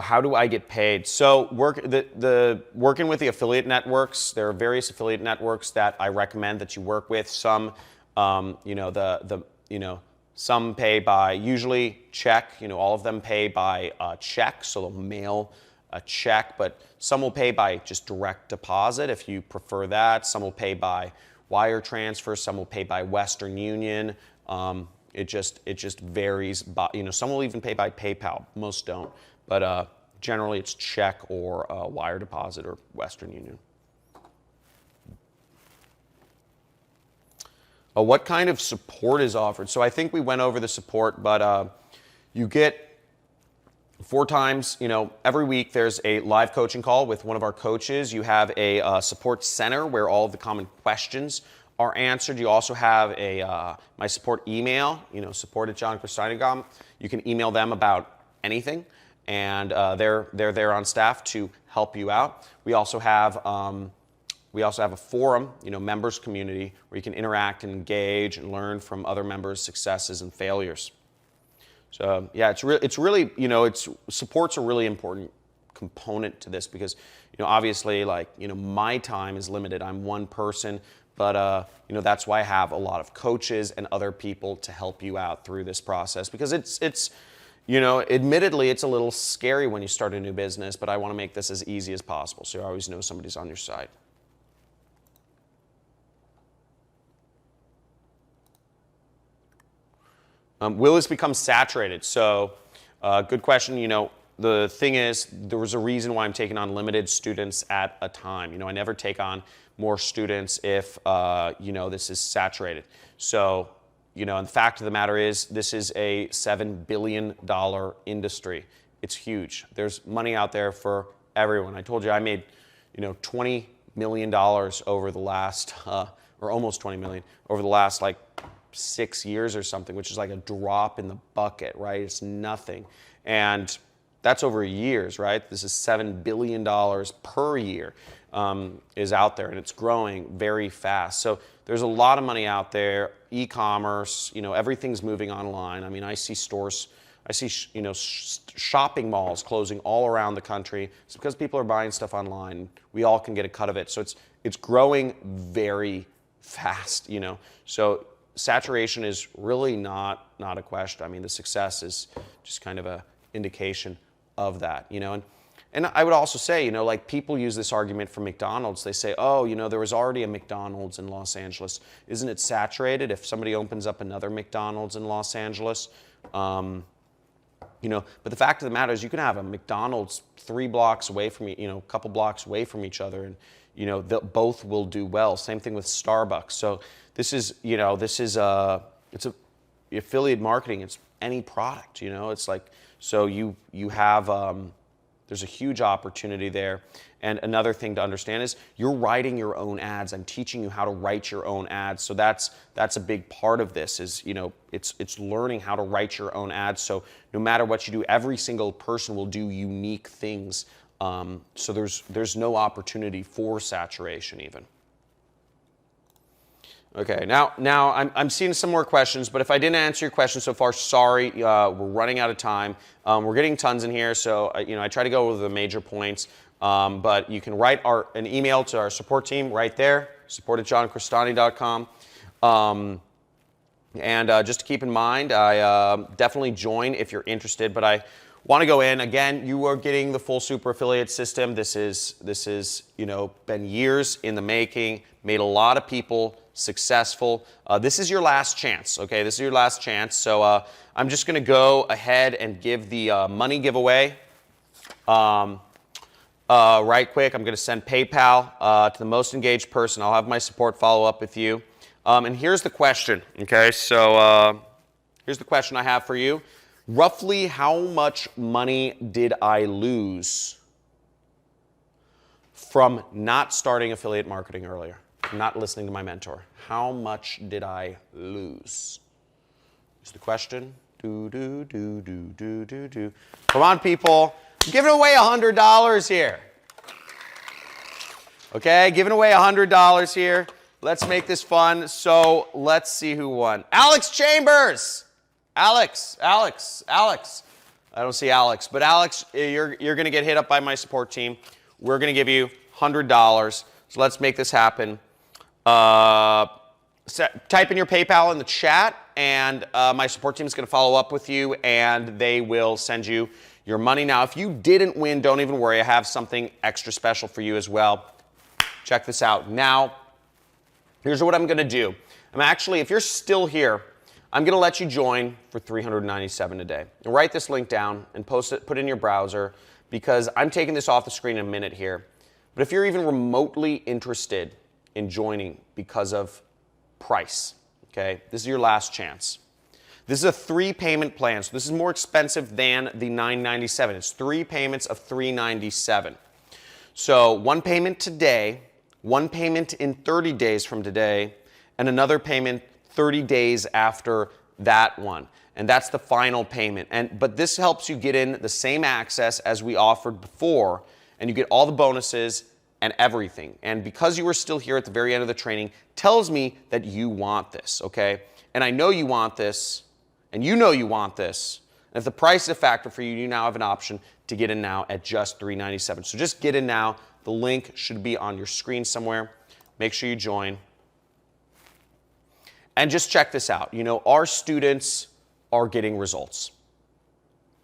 How do I get paid? So working with the affiliate networks, there are various affiliate networks that I recommend that you work with. Some, some pay by usually check. You know, all of them pay by check, so they'll mail a check. But some will pay by just direct deposit if you prefer that. Some will pay by wire transfer. Some will pay by Western Union. It just varies. By, some will even pay by PayPal. Most don't. But generally it's check or wire deposit or Western Union. What kind of support is offered? So I think we went over the support, but you get 4 times, every week there's a live coaching call with one of our coaches. You have a support center where all of the common questions are answered. You also have my support email, support@JohnChristani.com. You can email them about anything. And they're there on staff to help you out. We also have a forum, members community, where you can interact and engage and learn from other members' successes and failures. So yeah, support's a really important component to this because obviously my time is limited. I'm one person, but that's why I have a lot of coaches and other people to help you out through this process because it's admittedly, it's a little scary when you start a new business, but I want to make this as easy as possible, so you always know somebody's on your side. Will this become saturated? So, good question. The thing is, there was a reason why I'm taking on limited students at a time. I never take on more students if, this is saturated. So, and the fact of the matter is, this is a $7 billion industry. It's huge. There's money out there for everyone. I told you I made, $20 million over the last, or almost 20 million, over the last 6 years or something, which is like a drop in the bucket, right? It's nothing. And that's over years, right? This is $7 billion per year is out there, and it's growing very fast. So there's a lot of money out there. E-commerce, everything's moving online. I mean, I see stores, shopping malls closing all around the country. It's because people are buying stuff online. We all can get a cut of it. So it's growing very fast, So saturation is really not a question. I mean, the success is just kind of an indication of that, And I would also say, people use this argument for McDonald's. They say, oh, there was already a McDonald's in Los Angeles. Isn't it saturated if somebody opens up another McDonald's in Los Angeles? But the fact of the matter is you can have a McDonald's 3 blocks away from a couple blocks away from each other, and, both will do well. Same thing with Starbucks. So this is, it's affiliate marketing. It's any product, it's like, so you have, there's a huge opportunity there. And another thing to understand is you're writing your own ads. I'm teaching you how to write your own ads. So that's a big part of this is, it's learning how to write your own ads. So no matter what you do, every single person will do unique things. So there's no opportunity for saturation even. Okay, now I'm seeing some more questions, but if I didn't answer your question so far, sorry, we're running out of time. We're getting tons in here, so I try to go over the major points, but you can write an email to our support team right there, support@JohnChristani.com. And just to keep in mind, I definitely join if you're interested, but I want to go in. Again, you are getting the full super affiliate system. This is been years in the making, made a lot of people successful. This is your last chance, okay? This is your last chance. So I'm just going to go ahead and give the money giveaway right quick. I'm going to send PayPal to the most engaged person. I'll have my support follow up with you. And here's the question, okay? So here's the question I have for you. Roughly how much money did I lose from not starting affiliate marketing earlier, not listening to my mentor? How much did I lose? Is the question. Do, do, do, do, do, do, do. Come on, people. I'm giving away $100 here. Okay, giving away $100 here. Let's make this fun. So let's see who won. Alex Chambers. Alex. I don't see Alex, but Alex, you're going to get hit up by my support team. We're going to give you $100. So let's make this happen. Type in your PayPal in the chat, and my support team is going to follow up with you, and they will send you your money. Now, if you didn't win, don't even worry. I have something extra special for you as well. Check this out. Now, here's what I'm going to do. I'm actually, if you're still here, I'm going to let you join for $397 a day. And write this link down and post it, put it in your browser, because I'm taking this off the screen in a minute here. But if you're even remotely interested in joining because of price, okay, this is your last chance. This is a 3-payment plan, so this is more expensive than the $997. It's 3 payments of $397. So 1 payment today, 1 payment in 30 days from today, and another payment 30 days after that one. And that's the final payment. But this helps you get in the same access as we offered before, and you get all the bonuses and everything. And because you were still here at the very end of the training, tells me that you want this, okay? And I know you want this, and you know you want this. And if the price is a factor for you, you now have an option to get in now at just $397. So just get in now. The link should be on your screen somewhere. Make sure you join. And just check this out. You know, our students are getting results.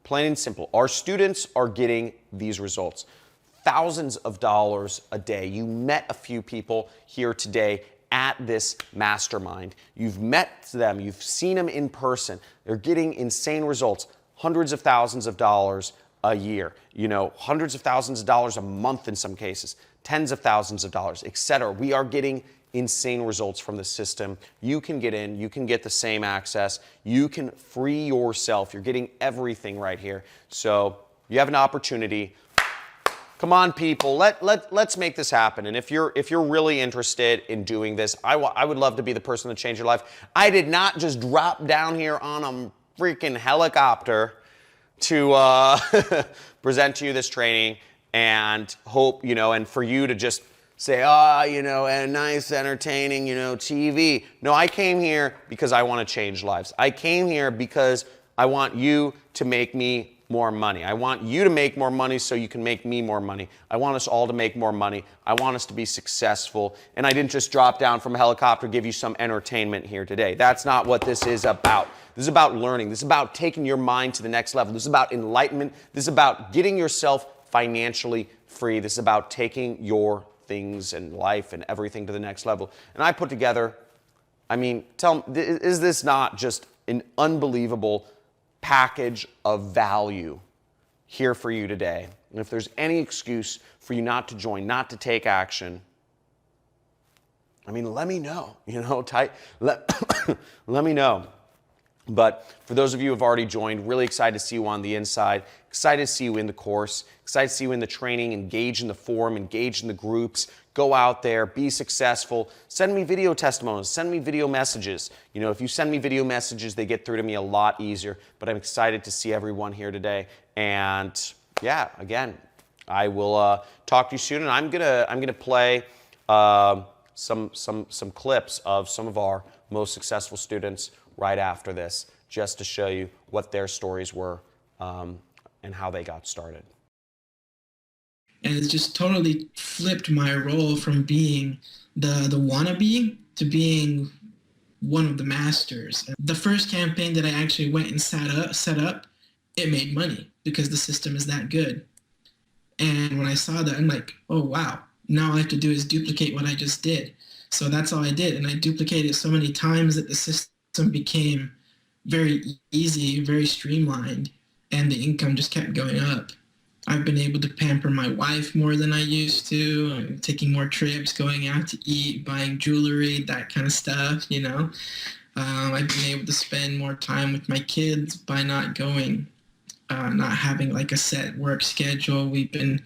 Plain and simple. Our students are getting these results. Thousands of dollars a day. You met a few people here today at this mastermind. You've met them. You've seen them in person. They're getting insane results. Hundreds of thousands of dollars a year. You know, hundreds of thousands of dollars a month in some cases. Tens of thousands of dollars, etc. We are getting insane results from the system. You can get in, you can get the same access, you can free yourself. You're getting everything right here. So you have an opportunity. Come on, people, let's make this happen. And if you're really interested in doing this, I would love to be the person to change your life. I did not just drop down here on a freaking helicopter to present to you this training and hope, you know, and for you to just say, you know, and nice, entertaining, you know, TV. No, I came here because I want to change lives. I came here because I want you to make me more money. I want you to make more money so you can make me more money. I want us all to make more money. I want us to be successful. And I didn't just drop down from a helicopter, give you some entertainment here today. That's not what this is about. This is about learning. This is about taking your mind to the next level. This is about enlightenment. This is about getting yourself financially free. This is about taking your things and life and everything to the next level. And I put together, I mean, tell me, is this not just an unbelievable package of value here for you today? And if there's any excuse for you not to join, not to take action, I mean, let me know, you know, let me know. But for those of you who have already joined, really excited to see you on the inside, excited to see you in the course, excited to see you in the training, engage in the forum, engage in the groups, go out there, be successful, send me video testimonials, send me video messages. You know, if you send me video messages, they get through to me a lot easier, but I'm excited to see everyone here today. And yeah, again, I will talk to you soon, and I'm gonna play some clips of some of our most successful students right after this, just to show you what their stories were and how they got started. And it's just totally flipped my role from being the wannabe to being one of the masters. The first campaign that I actually went and set up, it made money because the system is that good. And when I saw that, I'm like, oh wow, now all I have to do is duplicate what I just did. So that's all I did, and I duplicated it so many times that the system became very easy, very streamlined, and the income just kept going up. I've been able to pamper my wife more than I used to. I'm taking more trips, going out to eat, buying jewelry, that kind of stuff, you know. I've been able to spend more time with my kids by not going, not having like a set work schedule. We've been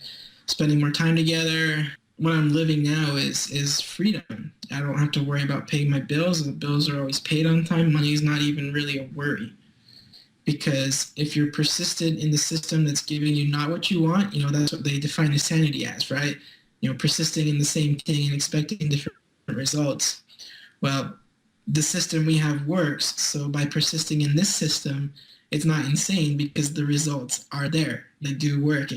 spending more time together. What I'm living now is freedom. I don't have to worry about paying my bills. The bills are always paid on time. Money is not even really a worry. Because if you're persistent in the system that's giving you not what you want, that's what they define insanity as, right? Persisting in the same thing and expecting different results. Well, the system we have works, so by persisting in this system, it's not insane because the results are there. They do work.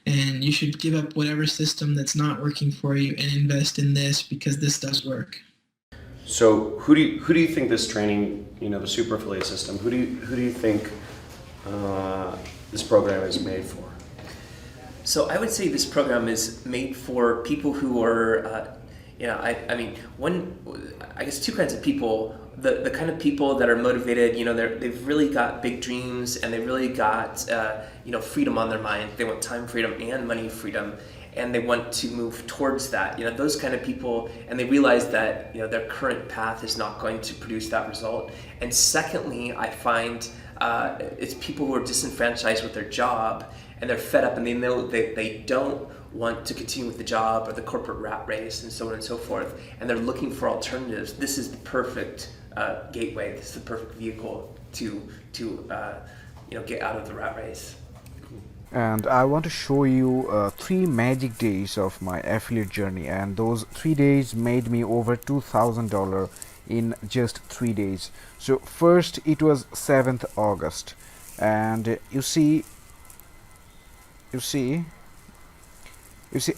And you should give up whatever system that's not working for you and invest in this because this does work. So who do you think this training, the super affiliate system, who do you think this program is made for? So I would say this program is made for people who are, I guess two kinds of people. The kind of people that are motivated, they've really got big dreams and they've really got, freedom on their mind. They want time freedom and money freedom, and they want to move towards that. Those kind of people, and they realize that, their current path is not going to produce that result. And secondly, I find it's people who are disenfranchised with their job and they're fed up and they know that they don't want to continue with the job or the corporate rat race and so on and so forth, and they're looking for alternatives. This is the perfect gateway. This is the perfect vehicle to get out of the rat race. And I want to show you 3 magic days of my affiliate journey, and those 3 days made me over $2,000 in just 3 days. So first it was 7th August, and you see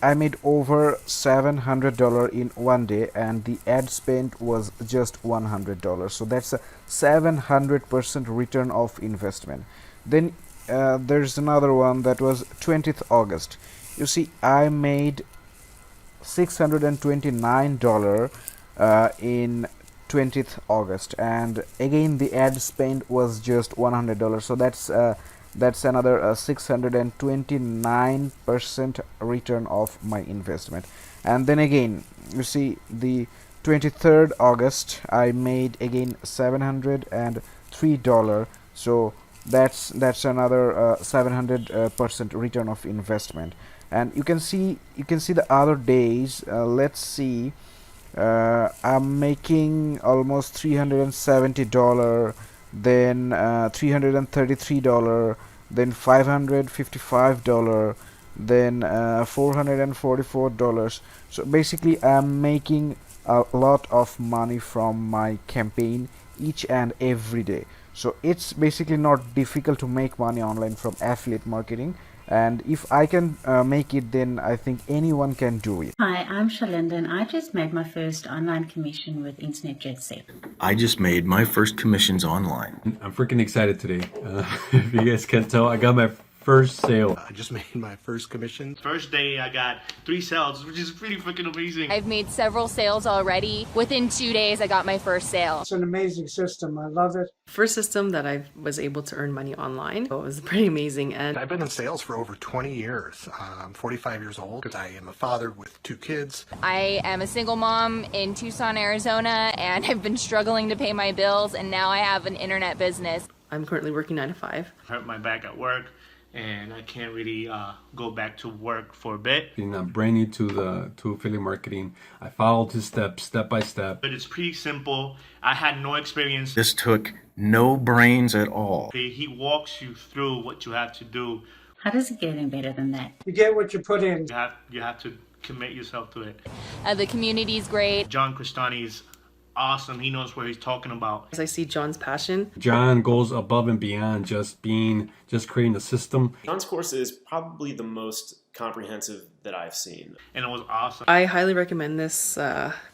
I made over $700 in one day, and the ad spend was just $100. So that's a 700% return of investment. Then there's another one that was 20th August. You see, I made $629 in 20th August, and again the ad spend was just $100. So that's another 629% return of my investment. And then again, you see, the 23rd August I made again $703. So that's another 700% return of investment. And you can see the other days. Let's see, I'm making almost $370, then $333, then $555, then $444. So basically I'm making a lot of money from my campaign each and every day. So it's basically not difficult to make money online from affiliate marketing, and if I can make it, then I think anyone can do it. Hi, I'm Shalinda, and I just made my first online commission with Internet Jet Set. I just made my first commissions online. I'm freaking excited today. If you guys can tell, I got my first sale. I just made my first commission. First day I got 3 sales, which is pretty freaking amazing. I've made several sales already. Within 2 days, I got my first sale. It's an amazing system. I love it. First system that I was able to earn money online. So it was pretty amazing. And I've been in sales for over 20 years. I'm 45 years old because I am a father with 2 kids. I am a single mom in Tucson, Arizona, and I've been struggling to pay my bills, and now I have an internet business. I'm currently working 9 to 5. I hurt my back at work, and I can't really go back to work for a bit. I'm brand new to affiliate marketing. I followed his steps step by step. But it's pretty simple. I had no experience. This took no brains at all. He walks you through what you have to do. How does it get any better than that? You get what you put in. You have to commit yourself to it. The community's great. John Crestani's awesome. He knows what he's talking about. As I see John's passion. John goes above and beyond just creating a system. John's course is probably the most comprehensive that I've seen. And it was awesome. I highly recommend this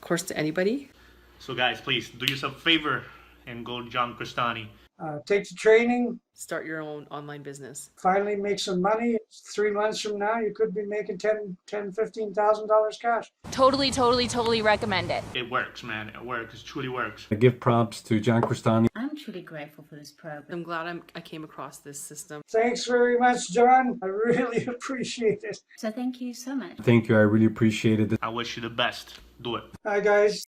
course to anybody. So guys, please do yourself a favor and go to John Crestani. Take the training. Start your own online business. Finally make some money. 3 months from now, you could be making $15,000 cash. Totally recommend it. It works, man. It works. It truly works. I give props to John Crestani. I'm truly grateful for this program. I'm glad I came across this system. Thanks very much, John. I really appreciate it. So thank you so much. Thank you. I really appreciate it. I wish you the best. Do it. Hi, guys.